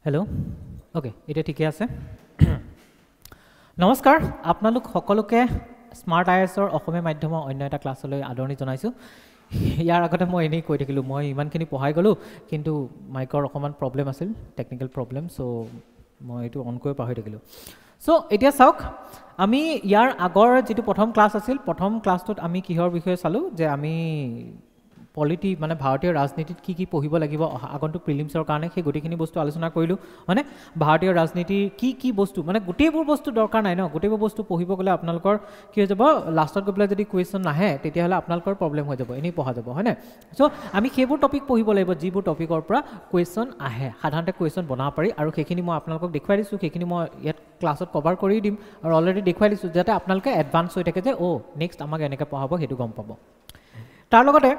Hello okay এটা ঠিকই আছে নমস্কাৰ আপোনালোক সকলোকে স্মাৰ্ট আইএছৰ অসমীয়া মাধ্যমৰ অন্য এটা ক্লাছলৈ আদৰণি জনাইছো ইয়াৰ আগতে মই এনেই কৈ থাকিলো মই ইমানখিনি পঢ়াই গলো কিন্তু মাইকৰ অকমান প্ৰবলেম আছিল টেকনিক্যাল প্ৰবলেম সো মই এটো অন কৰি পাহৰি থাকিলো সো এতিয়া চাওক আমি ইয়াৰ আগৰ যেটো প্ৰথম ক্লাছ আছিল প্ৰথম ক্লাছটোত আমি কিহৰ বিষয়ে চালো যে আমি পলিটি মানে ভাৰতীয় ৰাজনীতিত কি পঢ়িব লাগিব আগন্তুক প্ৰিলিমছৰ কাৰণে সেই গটিখিনি বস্তু আলোচনা কৰিলো মানে ভাৰতীয় ৰাজনীতিৰ কি বস্তু মানে গোটেইবোৰ বস্তু দৰকাৰ নাই ন গোটেইবোৰ বস্তু পঢ়িব গলে আপোনালোকৰ কি হৈ যাব লাষ্টত গৈ পেলাই যদি কোৱেশ্চন নাহে তেতিয়া হলে আপোনালোকৰ প্ৰবলেম হৈ যাব এনেই পঢ়া যাব হয়নে সো আমি সেইবোৰ টপিক পঢ়িব লাগিব যিবোৰ টপিকৰ পৰা কোৱেশ্চন আহে সাধাৰণতে কোৱেশ্চন বনাব পাৰি আৰু সেইখিনি মই আপোনালোকক দেখুৱাই দিছো সেইখিনি মই ইয়াত ক্লাছত কভাৰ কৰি দিম আৰু অলৰেডি দেখুৱাই দিছো যাতে আপোনালোকে এডভান্স হৈ থাকে যে ও নেক্সট আমাক এনেকৈ পঢ়াব সেইটো গম পাব তাৰ লগতে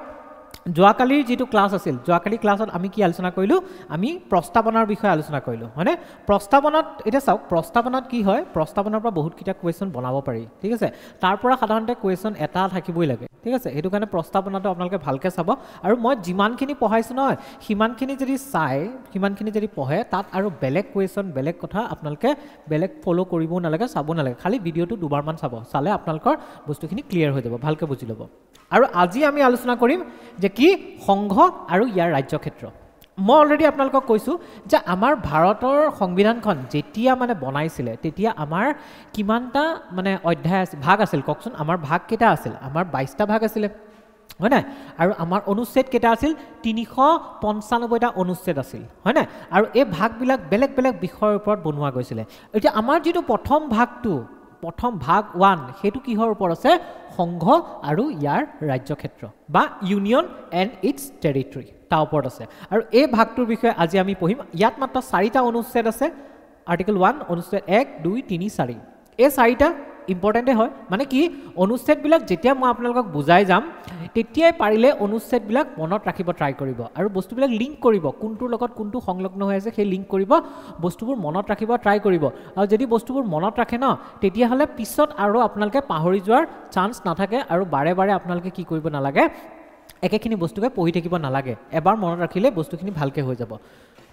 যোৱাকালিৰ যেটো ক্লাছ আছিল যোৱাকালি ক্লাছত আমি কি আলোচনা কৰিলো আমি প্ৰস্তাৱনাৰ বিষয়ে আলোচনা কৰিলো মানে প্ৰস্তাৱনাত এটা চাওক প্ৰস্তাৱনাত কি হয় প্ৰস্তাৱনাৰ পৰা বহুত কিটা কোৱেশ্চন বনাব পাৰি ঠিক আছে তাৰ পৰা সাধাৰণতে কোৱেশ্চন এটা থাকিবই লাগে ঠিক আছে এটো কাৰণে প্ৰস্তাৱনাটো আপোনালোকে ভালকে চাব আৰু মই যিমানখিনি পঢ়াইছো নহয় হিমানখিনি যদি চাই হিমানখিনি যদি পঢ়ে তাত আৰু বেলেগ কোৱেশ্চন বেলেগ কথা আপোনালোকে বেলেগ ফলো কৰিব নালাগে চাব নালাগে খালি ভিডিওটো দুবাৰ মান চাব চালে আপোনালোকৰ বস্তুখিনি ক্লিয়াৰ হৈ যাব ভালকে বুজি ল'ব আৰু আজি আমি আলোচনা কৰিম যে কি সংঘ আৰু ইয়াৰ ৰাজ্য ক্ষেত্ৰ মই অলৰেডি আপোনালোকক কৈছো যে আমাৰ ভাৰতৰ সংবিধানখন যেতিয়া মানে বনাইছিলে তেতিয়া আমাৰ কিমানটা মানে অধ্যায় আছিল ভাগ আছিল ককচোন আমাৰ ভাগ কেটা আছিল আমাৰ 22টা ভাগ আছিল হয় না আৰু আমাৰ অনুচ্ছেদ কেটা আছিল 395টা অনুচ্ছেদ আছিল হয় না আৰু এই ভাগবিলাক বেলেগ বেলেগ বিষয়ৰ ওপৰত বনোৱা গৈছিল এতিয়া আমাৰ যেটো প্ৰথম ভাগটো প্ৰথম ভাগ 1 হেতু কিহৰ ওপৰত আছে সংঘ আৰু ইয়াৰ ৰাজ্য ক্ষেত্ৰ বা ইউনিয়ন এণ্ড ইটস টেৰিটৰি তা ওপৰত আছে আৰু এই ভাগটোৰ বিষয়ে আজি আমি পঢ়িম ইয়াত মাত্ৰ 4টা অনুচ্ছেদ আছে আৰ্টিকেল 1 অনুচ্ছেদ 1 2 3 4 এই 4টা ইম্পৰ্টেন্ট হয় মানে কি অনুচ্ছেদ বিলাক যেতিয়া মই আপোনালোকক বুজাই যাম তেতিয়াই পাৰিলে অনুচ্ছেদ বিলাক মনত ৰাখিব ট্ৰাই কৰিব আৰু বস্তুবিলাক লিংক কৰিব কোনটোৰ লগত কোনটো সংলগ্ন হৈ আছে সেই লিংক কৰিব বস্তুবোৰ মনত ৰাখিব ট্ৰাই কৰিব আৰু যদি বস্তুবোৰ মনত ৰাখে ন তেতিয়া হলে পিছত আৰু আপোনালোকে পাহৰি যোৱাৰ চান্স নাথাকে আৰু বাৰে বাৰে আপোনালোকে কি কৰিব নালাগে একেখিনি বস্তুকে পঢ়ি থাকিব নালাগে এবাৰ মনত ৰাখিলে বস্তুখিনি ভালকে হৈ যাব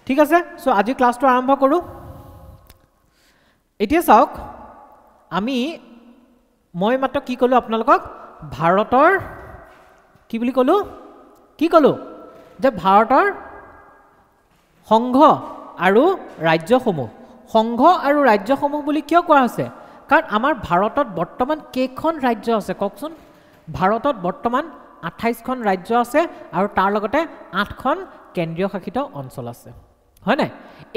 ঠিক আছে সো আজি ক্লাছটো আৰম্ভ কৰো এতিয়া চাওক মই মাত্ৰ কি কলো আপোনালোকক ভাৰতৰ কি বুলি কলো কি কলো যে ভাৰতৰ সংঘ আৰু ৰাজ্যসমূহ সংঘ আৰু ৰাজ্যসমূহ বুলি কিয় কোৱা হৈছে কাৰণ আমাৰ ভাৰতত বৰ্তমান কেইখন ৰাজ্য আছে কওকচোন ভাৰতত বৰ্তমান 28খন ৰাজ্য আছে আৰু তাৰ লগতে 8খন কেন্দ্ৰীয় শাসিত অঞ্চল আছে হয় নাই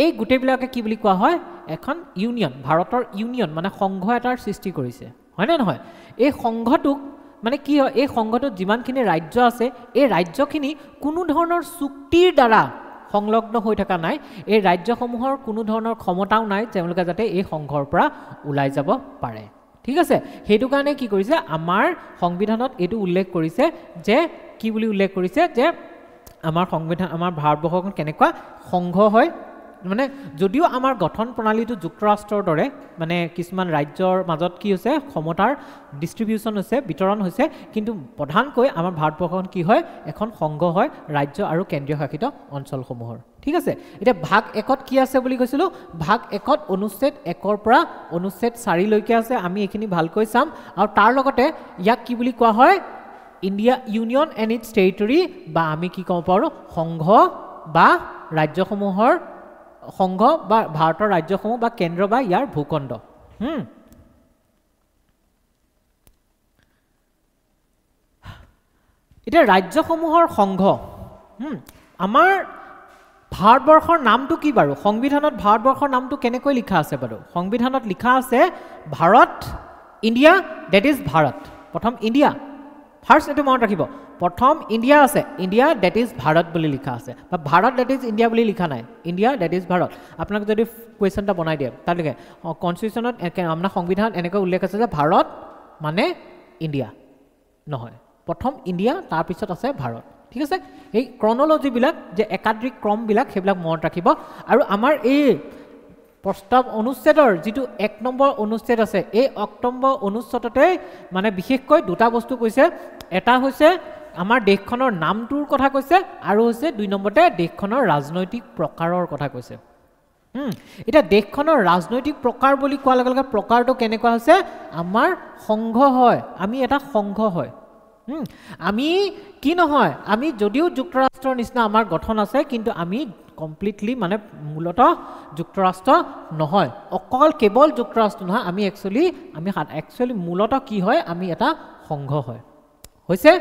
এই গুটেবিলাকে কি বুলি কোৱা হয় এখন ইউনিয়ন ভাৰতৰ ইউনিয়ন মানে সংঘ এটাৰ সৃষ্টি কৰিছে হয় না নহয় এই সংঘটোক মানে কি হয় এই সংঘটোত যিমানখিনি ৰাজ্য আছে এই ৰাজ্যখিনি কোনো ধৰণৰ চুক্তিৰ দ্বাৰা সংলগ্ন হৈ থকা নাই এই ৰাজ্যসমূহৰ কোনো ধৰণৰ ক্ষমতাও নাই তেওঁলোকে যাতে এই সংঘৰ পৰা ওলাই যাব পাৰে ঠিক আছে হেতু কাৰণে কি কৰিছে আমাৰ সংবিধানত এটো উল্লেখ কৰিছে যে কি বুলি উল্লেখ কৰিছে যে আমাৰ সংবিধান আমাৰ ভাৰতবৰ্ষখন কেনেকুৱা সংঘ হয় মানে যদিও আমাৰ গঠন প্ৰণালীটো যুক্তৰাষ্ট্ৰৰ দৰে মানে কিছুমান ৰাজ্যৰ মাজত কি হৈছে ক্ষমতাৰ ডিস্ট্ৰিবিউচন হৈছে বিতৰণ হৈছে কিন্তু প্ৰধানকৈ আমাৰ ভাৰতবৰ্ষখন কি হয় এখন সংঘ হয় ৰাজ্য আৰু কেন্দ্ৰীয় শাসিত অঞ্চলসমূহৰ ঠিক আছে এটা ভাগ 1ত কি আছে বুলি কৈছিলো ভাগ 1ত অনুচ্ছেদ 1ৰ পৰা অনুচ্ছেদ 4 লৈকে আছে আমি এখিনি ভালকৈ চাম আৰু তাৰ লগতে ইয়াক কি বুলি কোৱা হয় India union and it's territory বা আমি কি কম পাৰো সংঘ বা ৰাজ্যসমূহৰ সংঘ বা ভাৰতৰ ৰাজ্যসমূহ বা কেন্দ্ৰ বা ইয়াৰ ভূখণ্ড এটা ৰাজ্যসমূহৰ সংঘ আমাৰ ভাৰতবৰ্ষৰ নামটো কি বাৰু সংবিধানত ভাৰতবৰ্ষৰ নামটো কেনেকৈ লিখা আছে বাৰু সংবিধানত লিখা আছে Bharat India that is Bharat প্ৰথম ইণ্ডিয়া ফাৰ্স্ট এটো মনত ৰাখিব প্ৰথম ইণ্ডিয়া আছে ইণ্ডিয়া দ্যাট ইজ ভাৰত বুলি লিখা আছে বা ভাৰত দ্যাট ইজ ইণ্ডিয়া বুলি লিখা নাই ইণ্ডিয়া দ্যাট ইজ ভাৰত আপোনাক যদি কোৱেশ্চনটা বনাই দিয়ে তাত লিখে কনস্টিটিউশনত আমাৰ সংবিধানত এনেকৈ উল্লেখ আছে যে ভাৰত মানে ইণ্ডিয়া নহয় প্ৰথম ইণ্ডিয়া তাৰ পিছত আছে ভাৰত ঠিক আছে এই ক্ৰনলজি বিলাক যে একাধিক ক্ৰম বিলাক সেইবিলাক মনত ৰাখিব আৰু আমাৰ এই প্ৰস্তাৱ অনুচ্ছেদৰ যেটো 1 নম্বৰ অনুচ্ছেদ আছে এই 1 নম্বৰ অনুচ্ছেদতে মানে বিশেষকৈ দুটা বস্তু কৈছে এটা হৈছে আমাৰ দেশখনৰ নামটোৰ কথা কৈছে আৰু হৈছে 2 নম্বৰতে দেশখনৰ ৰাজনৈতিক প্ৰকাৰৰ কথা কৈছে এটা দেশখনৰ ৰাজনৈতিক প্ৰকাৰ বুলি কোৱাৰ লগে লগে প্ৰকাৰটো কেনেকুৱা হৈছে আমাৰ সংঘ হয় আমি এটা সংঘ হয় আমি কি নহয় আমি যদিও যুক্তৰাষ্ট্ৰৰ নিচিনা আমাৰ গঠন আছে কিন্তু আমি কমপ্লিটলি মানে মূলতঃ যুক্তৰাষ্ট্ৰ নহয় অকল কেৱল যুক্তৰাষ্ট্ৰ নহয় আমি একচুৱেলি মূলতঃ কি হয় আমি এটা সংঘ হয় হৈছে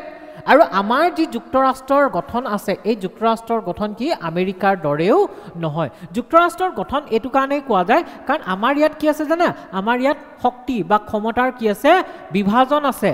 আৰু আমাৰ যি যুক্তৰাষ্ট্ৰৰ গঠন আছে এই যুক্তৰাষ্ট্ৰৰ গঠন কি আমেৰিকাৰ দৰেও নহয় যুক্তৰাষ্ট্ৰৰ গঠন এইটো কাৰণেই কোৱা যায় কাৰণ আমাৰ ইয়াত কি আছে জানা আমাৰ ইয়াত শক্তি বা ক্ষমতাৰ কি আছে বিভাজন আছে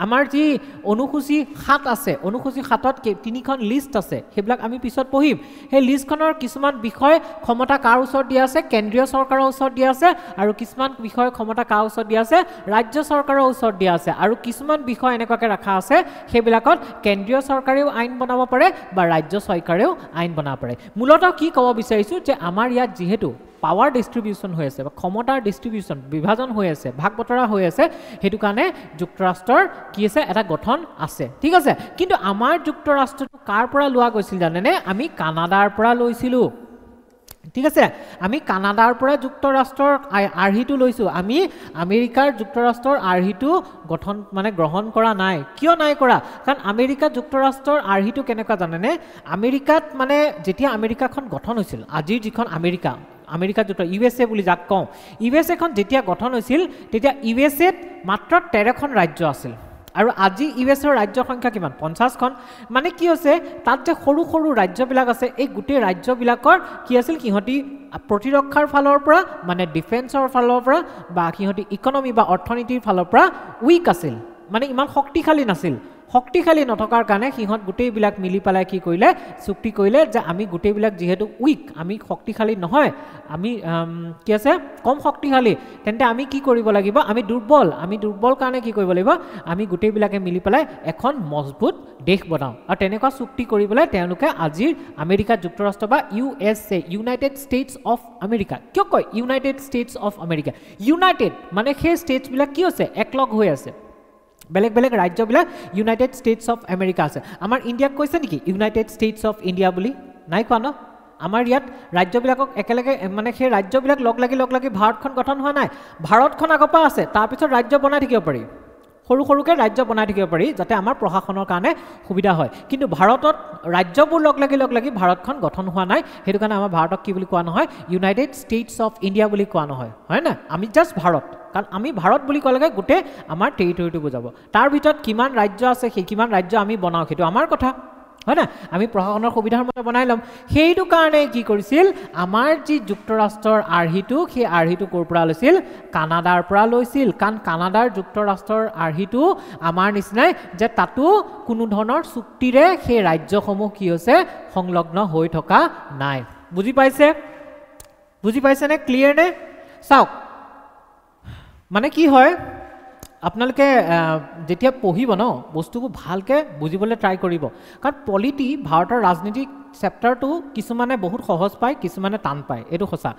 আমাৰ যি অনুসূচী 7 আছে অনুসূচী 7ত তিনিখন লিষ্ট আছে সেইবিলাক আমি পিছত পঢ়িম সেই লিষ্টখনৰ কিছুমান বিষয় ক্ষমতা কাৰ ওচৰত দিয়া আছে কেন্দ্ৰীয় চৰকাৰৰ ওচৰত দিয়া আছে আৰু কিছুমান বিষয় ক্ষমতা কাৰ ওচৰত দিয়া আছে ৰাজ্য চৰকাৰৰ ওচৰত দিয়া আছে আৰু কিছুমান বিষয় এনেকুৱাকৈ ৰাখা আছে সেইবিলাকত কেন্দ্ৰীয় চৰকাৰেও আইন বনাব পাৰে বা ৰাজ্য চৰকাৰেও আইন বনাব পাৰে মূলতঃ কি ক'ব বিচাৰিছোঁ যে আমাৰ ইয়াত যিহেতু পাৱাৰ ডিস্ট্ৰিবিউশন হৈ আছে বা ক্ষমতাৰ ডিস্ট্ৰিবিউশন বিভাজন হৈ আছে ভাগ বতৰা হৈ আছে সেইটো কাৰণে যুক্তৰাষ্ট্ৰৰ কি আছে এটা গঠন আছে ঠিক আছে কিন্তু আমাৰ যুক্তৰাষ্ট্ৰটো কাৰ পৰা লোৱা গৈছিল জানেনে আমি কানাডাৰ পৰা লৈছিলোঁ ঠিক আছে আমি কানাডাৰ পৰা যুক্তৰাষ্ট্ৰৰ আৰ্হিটো লৈছোঁ আমি আমেৰিকাৰ যুক্তৰাষ্ট্ৰৰ আৰ্হিটো গঠন মানে গ্ৰহণ কৰা নাই কিয় নাই কৰা কাৰণ আমেৰিকা যুক্তৰাষ্ট্ৰৰ আৰ্হিটো কেনেকুৱা জানেনে আমেৰিকাত মানে যেতিয়া আমেৰিকাখন গঠন হৈছিল আজিৰ যিখন আমেৰিকা যুক্তৰাষ্ট্ৰ USA বুলি যাক কওঁ USA খন যেতিয়া গঠন হৈছিল তেতিয়া USAত মাত্ৰ 13খন ৰাজ্য আছিল আৰু আজি USৰ ৰাজ্যৰ সংখ্যা কিমান 50খন মানে কি হৈছে তাত যে সৰু সৰু ৰাজ্যবিলাক আছে এই গোটেই ৰাজ্যবিলাকৰ কি আছিল কিহতি প্ৰতিৰক্ষাৰ ফালৰ পৰা মানে ডিফেন্সৰ ফালৰ পৰা বা কিহতি ইকনমি বা অৰ্থনীতিৰ ফালৰ পৰা উইক আছিল মানে ইমান শক্তিশালী নাছিল শক্তিশালী নথকাৰ কাৰণে সিহঁত গোটেইবিলাক মিলি পেলাই কি কৰিলে চুক্তি কৰিলে যে আমি গোটেইবিলাক যিহেতু উইক আমি শক্তিশালী নহয় আমি কি আছে কম শক্তিশালী তেন্তে আমি কি কৰিব লাগিব আমি দুৰ্বল কাৰণে কি কৰিব লাগিব আমি গোটেইবিলাকে মিলি পেলাই এখন মজবুত দেশ বনাওঁ আৰু তেনেকুৱা চুক্তি কৰিবলৈ তেওঁলোকে আজিৰ আমেৰিকা যুক্তৰাষ্ট্ৰ বা USA United states of America কিয় কয় United states of America United মানে সেই ষ্টেটছবিলাক কি হৈছে একলগ হৈ আছে বেলেগ বেলেগ ৰাজ্যবিলাক ইউনাইটেড ষ্টেটছ অফ আমেৰিকা আছে আমাৰ ইণ্ডিয়াক কৈছে নেকি ইউনাইটেড ষ্টেটছ অফ ইণ্ডিয়া বুলি নাই কোৱা ন আমাৰ ইয়াত ৰাজ্যবিলাকক একেলগে মানে সেই ৰাজ্যবিলাক লগ লাগি ভাৰতখন গঠন হোৱা নাই ভাৰতখন আগৰ পৰা আছে তাৰপিছত ৰাজ্য বনাই থাকিব পাৰি সৰু সৰুকৈ ৰাজ্য বনাই থাকিব পাৰি যাতে আমাৰ প্ৰশাসনৰ কাৰণে সুবিধা হয় কিন্তু ভাৰতত ৰাজ্যবোৰ লগ লাগি ভাৰতখন গঠন হোৱা নাই সেইটো কাৰণে আমাৰ ভাৰতক কি বুলি কোৱা নহয় ইউনাইটেড ষ্টেটছ অফ ইণ্ডিয়া বুলি কোৱা নহয় হয় না আমি জাষ্ট ভাৰত কাৰণ আমি ভাৰত বুলি ক'লে গোটেই আমাৰ টেৰিটৰিটো বুজাব তাৰ ভিতৰত কিমান ৰাজ্য আছে সেই কিমান ৰাজ্য আমি বনাওঁ সেইটো আমাৰ কথা হয় না আমি প্ৰশাসনৰ সুবিধাৰ মতে বনাই ল'ম সেইটো কাৰণে কি কৰিছিল আমাৰ যি যুক্তৰাষ্ট্ৰৰ আৰ্হিটো সেই আৰ্হিটো ক'ৰ পৰা লৈছিল কানাডাৰ পৰা লৈছিল কাৰণ কানাডাৰ যুক্তৰাষ্ট্ৰৰ আৰ্হিটো আমাৰ নিচিনাই যে তাতো কোনো ধৰণৰ চুক্তিৰে সেই ৰাজ্যসমূহ কি হৈছে সংলগ্ন হৈ থকা নাই বুজি পাইছেনে ক্লিয়াৰ নে চাওক মানে কি হয় আপোনালোকে যেতিয়া পঢ়িব ন বস্তুবোৰ ভালকৈ বুজিবলৈ ট্ৰাই কৰিব কাৰণ পলিটি ভাৰতৰ ৰাজনীতিক চেপ্টাৰটো কিছুমানে বহুত সহজ পায় কিছুমানে টান পায় এইটো সঁচা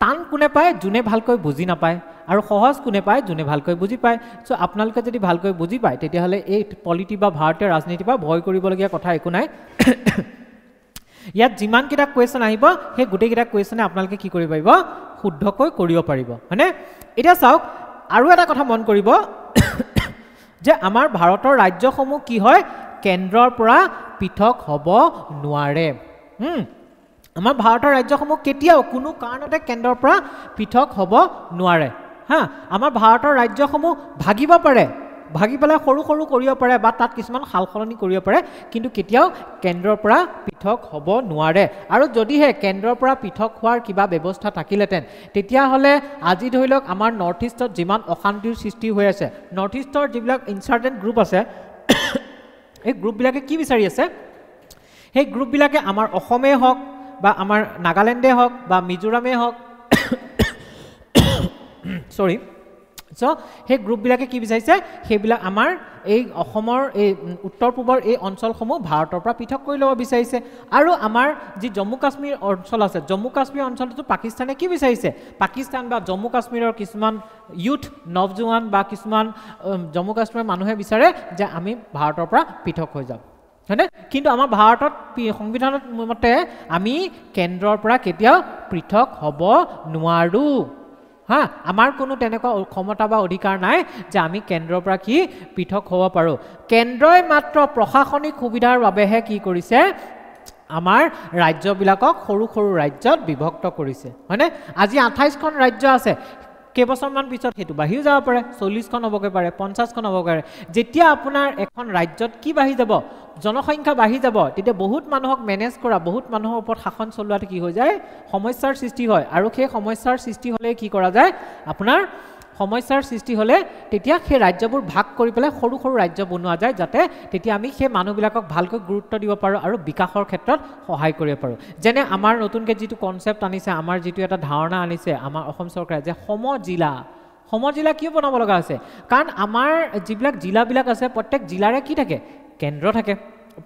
টান কোনে পায় যোনে ভালকৈ বুজি নাপায় আৰু সহজ কোনে পায় যোনে ভালকৈ বুজি পায় চ' আপোনালোকে যদি ভালকৈ বুজি পায় তেতিয়াহ'লে এই পলিটি বা ভাৰতীয় ৰাজনীতিৰ পৰা ভয় কৰিবলগীয়া কথা একো নাই ইয়াত যিমানকেইটা কুৱেশ্যন আহিব সেই গোটেইকেইটা কুৱেশ্যনে আপোনালোকে কি কৰিব পাৰিব শুদ্ধকৈ কৰিব পাৰিব হয়নে এতিয়া চাওক আৰু এটা কথা মন কৰিব যে আমাৰ ভাৰতৰ ৰাজ্যসমূহ কি হয় কেন্দ্ৰৰ পৰা পৃথক হ'ব নোৱাৰে আমাৰ ভাৰতৰ ৰাজ্যসমূহ কেতিয়াও কোনো কাৰণতে কেন্দ্ৰৰ পৰা পৃথক হ'ব নোৱাৰে হা আমাৰ ভাৰতৰ ৰাজ্যসমূহ ভাগিব পাৰে ভাগি পেলাই সৰু সৰু কৰিব পাৰে বা তাত কিছুমান সাল সলনি কৰিব পাৰে কিন্তু কেতিয়াও কেন্দ্ৰৰ পৰা পৃথক হ'ব নোৱাৰে আৰু যদিহে কেন্দ্ৰৰ পৰা পৃথক হোৱাৰ কিবা ব্যৱস্থা থাকিলেহেঁতেন তেতিয়াহ'লে আজি ধৰি লওক আমাৰ নৰ্থ ইষ্টত যিমান অশান্তিৰ সৃষ্টি হৈ আছে নৰ্থ ইষ্টৰ যিবিলাক ইনচাৰ্টেণ্ট গ্ৰুপ আছে এই গ্ৰুপবিলাকে কি বিচাৰি আছে সেই গ্ৰুপবিলাকে আমাৰ অসমেই হওক বা আমাৰ নাগালেণ্ডে হওক বা মিজোৰামেই হওক সৰি চ' সেই গ্ৰুপবিলাকে কি বিচাৰিছে সেইবিলাক আমাৰ এই অসমৰ এই উত্তৰ পূবৰ এই অঞ্চলসমূহ ভাৰতৰ পৰা পৃথক কৰি ল'ব বিচাৰিছে আৰু আমাৰ যি জম্মু কাশ্মীৰ অঞ্চল আছে জম্মু কাশ্মীৰ অঞ্চলটো পাকিস্তানে কি বিচাৰিছে পাকিস্তান বা জম্মু কাশ্মীৰৰ কিছুমান ইউথ নৱজোৱান বা কিছুমান জম্মু কাশ্মীৰৰ মানুহে বিচাৰে যে আমি ভাৰতৰ পৰা পৃথক হৈ যাওঁ হয়নে কিন্তু আমাৰ ভাৰতত সংবিধানত মতে আমি কেন্দ্ৰৰ পৰা কেতিয়াও পৃথক হ'ব নোৱাৰো হা আমাৰ কোনো তেনেকুৱা ক্ষমতা বা অধিকাৰ নাই যে আমি কেন্দ্ৰৰ পৰা কি পৃথক হ'ব পাৰো কেন্দ্ৰই মাত্ৰ প্ৰশাসনিক সুবিধাৰ বাবেহে কি কৰিছে আমাৰ ৰাজ্যবিলাকক সৰু সৰু ৰাজ্যত বিভক্ত কৰিছে হয়নে আজি 28খন ৰাজ্য আছে কেইবছৰমান পিছত সেইটো বাঢ়িও যাব পাৰে 40খন হ'বগে পাৰে 50খন হ'ব পাৰে যেতিয়া আপোনাৰ এখন ৰাজ্যত কি বাঢ়ি যাব জনসংখ্যা বাঢ়ি যাব তেতিয়া বহুত মানুহক মেনেজ কৰা বহুত মানুহৰ ওপৰত শাসন চলোৱাটো কি হৈ যায় সমস্যাৰ সৃষ্টি হয় আৰু সেই সমস্যাৰ সৃষ্টি হ'লে কি কৰা যায় আপোনাৰ সমস্যাৰ সৃষ্টি হ'লে তেতিয়া সেই ৰাজ্যবোৰ ভাগ কৰি পেলাই সৰু সৰু ৰাজ্য বনোৱা যায় যাতে তেতিয়া আমি সেই মানুহবিলাকক ভালকৈ গুৰুত্ব দিব পাৰোঁ আৰু বিকাশৰ ক্ষেত্ৰত সহায় কৰিব পাৰোঁ যেনে আমাৰ নতুনকৈ যিটো কনচেপ্ট আনিছে আমাৰ যিটো এটা ধাৰণা আনিছে আমাৰ অসম চৰকাৰে যে সমজিলা কিয় বনাব লগা হৈছে কাৰণ আমাৰ যিবিলাক জিলাবিলাক আছে প্ৰত্যেক জিলাৰে কি থাকে কেন্দ্ৰ থাকে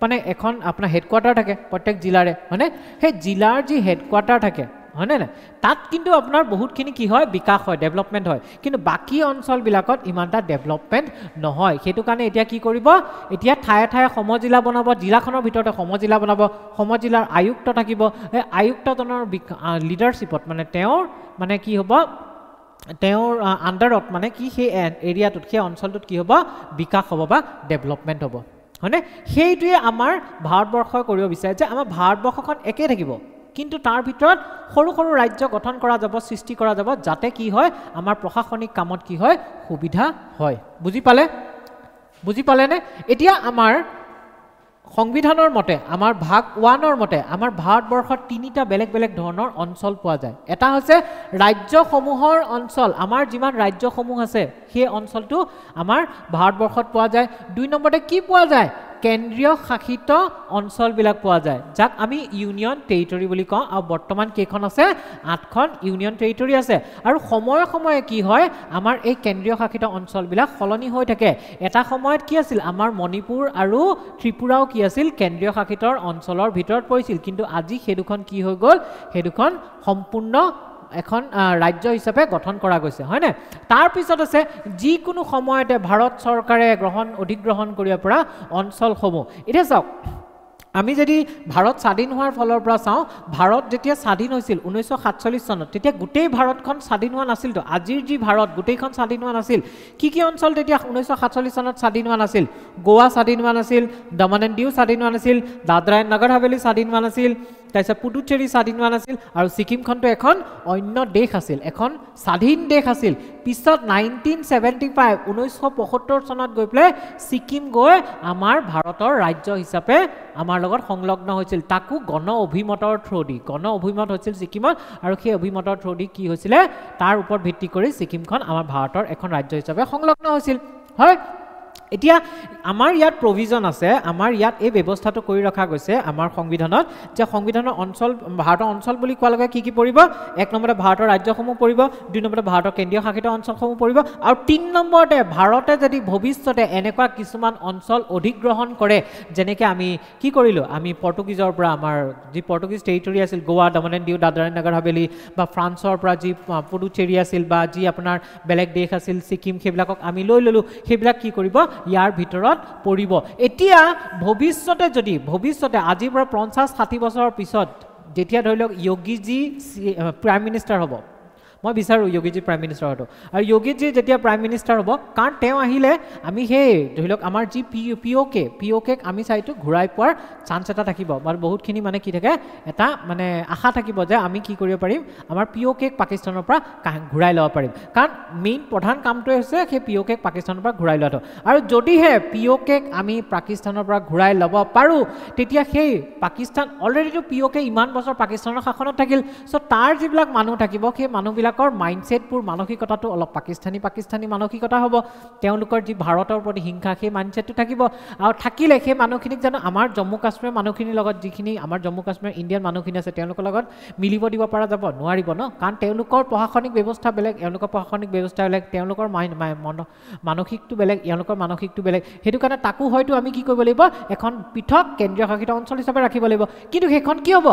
মানে এখন আপোনাৰ হেডকোৱাৰ্টাৰ থাকে প্ৰত্যেক জিলাৰে হয়নে সেই জিলাৰ যি হেডকোৱাৰ্টাৰ থাকে হয়নে না তাত কিন্তু আপোনাৰ বহুতখিনি কি হয় বিকাশ হয় ডেভেলপমেণ্ট হয় কিন্তু বাকী অঞ্চলবিলাকত ইমান এটা ডেভেলপমেণ্ট নহয় সেইটো কাৰণে এতিয়া কি কৰিব এতিয়া ঠায়ে ঠায়ে সমজিলা বনাব জিলাখনৰ ভিতৰতে সমজিলা বনাব সমজিলাৰ আয়ুক্ত থাকিব এই আয়ুক্তজনৰ লিডাৰশ্বিপত মানে তেওঁৰ মানে কি হ'ব তেওঁৰ আণ্ডাৰত মানে কি সেই এৰিয়াটোত সেই অঞ্চলটোত কি হ'ব বিকাশ হ'ব বা ডেভেলপমেণ্ট হ'ব হয়নে সেইটোৱে আমাৰ ভাৰতবৰ্ষই কৰিব বিচাৰে যে আমাৰ ভাৰতবৰ্ষখন একেই থাকিব কিন্তু তাৰ ভিতৰত সৰু সৰু ৰাজ্য গঠন কৰা যাব সৃষ্টি কৰা যাব যাতে কি হয় আমাৰ প্ৰশাসনিক কামত কি হয় সুবিধা হয় বুজি পালেনে এতিয়া আমাৰ সংবিধানৰ মতে আমাৰ ভাগ 1ৰ মতে আমাৰ ভাৰতবৰ্ষত তিনিটা বেলেগ বেলেগ ধৰণৰ অঞ্চল পোৱা যায় এটা হৈছে ৰাজ্যসমূহৰ অঞ্চল আমাৰ যিমান ৰাজ্যসমূহ আছে সেই অঞ্চলটো আমাৰ ভাৰতবৰ্ষত পোৱা যায় 2 নম্বৰতে কি পোৱা যায় কেন্দ্ৰীয় শাসিত অঞ্চলবিলাক পোৱা যায় যাক আমি ইউনিয়ন টেৰিটৰি বুলি কওঁ আৰু বৰ্তমান কেইখন আছে 8খন ইউনিয়ন টেৰিটৰি আছে আৰু সময়ে সময়ে কি হয় আমাৰ এই কেন্দ্ৰীয় শাসিত অঞ্চলবিলাক সলনি হৈ থাকে এটা সময়ত কি আছিল আমাৰ মণিপুৰ আৰু ত্ৰিপুৰাও কি আছিল কেন্দ্ৰীয় শাসিত অঞ্চলৰ ভিতৰত পৰিছিল কিন্তু আজি সেই দুখন কি হৈ গ'ল সেই দুখন সম্পূৰ্ণ এখন ৰাজ্য হিচাপে গঠন কৰা গৈছে হয়নে তাৰ পিছত আছে যিকোনো সময়তে ভাৰত চৰকাৰে অধিগ্ৰহণ কৰিব পৰা অঞ্চলসমূহ এতিয়া চাওক আমি যদি ভাৰত স্বাধীন হোৱাৰ ফলৰ পৰা চাওঁ ভাৰত যেতিয়া স্বাধীন হৈছিল 1947 চনত তেতিয়া গোটেই ভাৰতখন স্বাধীন হোৱা নাছিলতো আজিৰ যি ভাৰত গোটেইখন স্বাধীন হোৱা নাছিল কি অঞ্চল তেতিয়া 1947 চনত স্বাধীন হোৱা নাছিল গোৱা স্বাধীন হোৱা নাছিল দমন এণ্ড ডিউ স্বাধীন হোৱা নাছিল দাদৰা এণ্ড নগৰ হাভেলী স্বাধীন হোৱা নাছিল তাৰপিছত পুডুচেৰী স্বাধীন হোৱা নাছিল আৰু ছিকিমখনটো এখন অন্য দেশ আছিল এখন স্বাধীন দেশ আছিল পিছত 1975 চনত গৈ পেলাই ছিকিম গৈ আমাৰ ভাৰতৰ ৰাজ্য হিচাপে আমাৰ লগত সংলগ্ন হৈছিল তাকো গণ অভিমতৰ হৈছিল ছিকিমত আৰু সেই অভিমতৰ থ্ৰুদি কি হৈছিলে তাৰ ওপৰত ভিত্তি কৰি ছিকিমখন আমাৰ ভাৰতৰ এখন ৰাজ্য হিচাপে সংলগ্ন হৈছিল হয় এতিয়া আমাৰ ইয়াত প্ৰভিজন আছে আমাৰ ইয়াত এই ব্যৱস্থাটো কৰি ৰখা গৈছে আমাৰ সংবিধানত যে সংবিধানৰ অঞ্চল ভাৰতৰ অঞ্চল বুলি কোৱাৰ লগে কি পৰিব 1 নম্বৰতে ভাৰতৰ ৰাজ্যসমূহ পৰিব 2 নম্বৰতে ভাৰতৰ কেন্দ্ৰীয় শাসিত অঞ্চলসমূহ পৰিব আৰু 3 নম্বৰতে ভাৰতে যদি ভৱিষ্যতে এনেকুৱা কিছুমান অঞ্চল অধিগ্ৰহণ কৰে যেনেকৈ আমি কি কৰিলো আমি পৰ্তুগীজৰ পৰা আমাৰ যি পৰ্তুগীজ টেৰিটৰি আছিল গোৱা দমন and due Dadra and Nagar Haveli বা ফ্ৰান্সৰ পৰা যি পুডুচেৰী আছিল বা যি আপোনাৰ বেলেগ দেশ আছিল ছিকিম সেইবিলাকক আমি লৈ ললো সেইবিলাক কি কৰিব ইয়াৰ ভিতৰত পৰিব এতিয়া ভৱিষ্যতে আজিৰ পৰা 50-60 বছৰৰ পিছত যেতিয়া ধৰি লওক যোগীজি প্ৰাইম মিনিষ্টাৰ হ'ব মই বিচাৰোঁ যোগীজি প্ৰাইম মিনিষ্টাৰ হতো আৰু যোগীজি যেতিয়া প্ৰাইম মিনিষ্টাৰ হ'ব কাৰণ তেওঁ আহিলে আমি সেই ধৰি লওক আমাৰ যি পিঅ'কেক আমি চাইটো ঘূৰাই পোৱাৰ চান্স এটা থাকিব আৰু বহুতখিনি মানে কি থাকে এটা মানে আশা থাকিব যে আমি কি কৰিব পাৰিম আমাৰ পিঅ'কেক পাকিস্তানৰ পৰা ঘূৰাই ল'ব পাৰিম কাৰণ মেইন প্ৰধান কামটোৱে হৈছে সেই পিঅ'কেক পাকিস্তানৰ পৰা ঘূৰাই লোৱাটো আৰু যদিহে পিঅ'কেক আমি পাকিস্তানৰ পৰা ঘূৰাই ল'ব পাৰোঁ তেতিয়া সেই পাকিস্তান অলৰেডিটো পিঅ'কে ইমান বছৰ পাকিস্তানৰ শাসনত থাকিল চ' তাৰ যিবিলাক মানুহ থাকিব সেই মানুহবিলাক মাইণ্ডছেটবোৰ মানসিকতাটো অলপ পাকিস্তানী মানসিকতা হ'ব তেওঁলোকৰ যি ভাৰতৰ প্ৰতি হিংসা সেই মাইণ্ডছেটটো থাকিব আৰু থাকিলে সেই মানুহখিনিক জানো আমাৰ জম্মু কাশ্মীৰৰ মানুহখিনিৰ লগত যিখিনি আমাৰ জম্মু কাশ্মীৰৰ ইণ্ডিয়ান মানুহখিনি আছে তেওঁলোকৰ লগত মিলিব দিব পৰা যাব নোৱাৰিব ন কাৰণ তেওঁলোকৰ প্ৰশাসনিক ব্যৱস্থা বেলেগ তেওঁলোকৰ মানসিকটো বেলেগ এওঁলোকৰ মানসিকটো বেলেগ সেইটো কাৰণে তাকো হয়তো আমি কি কৰিব লাগিব এখন পৃথক কেন্দ্ৰীয় শাসিত অঞ্চল হিচাপে ৰাখিব লাগিব কিন্তু সেইখন কি হ'ব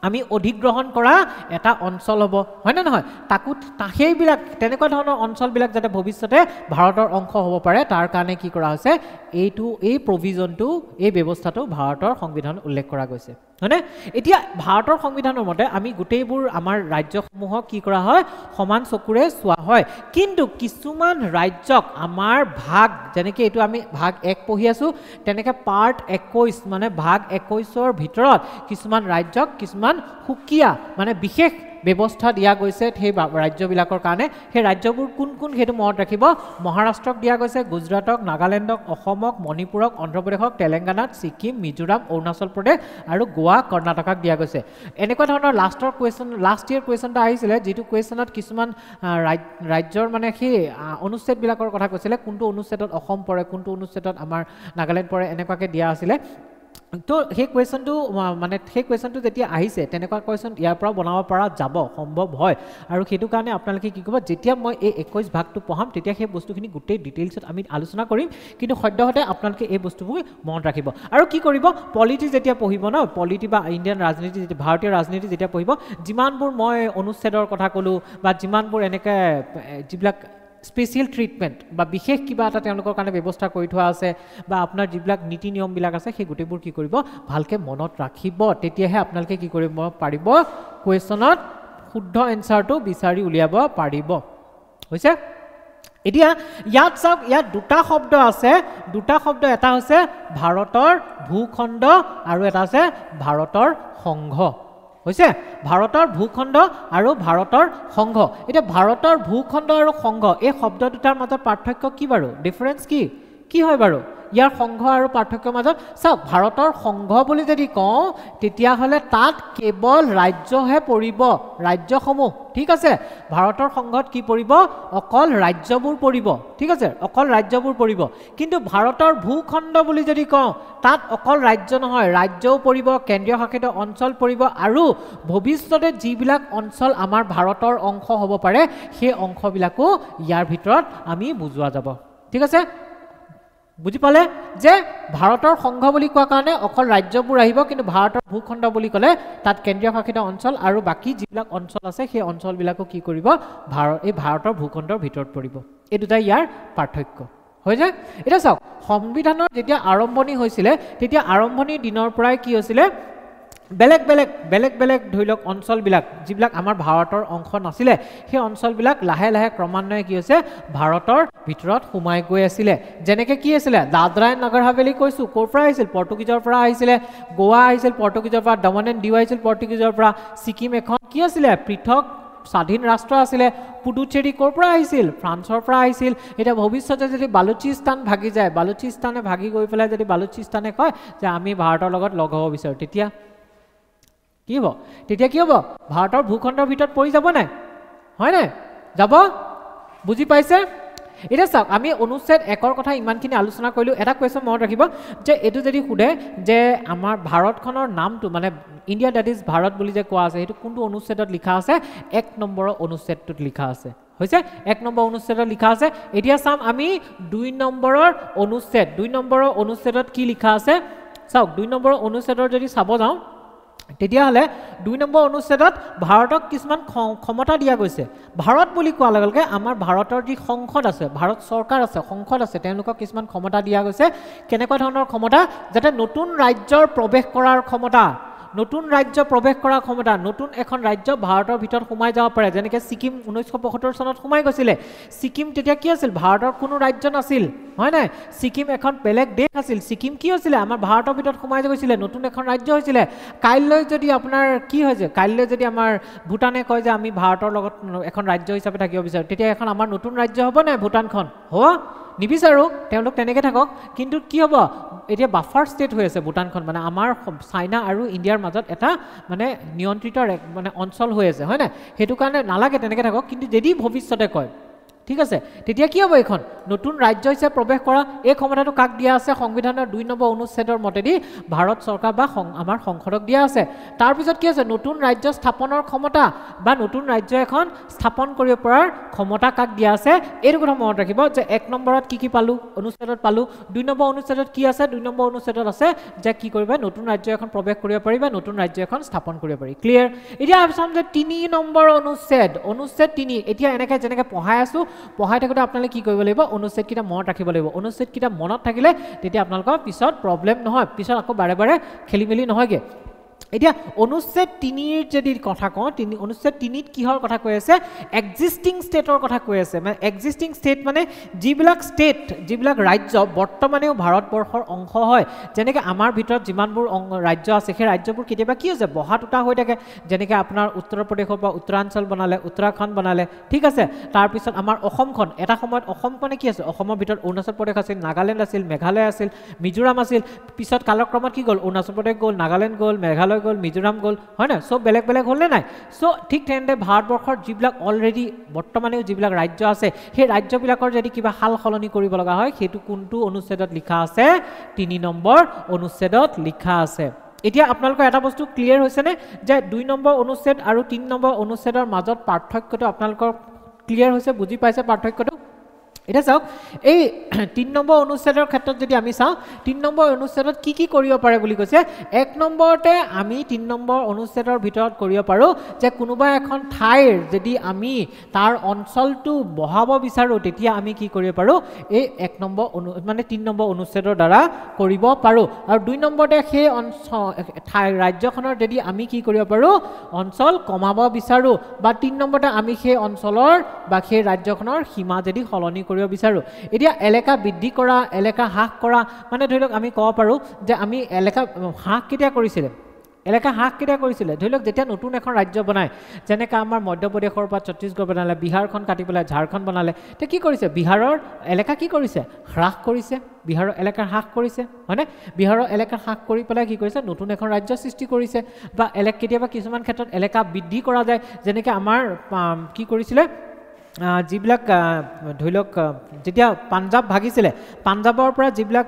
আমি অধিগ্ৰহণ কৰা এটা অঞ্চল হ'ব হয় না নহয় তাকো সেইবিলাক তেনেকুৱা ধৰণৰ অঞ্চলবিলাক যাতে ভৱিষ্যতে ভাৰতৰ অংশ হ'ব পাৰে তাৰ কাৰণে কি কৰা হৈছে এই প্ৰভিজনটো এই ব্যৱস্থাটো ভাৰতৰ সংবিধানত উল্লেখ কৰা গৈছে হয়নে এতিয়া ভাৰতৰ সংবিধানৰ মতে আমি গোটেইবোৰ আমাৰ ৰাজ্যসমূহক কি কৰা হয় সমান চকুৰে চোৱা হয় কিন্তু কিছুমান ৰাজ্যক আমাৰ ভাগ যেনেকৈ এইটো আমি ভাগ 1 পঢ়ি আছো তেনেকৈ পাৰ্ট 21 মানে ভাগ 21ৰ ভিতৰত কিছুমান ৰাজ্যক কিছুমান সুকীয়া মানে বিশেষ ব্যৱস্থা দিয়া গৈছে সেই ৰাজ্যবিলাকৰ কাৰণে সেই ৰাজ্যবোৰ কোন কোন সেইটো মনত ৰাখিব মহাৰাষ্ট্ৰক দিয়া গৈছে গুজৰাটক নাগালেণ্ডক অসমক মণিপুৰক অন্ধ্ৰপ্ৰদেশক তেলেংগানাত ছিকিম মিজোৰাম অৰুণাচল প্ৰদেশ আৰু গোৱা কৰ্ণাটকক দিয়া গৈছে এনেকুৱা ধৰণৰ লাষ্ট ইয়াৰ কুৱেশ্যন এটা আহিছিলে যিটো কুৱেশ্যনত কিছুমান ৰাজ্যৰ মানে সেই অনুচ্ছেদবিলাকৰ কথা কৈছিলে কোনটো অনুচ্ছেদত অসম পৰে কোনটো অনুচ্ছেদত আমাৰ নাগালেণ্ড পৰে এনেকুৱাকৈ দিয়া আছিলে তো সেই কুৱেশ্যনটো যেতিয়া আহিছে তেনেকুৱা কুৱেশ্যন ইয়াৰ পৰা বনাব পৰা যাব সম্ভৱ হয় আৰু সেইটো কাৰণে আপোনালোকে কি কৰিব যেতিয়া মই এই 21 ভাগটো পঢ়াম তেতিয়া সেই বস্তুখিনি গোটেই ডিটেইলছত আমি আলোচনা কৰিম কিন্তু সদ্যহতে আপোনালোকে এই বস্তুবোৰ মনত ৰাখিব আৰু কি কৰিব পলিটি যেতিয়া পঢ়িব ন পলিটি বা ইণ্ডিয়ান ৰাজনীতি ভাৰতীয় ৰাজনীতি যেতিয়া পঢ়িব যিমানবোৰ মই অনুচ্ছেদৰ কথা ক'লোঁ বা যিমানবোৰ এনেকৈ যিবিলাক স্পেচিয়েল ট্ৰিটমেণ্ট বা বিশেষ কিবা এটা তেওঁলোকৰ কাৰণে ব্যৱস্থা কৰি থোৱা আছে বা আপোনাৰ যিবিলাক নীতি নিয়মবিলাক আছে সেই গোটেইবোৰ কি কৰিব ভালকৈ মনত ৰাখিব তেতিয়াহে আপোনালোকে কি কৰিব পাৰিব কুৱেশ্যনত শুদ্ধ এনচাৰটো বিচাৰি উলিয়াব পাৰিব হৈছে এতিয়া ইয়াত চাওক ইয়াত দুটা শব্দ আছে দুটা শব্দ এটা হৈছে ভাৰতৰ ভূখণ্ড আৰু এটা আছে ভাৰতৰ সংঘ হৈছে ভাৰতৰ ভূখণ্ড আৰু ভাৰতৰ সংঘ এতিয়া ভাৰতৰ ভূখণ্ড আৰু সংঘ এই শব্দ দুটাৰ মাজত পাৰ্থক্য কি বাৰু ডিফাৰেন্স কি হয় বাৰু ইয়াৰ সংঘ আৰু পাৰ্থক্যৰ মাজত চাওক ভাৰতৰ সংঘ বুলি যদি কওঁ তেতিয়াহ'লে তাত কেৱল ৰাজ্যহে পৰিব ৰাজ্যসমূহ ঠিক আছে ভাৰতৰ সংঘত কি পৰিব অকল ৰাজ্যবোৰ পৰিব ঠিক আছে অকল ৰাজ্যবোৰ পৰিব কিন্তু ভাৰতৰ ভূখণ্ড বুলি যদি কওঁ তাত অকল ৰাজ্য নহয় ৰাজ্যও পৰিব কেন্দ্ৰীয় শাসিত অঞ্চল পৰিব আৰু ভৱিষ্যতে যিবিলাক অঞ্চল আমাৰ ভাৰতৰ অংশ হ'ব পাৰে সেই অংশবিলাকো ইয়াৰ ভিতৰত আমি বুজোৱা যাব ঠিক আছে বুজি পালে যে ভাৰতৰ সংঘ বুলি কোৱা কাৰণে অকল ৰাজ্যবোৰ আহিব কিন্তু ভাৰতৰ ভূখণ্ড বুলি ক'লে তাত কেন্দ্ৰীয় শাসিত অঞ্চল আৰু বাকী যিবিলাক অঞ্চল আছে সেই অঞ্চলবিলাকো কি কৰিব এই ভাৰতৰ ভূখণ্ডৰ ভিতৰত পৰিব এই দুটাই ইয়াৰ পাৰ্থক্য হয় যে এটা চাওক সংবিধানৰ যেতিয়া আৰম্ভণি হৈছিলে তেতিয়া আৰম্ভণিৰ দিনৰ পৰাই কি হৈছিলে বেলেগ বেলেগ ধৰি লওক অঞ্চলবিলাক যিবিলাক আমাৰ ভাৰতৰ অংশ নাছিলে সেই অঞ্চলবিলাক লাহে লাহে ক্ৰমান্বয়ে কি হৈছে ভাৰতৰ ভিতৰত সোমাই গৈ আছিলে যেনেকৈ কি আছিলে দাদৰা এণ্ড নগৰ হাভেলী কৈছোঁ ক'ৰ পৰা আহিছিল পৰ্তুগীজৰ পৰা আহিছিলে গোৱা আহিছিল পৰ্তুগীজৰ পৰা দমন এণ্ড ডিউ আহিছিল পৰ্তুগীজৰ পৰা ছিকিম এখন কি আছিলে পৃথক স্বাধীন ৰাষ্ট্ৰ আছিলে পুডুচেৰী ক'ৰ পৰা আহিছিল ফ্ৰান্সৰ পৰা আহিছিল এতিয়া ভৱিষ্যতে যদি বালুচিস্তান ভাগি যায় বালুচিস্তানে ভাগি গৈ পেলাই যদি বালুচিস্তানে কয় যে আমি ভাৰতৰ লগত লগ হ'ব বিচাৰোঁ তেতিয়া কি হ'ব তেতিয়া কি হ'ব ভাৰতৰ ভূখণ্ডৰ ভিতৰত পৰি যাব নাই হয় নাই যাব বুজি পাইছে এতিয়া চাওক আমি অনুচ্ছেদ 1ৰ কথা ইমানখিনি আলোচনা কৰিলোঁ এটা কুৱেশ্যন মনত ৰাখিব যে এইটো যদি সোধে যে আমাৰ ভাৰতখনৰ নামটো মানে ইণ্ডিয়া ডেট ইজ ভাৰত বুলি যে কোৱা আছে সেইটো কোনটো অনুচ্ছেদত লিখা আছে 1 নম্বৰৰ অনুচ্ছেদটোত লিখা আছে হৈছে 1 নম্বৰ অনুচ্ছেদত লিখা আছে এতিয়া চাম আমি 2 নম্বৰৰ অনুচ্ছেদত কি লিখা আছে চাওক 2 নম্বৰৰ অনুচ্ছেদৰ যদি চাব যাওঁ তেতিয়াহ'লে 2 নম্বৰ অনুচ্ছেদত ভাৰতক কিছুমান ক্ষমতা দিয়া গৈছে ভাৰত বুলি কোৱাৰ লগে লগে আমাৰ ভাৰতৰ যি সংসদ আছে ভাৰত চৰকাৰ আছে সংসদ আছে তেওঁলোকক কিছুমান ক্ষমতা দিয়া গৈছে কেনেকুৱা ধৰণৰ ক্ষমতা যাতে নতুন ৰাজ্যৰ প্ৰৱেশ কৰাৰ ক্ষমতা নতুন ৰাজ্য প্ৰৱেশ কৰাৰ ক্ষমতা নতুন এখন ৰাজ্য ভাৰতৰ ভিতৰত সোমাই যাব পাৰে যেনেকৈ ছিকিম 1975 চনত সোমাই গৈছিলে ছিকিম তেতিয়া কি আছিল ভাৰতৰ কোনো ৰাজ্য নাছিল হয় নাই ছিকিম এখন বেলেগ দেশ আছিল ছিকিম কি হৈছিলে আমাৰ ভাৰতৰ ভিতৰত সোমাই গৈছিলে নতুন এখন ৰাজ্য হৈছিলে কাইলৈ যদি আপোনাৰ কি হৈছে কাইলৈ যদি আমাৰ ভূটানে কয় যে আমি ভাৰতৰ লগত এখন ৰাজ্য হিচাপে থাকিব বিচাৰোঁ তেতিয়া এখন আমাৰ নতুন ৰাজ্য হ'ব নাই ভূটানখন হ'ব নিবিচাৰোঁ তেওঁলোক তেনেকৈ থাকক কিন্তু কি হ'ব এতিয়া বাফাৰ ষ্টেট হৈ আছে ভূটানখন মানে আমাৰ চাইনা আৰু ইণ্ডিয়াৰ মাজত এটা মানে নিয়ন্ত্ৰিত মানে অঞ্চল হৈ আছে হয় নাই সেইটো কাৰণে নালাগে তেনেকৈ থাকক কিন্তু যদি ভৱিষ্যতে কয় ঠিক আছে তেতিয়া কি হ'ব এখন নতুন ৰাজ্য হিচাপে প্ৰৱেশ কৰা এই ক্ষমতাটো কাক দিয়া আছে সংবিধানৰ 2 নম্বৰ অনুচ্ছেদৰ মতেদি ভাৰত চৰকাৰ বা আমাৰ সংসদক দিয়া আছে তাৰ পিছত কি আছে নতুন ৰাজ্য স্থাপনৰ ক্ষমতা বা নতুন ৰাজ্য এখন স্থাপন কৰিব পৰাৰ ক্ষমতা কাক দিয়া আছে এইটো কথা মনত ৰাখিব যে 1 নম্বৰত কি পালো অনুচ্ছেদত পালো 2 নম্বৰ অনুচ্ছেদত কি আছে 2 নম্বৰ অনুচ্ছেদত আছে যে কি কৰিবা নতুন ৰাজ্য এখন প্ৰৱেশ কৰিব পাৰিবা নতুন ৰাজ্য এখন স্থাপন কৰিব পাৰি ক্লিয়াৰ এতিয়া আছাম যে 3 নম্বৰ অনুচ্ছেদ 3 এতিয়া এনেকৈ যেনেকৈ পঢ়াই আছো পঢ়াই থাকোঁতে আপোনালোকে কি কৰিব লাগিব অনুচ্ছেদ কিটা মনত ৰাখিব লাগিব অনুচ্ছেদ কিটা মনত থাকিলে তেতিয়া আপোনালোকৰ পিছত প্ৰব্লেম নহয় পিছত আকৌ বাৰে বাৰে খেলিমেলি নহয়গে এতিয়া অনুচ্ছেদ 3 যদি কথা কওঁ অনুচ্ছেদ 3 কিহৰ কথা কৈ আছে এক্সিস্টিং ষ্টেটৰ কথা কৈ আছে মানে এক্সিস্টিং ষ্টেট মানে যিবিলাক ৰাজ্য বৰ্তমানেও ভাৰতবৰ্ষৰ অংশ হয় যেনেকৈ আমাৰ ভিতৰত যিমানবোৰ ৰাজ্য আছে সেই ৰাজ্যবোৰ কেতিয়াবা কি হৈছে বহা টুটা হৈ থাকে যেনেকৈ আপোনাৰ উত্তৰ প্ৰদেশৰ পৰা উত্তৰাঞ্চল বনালে উত্তৰাখণ্ড বনালে ঠিক আছে তাৰপিছত আমাৰ অসমখন এটা সময়ত অসম মানে কি আছে অসমৰ ভিতৰত অৰুণাচল প্ৰদেশ আছিল নাগালেণ্ড আছিল মেঘালয় আছিল মিজোৰাম আছিল পিছত কালক্ৰমত কি গ'ল অৰুণাচল প্ৰদেশ গ'ল নাগালেণ্ড গ'ল মেঘালয় গ'ল মিজোৰাম গ'ল হয় না সব বেলেগ বেলেগ হ'লে নাই সো ঠিক তেনেদৰে ভাৰতবৰ্ষৰ যিবিলাক অলৰেডি বৰ্তমানেও যিবিলাক ৰাজ্য আছে সেই ৰাজ্যবিলাকৰ যদি কিবা হাল সলনি কৰিব লগা হয় সেইটো কোনটো অনুচ্ছেদত লিখা আছে 3 নম্বৰ অনুচ্ছেদত লিখা আছে এতিয়া আপোনালোকৰ এটা বস্তু ক্লিয়াৰ হৈছে নে যে 2 নম্বৰ অনুচ্ছেদ আৰু 3 নম্বৰ অনুচ্ছেদৰ মাজত পাৰ্থক্যটো আপোনালোকৰ ক্লিয়াৰ হৈছে বুজি পাইছে পাৰ্থক্যটো এটা চাওক এই 3 নম্বৰ অনুচ্ছেদৰ ক্ষেত্ৰত যদি আমি চাওঁ 3 নম্বৰ অনুচ্ছেদত কি কৰিব পাৰে বুলি কৈছে 1 নম্বৰতে আমি 3 নম্বৰ অনুচ্ছেদৰ ভিতৰত কৰিব পাৰো যে কোনোবা এখন ঠাইৰ যদি আমি তাৰ অঞ্চলটো বহাব বিচাৰো তেতিয়া আমি কি কৰিব পাৰো এই 1 নম্বৰ মানে 3 নম্বৰ অনুচ্ছেদৰ দ্বাৰা কৰিব পাৰো আৰু 2 নম্বৰতে সেই ঠাই ৰাজ্যখনৰ যদি আমি কি কৰিব পাৰো অঞ্চল কমাব বিচাৰো বা 3 নম্বৰতে আমি সেই অঞ্চলৰ বা সেই ৰাজ্যখনৰ সীমা যদি সলনি কৰিব বিচাৰো এতিয়া এলেকা বৃদ্ধি কৰা এলেকা হ্ৰাস কৰা মানে ধৰি লওক আমি ক'ব পাৰো যে আমি এলেকা হ্ৰাস কেতিয়া কৰিছিলে এলেকা হ্ৰাস কেতিয়া কৰিছিলে ধৰি লওক যেতিয়া নতুন এখন ৰাজ্য বনায় যেনেকৈ আমাৰ মধ্যপ্ৰদেশৰ পৰা ছত্তীশগড় বনালে বিহাৰখন কাটি পেলাই ঝাৰখণ্ড বনালে তে কি কৰিছে বিহাৰৰ এলেকা কি কৰিছে হ্ৰাস কৰিছে বিহাৰৰ এলেকা হ্ৰাস কৰিছে হয়নে বিহাৰৰ এলেকা হ্ৰাস কৰি পেলাই কি কৰিছে নতুন এখন ৰাজ্য সৃষ্টি কৰিছে বা কেতিয়াবা কিছুমান ক্ষেত্ৰত এলেকা বৃদ্ধি কৰা যায় যেনেকৈ আমাৰ কি কৰিছিলে যিবিলাক ধৰি লওক যেতিয়া পাঞ্জাব ভাগিছিলে পাঞ্জাবৰ পৰা যিবিলাক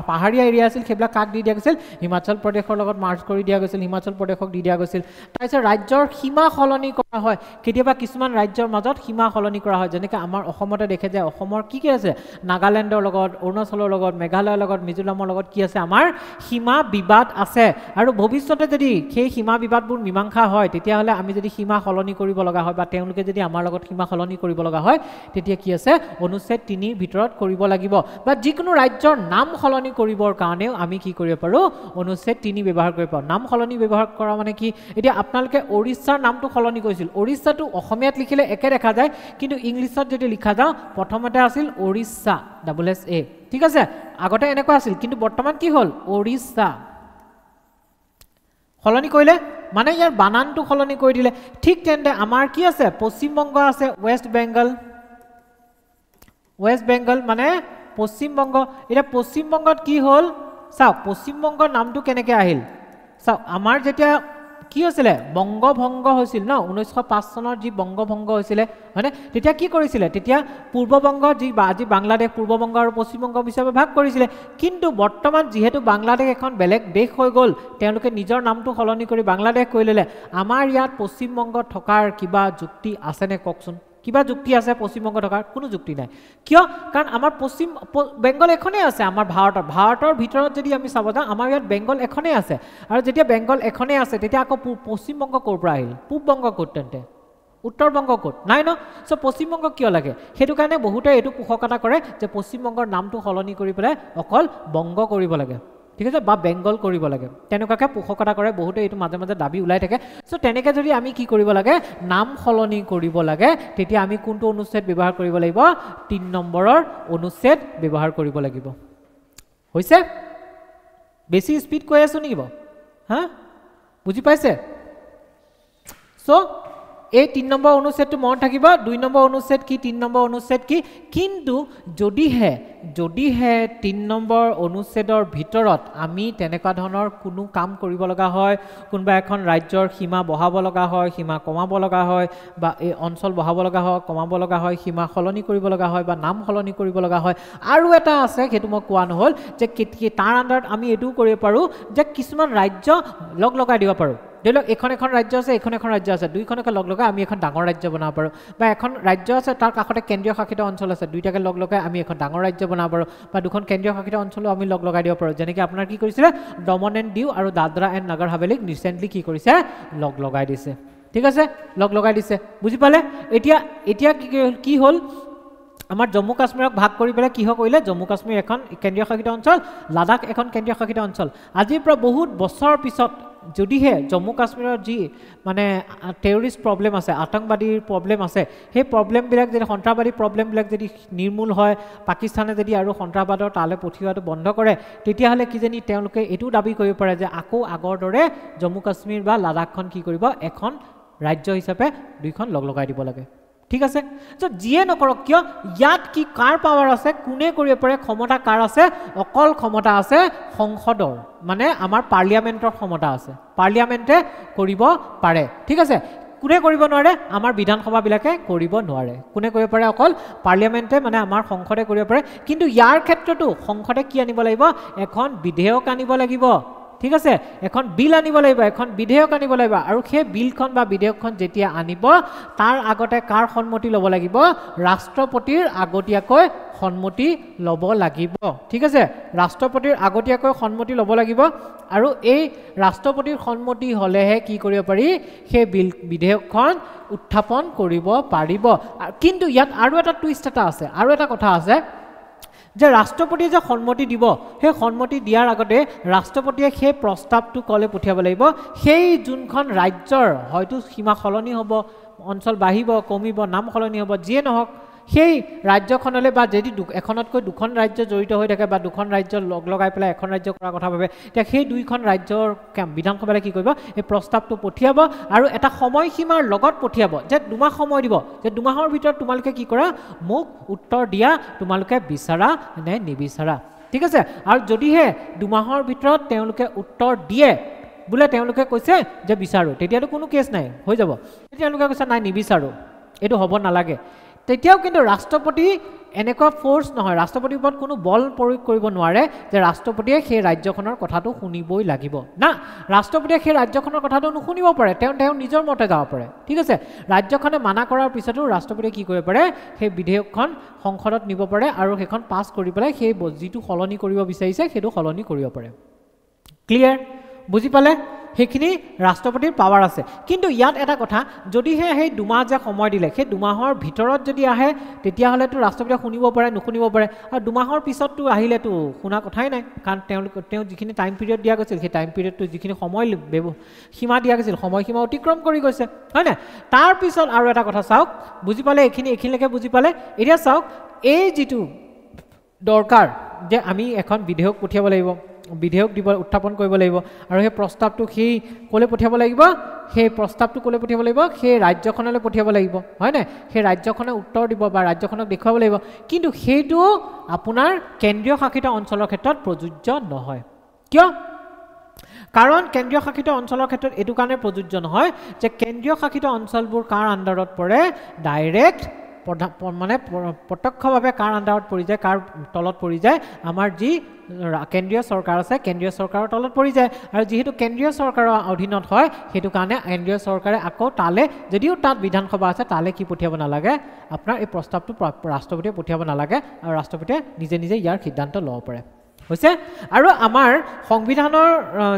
পাহাৰীয়া এৰিয়া আছিল সেইবিলাক কাক দি দিয়া গৈছিল হিমাচল প্ৰদেশৰ লগত মাৰ্জ কৰি দিয়া গৈছিল হিমাচল প্ৰদেশক দি দিয়া গৈছিল তাৰপিছত ৰাজ্যৰ সীমা সলনি কৰা হয় কেতিয়াবা কিছুমান ৰাজ্যৰ মাজত সীমা সলনি কৰা হয় যেনেকৈ আমাৰ অসমতে দেখে যে অসমৰ কি আছে নাগালেণ্ডৰ লগত অৰুণাচলৰ লগত মেঘালয়ৰ লগত মিজোৰামৰ লগত কি আছে আমাৰ সীমা বিবাদ আছে আৰু ভৱিষ্যতে যদি সেই সীমা বিবাদবোৰ মীমাংসা হয় তেতিয়াহ'লে আমি যদি সীমা সলনি কৰিব লগা হয় বা তেওঁলোকে যদি আমাৰ লগত সীমা সলনি কৰিব লগা হয় তেতিয়া কি আছে অনুচ্ছেদ 3 ভিতৰত কৰিব লাগিব বা যিকোনো ৰাজ্যৰ নাম সলনি কৰিবৰ কাৰণেও আমি কি কৰিব পাৰো অনুচ্ছেদ 3 ব্যৱহাৰ কৰিব পাৰো নাম সলনি ব্যৱহাৰ কৰা মানে কি এতিয়া আপোনালোকে ওড়িশাৰ নামটো সলনি কৰিছিল ওড়িশাটো অসমীয়াত লিখিলে একে দেখা যায় কিন্তু ইংলিছত যদি লিখা যাও প্ৰথমতে আছিল ওড়িশা SA ঠিক আছে আগতে এনেকুৱা আছিল কিন্তু বৰ্তমান কি হ'ল ওড়িশা সলনি কৰিলে মানে ইয়াৰ বানানটো সলনি কৰি দিলে ঠিক তেন্তে আমাৰ কি আছে পশ্চিমবংগ আছে ওয়েস্ট বেংগল মানে পশ্চিমবংগ এটা পশ্চিমবংগত কি হ'ল চাওক পশ্চিমবংগৰ নামটো কেনেকৈ আহিল চাওক আমাৰ যেতিয়া কি হৈছিলে বংগভংগ হৈছিল ন 1905 চনৰ যি বংগভংগ হৈছিলে হয়নে তেতিয়া কি কৰিছিলে তেতিয়া পূৰ্ববংগ যি বাংলাদেশ পূৰ্ববংগ আৰু পশ্চিমবংগ হিচাপে ভাগ কৰিছিলে কিন্তু বৰ্তমান যিহেতু বাংলাদেশ এখন বেলেগ দেশ হৈ গ'ল তেওঁলোকে নিজৰ নামটো সলনি কৰি বাংলাদেশ কৰি ল'লে আমাৰ ইয়াত পশ্চিমবংগ থকাৰ কিবা যুক্তি আছেনে কওকচোন কিবা যুক্তি আছে পশ্চিমবংগ থকাৰ কোনো যুক্তি নাই কিয় কাৰণ আমাৰ পশ্চিম বেংগল এখনেই আছে আমাৰ ভাৰতৰ ভিতৰত যদি আমি চাব যাওঁ আমাৰ ইয়াত বেংগল এখনেই আছে আৰু যেতিয়া বেংগল এখনেই আছে তেতিয়া আকৌ পশ্চিমবংগ ক'ৰ পৰা আহিল পূববংগ ক'ত তেন্তে উত্তৰবংগ ক'ত নাই ন সো পশ্চিমবংগ কিয় লাগে সেইটো কাৰণে বহুতে এইটো পোষকতা কৰে যে পশ্চিমবংগৰ নামটো সলনি কৰি পেলাই অকল বংগ কৰিব লাগে ঠিক আছে বা বেংগল কৰিব লাগে তেনেকুৱাকৈ পোষকতা কৰে বহুতে এইটো মাজে মাজে দাবী ওলাই থাকে সো তেনেকৈ যদি আমি কি কৰিব লাগে নাম সলনি কৰিব লাগে তেতিয়া আমি কোনটো অনুচ্ছেদ ব্যৱহাৰ কৰিব লাগিব 3 নম্বৰৰ অনুচ্ছেদ ব্যৱহাৰ কৰিব লাগিব হৈছে বেছি স্পীড কৈ আছো নেকি হা বুজি পাইছে সো এই 3 নম্বৰ অনুচ্ছেদটো মনত থাকিব 2 নম্বৰ অনুচ্ছেদ কি 3 নম্বৰ অনুচ্ছেদ কি কিন্তু যদিহে 3 নম্বৰ অনুচ্ছেদৰ ভিতৰত আমি তেনেকুৱা ধৰণৰ কোনো কাম কৰিব লগা হয় কোনোবা এখন ৰাজ্যৰ সীমা বঢ়াব লগা হয় সীমা কমাব লগা হয় বা এই অঞ্চল বঢ়াব লগা হয় কমাব লগা হয় সীমা সলনি কৰিব লগা হয় বা নাম সলনি কৰিব লগা হয় আৰু এটা আছে সেইটো মই কোৱা নহল যে তাৰ আন্ডাৰত আমি এটো কৰিব পাৰো যে কিছুমান ৰাজ্য লগ লগাই দিব পাৰো ধৰি লওক এখন ৰাজ্য আছে এখন ৰাজ্য আছে দুইখনকে লগ লগাই আমি এখন ডাঙৰ ৰাজ্য বনাব পাৰো বা এখন ৰাজ্য আছে তাৰ কাষতে কেন্দ্ৰীয় শাসিত অঞ্চল আছে দুইটাকে লগ লগাই আমি এখন ডাঙৰ ৰাজ্য বনাব পাৰো বা দুখন কেন্দ্ৰীয় শাসিত অঞ্চলো আমি লগ লগাই দিব পাৰো যেনেকৈ আপোনাৰ কি কৰিছিলে দমন এণ্ড দিউ আৰু দাদৰা এণ্ড নগৰ হাভেলীক ৰিসেন্টলি কি কৰিছে লগ লগাই দিছে ঠিক আছে লগ লগাই দিছে বুজি পালে এতিয়া কি হ'ল আমাৰ জম্মু কাশ্মীৰক ভাগ কৰি পেলাই কিহ কৰিলে জম্মু কাশ্মীৰ এখন কেন্দ্ৰীয় শাসিত অঞ্চল লাডাখ এখন কেন্দ্ৰীয় শাসিত অঞ্চল আজিৰ পৰা বহুত বছৰ পিছত যদিহে জম্মু কাশ্মীৰৰ যি মানে টেৰৰিষ্ট প্ৰব্লেম আছে আতংকবাদীৰ প্ৰব্লেম আছে সেই প্ৰব্লেমবিলাক যদি সন্ত্ৰাসবাদী প্ৰব্লেমবিলাক যদি নিৰ্মূল হয় পাকিস্তানে যদি আৰু সন্ত্ৰাসবাদৰ তালে পঠিওৱাটো বন্ধ কৰে তেতিয়াহ'লে কিজানি তেওঁলোকে এইটো দাবী কৰিব পাৰে যে আকৌ আগৰ দৰে জম্মু কাশ্মীৰ বা লাডাখখন কি কৰিব এখন ৰাজ্য হিচাপে দুইখন লগ লগাই দিব লাগে ঠিক আছে তো যিয়ে নকৰক কিয় ইয়াত কি কাৰ পাৱাৰ আছে কোনে কৰিব পাৰে ক্ষমতা কাৰ আছে অকল ক্ষমতা আছে সংসদৰ মানে আমাৰ পাৰ্লিয়ামেন্টৰ ক্ষমতা আছে পাৰ্লিয়ামেন্টে কৰিব পাৰে ঠিক আছে কোনে কৰিব নোৱাৰে আমাৰ বিধানসভাবিলাকে কৰিব নোৱাৰে কোনে কৰিব পাৰে অকল পাৰ্লিয়ামেন্টে মানে আমাৰ সংসদে কৰিব পাৰে কিন্তু ইয়াৰ ক্ষেত্ৰতো সংসদে কি আনিব লাগিব এখন বিধেয়ক আনিব লাগিব ঠিক আছে এখন বিল আনিব লাগিব এখন বিধেয়ক আনিব লাগিব আৰু সেই বিলখন বা বিধেয়কখন যেতিয়া আনিব তাৰ আগতে কাৰ সন্মতি ল'ব লাগিব ৰাষ্ট্ৰপতিৰ আগতীয়াকৈ সন্মতি ল'ব লাগিব ঠিক আছে ৰাষ্ট্ৰপতিৰ আগতীয়াকৈ সন্মতি ল'ব লাগিব আৰু এই ৰাষ্ট্ৰপতিৰ সন্মতি হ'লেহে কি কৰিব পাৰি সেই বিধেয়কখন উত্থাপন কৰিব পাৰিব কিন্তু ইয়াত আৰু এটা টুইষ্ট এটা আছে আৰু এটা কথা আছে যে ৰাষ্ট্ৰপতিয়ে যে সন্মতি দিব সেই সন্মতি দিয়াৰ আগতে ৰাষ্ট্ৰপতিয়ে সেই প্ৰস্তাৱটো কলে পঠিয়াব লাগিব সেই যোনখন ৰাজ্যৰ হয়তো সীমা সলনি হ'ব অঞ্চল বাঢ়িব কমিব নাম সলনি হ'ব যিয়ে নহওক সেই ৰাজ্যখনলৈ বা যদি এখনতকৈ দুখন ৰাজ্য জড়িত হৈ থাকে বা দুখন ৰাজ্য লগ লগাই পেলাই এখন ৰাজ্য কৰাৰ কথা ভাবে তেতিয়া সেই দুইখন ৰাজ্যৰ বিধানসভালৈ কি কৰিব এই প্ৰস্তাৱটো পঠিয়াব আৰু এটা সময়সীমাৰ লগত পঠিয়াব যে 2 মাহ সময় দিব যে 2 মাহৰ ভিতৰত তোমালোকে কি কৰা মোক উত্তৰ দিয়া তোমালোকে বিচাৰা নে নিবিচাৰা ঠিক আছে আৰু যদিহে 2 মাহৰ ভিতৰত তেওঁলোকে উত্তৰ দিয়ে বোলে তেওঁলোকে কৈছে যে বিচাৰো তেতিয়াতো কোনো কেছ নাই হৈ যাব তেওঁলোকে কৈছে নাই নিবিচাৰো এইটো হ'ব নালাগে তেতিয়াও কিন্তু ৰাষ্ট্ৰপতি এনেকুৱা ফোৰ্স নহয় ৰাষ্ট্ৰপতিৰ ওপৰত কোনো বল প্ৰয়োগ কৰিব নোৱাৰে যে ৰাষ্ট্ৰপতিয়ে সেই ৰাজ্যখনৰ কথাটো শুনিবই লাগিব না ৰাষ্ট্ৰপতিয়ে সেই ৰাজ্যখনৰ কথাটো নুশুনিব পাৰে তেওঁ নিজৰ মতে যাব পাৰে ঠিক আছে ৰাজ্যখনে মানা কৰাৰ পিছতো ৰাষ্ট্ৰপতিয়ে কি কৰিব পাৰে সেই বিধেয়কখন সংসদত নিব পাৰে আৰু সেইখন পাছ কৰি পেলাই সেই যিটো সলনি কৰিব বিচাৰিছে সেইটো সলনি কৰিব পাৰে ক্লিয়াৰ বুজি পালে সেইখিনি ৰাষ্ট্ৰপতিৰ পাৱাৰ আছে কিন্তু ইয়াত এটা কথা যদিহে সেই 2 মাহ যে সময় দিলে সেই 2 মাহৰ ভিতৰত যদি আহে তেতিয়াহ'লেতো ৰাষ্ট্ৰপতিয়ে শুনিব পাৰে নুশুনিব পাৰে আৰু 2 মাহৰ পিছততো আহিলেতো শুনা কথাই নাই কাৰণ তেওঁ যিখিনি টাইম পিৰিয়ড দিয়া গৈছিল সেই টাইম পিৰিয়ডটো যিখিনি সময় সীমা দিয়া গৈছিল সময়সীমা অতিক্ৰম কৰি গৈছে হয় না তাৰ পিছত আৰু এটা কথা চাওক বুজি পালে এইখিনিলৈকে বুজি পালে এতিয়া চাওক এই যিটো দৰকাৰ যে আমি এখন বিধেয়ক পঠিয়াব লাগিব বিধেয়ক দিব উত্থাপন কৰিব লাগিব আৰু সেই প্ৰস্তাৱটো সেই কোলে পঠিয়াব লাগিব সেই প্ৰস্তাৱটো কোলে পঠিয়াব লাগিব সেই ৰাজ্যখনলৈ পঠিয়াব লাগিব হয় না সেই ৰাজ্যখনে উত্তৰ দিব বা ৰাজ্যখনক দেখুৱাব লাগিব কিন্তু সেইটো আপোনাৰ কেন্দ্ৰীয় শাসিত অঞ্চলৰ ক্ষেত্ৰত প্ৰযোজ্য নহয় কিয় কাৰণ কেন্দ্ৰীয় শাসিত অঞ্চলৰ ক্ষেত্ৰত এটো কাৰণে প্ৰযোজ্য নহয় যে কেন্দ্ৰীয় শাসিত অঞ্চলবোৰ কাৰ আন্ডাৰত পৰে ডাইৰেক্ট মানে প্ৰত্যক্ষভাৱে কাৰ আন্ডাৰত পৰি যায় কাৰ তলত পৰি যায় আমাৰ যি কেন্দ্ৰীয় চৰকাৰ আছে কেন্দ্ৰীয় চৰকাৰৰ তলত পৰি যায় আৰু যেহেতু কেন্দ্ৰীয় চৰকাৰৰ অধীনত হয় সেইটো কাৰণে কেন্দ্ৰীয় চৰকাৰে আকৌ তালে যদিও তাত বিধানসভা আছে তালে কি পঠিয়াব নালাগে আপোনাৰ এই প্ৰস্তাৱটো ৰাষ্ট্ৰপতিয়ে পঠিয়াব নালাগে আৰু ৰাষ্ট্ৰপতিয়ে নিজে নিজে ইয়াৰ সিদ্ধান্ত ল'ব পাৰে হৈছে আৰু আমাৰ সংবিধানৰ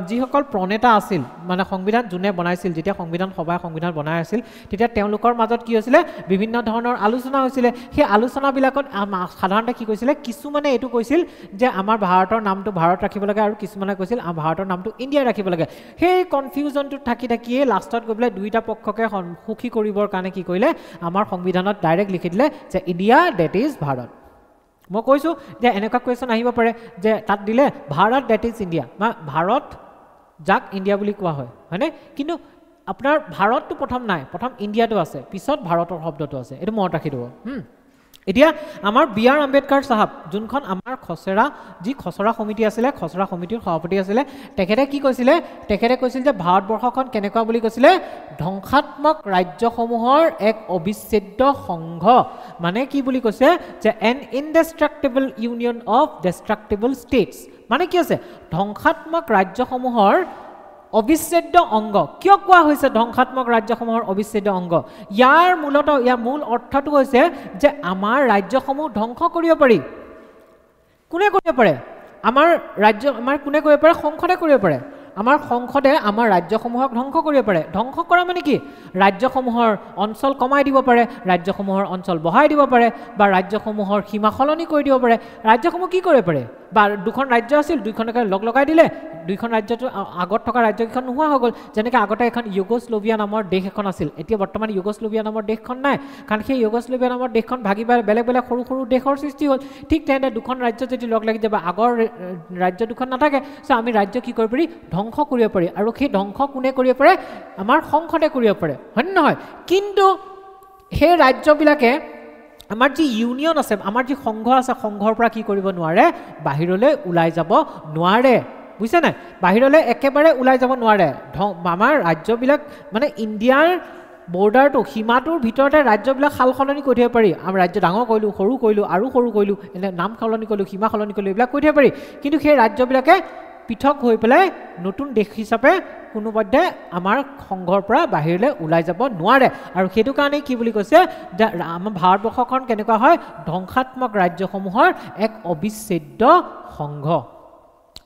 যিসকল প্ৰণেতা আছিল মানে সংবিধান যোনে বনাইছিল যেতিয়া সংবিধান সভাই সংবিধান বনাই আছিল তেতিয়া তেওঁলোকৰ মাজত কি হৈছিল বিভিন্ন ধৰণৰ আলোচনা হৈছিল সেই আলোচনাবিলাকত সাধাৰণতে কি কৈছিল কিছুমানে এটো কৈছিল যে আমাৰ ভাৰতৰ নামটো ভাৰত ৰাখিব লাগে আৰু কিছুমানে কৈছিল ভাৰতৰ নামটো ইণ্ডিয়া ৰাখিব লাগে সেই কনফিউজনটো থাকিয়ে লাষ্টত গৈ পেলাই দুইটা পক্ষকে সুখী কৰিবৰ কাৰণে কি কৰিলে আমাৰ সংবিধানত ডাইৰেক্ট লিখি দিলে যে ইণ্ডিয়া ডেট ইজ ভাৰত মই কৈছো যে এনেকুৱা কোৱেশ্চন আহিব পাৰে যে তাত দিলে ভাৰত ডেট ইজ ইণ্ডিয়া বা ভাৰত যাক ইণ্ডিয়া বুলি কোৱা হয় হয়নে কিন্তু আপোনাৰ ভাৰতটো প্ৰথম নাই, প্ৰথম ইণ্ডিয়াটো আছে, পিছত ভাৰতৰ শব্দটো আছে, এইটো মনত ৰাখি দিব। এতিয়া আমাৰ বি আৰ আম্বেদকাৰ চাহাব যোনখন আমাৰ খচৰা সমিতি আছিলে, খচৰা সমিতিৰ সভাপতি আছিলে, তেখেতে কি কৈছিলে? তেখেতে কৈছিল যে ভাৰতবৰ্ষখন কেনেকুৱা বুলি কৈছিলে? ধ্বংসাত্মক ৰাজ্যসমূহৰ এক অবিচ্ছেদ্য সংঘ। মানে কি বুলি কৈছে? যে এন ইনডেষ্ট্ৰাক্টেবল ইউনিয়ন অফ ডেষ্ট্ৰাক্টেবল ষ্টেটছ। মানে কি আছে? ধ্বংসাত্মক ৰাজ্যসমূহৰ অবিচ্ছেদ্য অংগ। কিয় কোৱা হৈছে ধ্বংসাত্মক ৰাজ্যসমূহৰ অবিচ্ছেদ্য অংগ? ইয়াৰ মূল অৰ্থটো হৈছে যে আমাৰ ৰাজ্যসমূহ ধ্বংস কৰিব পাৰি। কোনে কৰিব পাৰে? আমাৰ কোনে কৰিব পাৰে? সংসদে কৰিব পাৰে। আমাৰ সংসদে আমাৰ ৰাজ্যসমূহক ধ্বংস কৰিব পাৰে। ধ্বংস কৰা মানে কি? ৰাজ্যসমূহৰ অঞ্চল কমাই দিব পাৰে, ৰাজ্যসমূহৰ অঞ্চল বঢ়াই দিব পাৰে, বা ৰাজ্যসমূহৰ সীমা সলনি কৰি দিব পাৰে। ৰাজ্যসমূহ কি কৰিব পাৰে? বা দুখন ৰাজ্য আছিল, দুইখনকে লগাই দিলে, দুইখন ৰাজ্যটো আগত থকা ৰাজ্যকেইখন নোহোৱা হৈ গ'ল। যেনেকৈ আগতে এখন ইউগোস্লোভিয়া নামৰ দেশ এখন আছিল, এতিয়া বৰ্তমান ইউগোস্লোভিয়া নামৰ দেশখন নাই, কাৰণ সেই ইউগোস্লোভিয়া নামৰ দেশখন ভাগি বেলেগ বেলেগ সৰু সৰু দেশৰ সৃষ্টি হ'ল। ঠিক তেনেদৰে দুখন ৰাজ্য যদি লগ লাগি যাব, আগৰ ৰাজ্য দুখন নাথাকে, চ' আমি ৰাজ্য কি কৰিব পাৰি? ধ্বংস কৰিব পাৰি। আৰু সেই ধ্বংস কোনে কৰিব পাৰে? আমাৰ সংসদে কৰিব পাৰে, হয় নে নহয়? কিন্তু সেই ৰাজ্যবিলাকে আমাৰ যি ইউনিয়ন আছে, আমাৰ যি সংঘ আছে, সংঘৰ পৰা কি কৰিব নোৱাৰে? বাহিৰলৈ ওলাই যাব নোৱাৰে। বুজিছে নাই? বাহিৰলৈ একেবাৰে ওলাই যাব নোৱাৰে। আমাৰ ৰাজ্যবিলাক মানে ইণ্ডিয়াৰ বৰ্ডাৰটো, সীমাটোৰ ভিতৰতে ৰাজ্যবিলাক সাল সলনি কৰি থাকিব পাৰি। আমি ৰাজ্য ডাঙৰ কৰিলোঁ, সৰু কৰিলোঁ, আৰু সৰু কৰিলোঁ, এনে নাম সলনি কৰিলোঁ, সীমা সলনি কৰিলোঁ, এইবিলাক কৰি থাকিব পাৰি। কিন্তু সেই ৰাজ্যবিলাকে পৃথক হৈ পেলাই নতুন দেশ হিচাপে কোনোপধ্যে আমাৰ সংঘৰ পৰা বাহিৰলৈ ওলাই যাব নোৱাৰে। আৰু সেইটো কাৰণেই কি বুলি কৈছে? যে আমাৰ ভাৰতবৰ্ষখন কেনেকুৱা হয়? ধ্বংসাত্মক ৰাজ্যসমূহৰ এক অবিচ্ছেদ্য সংঘ।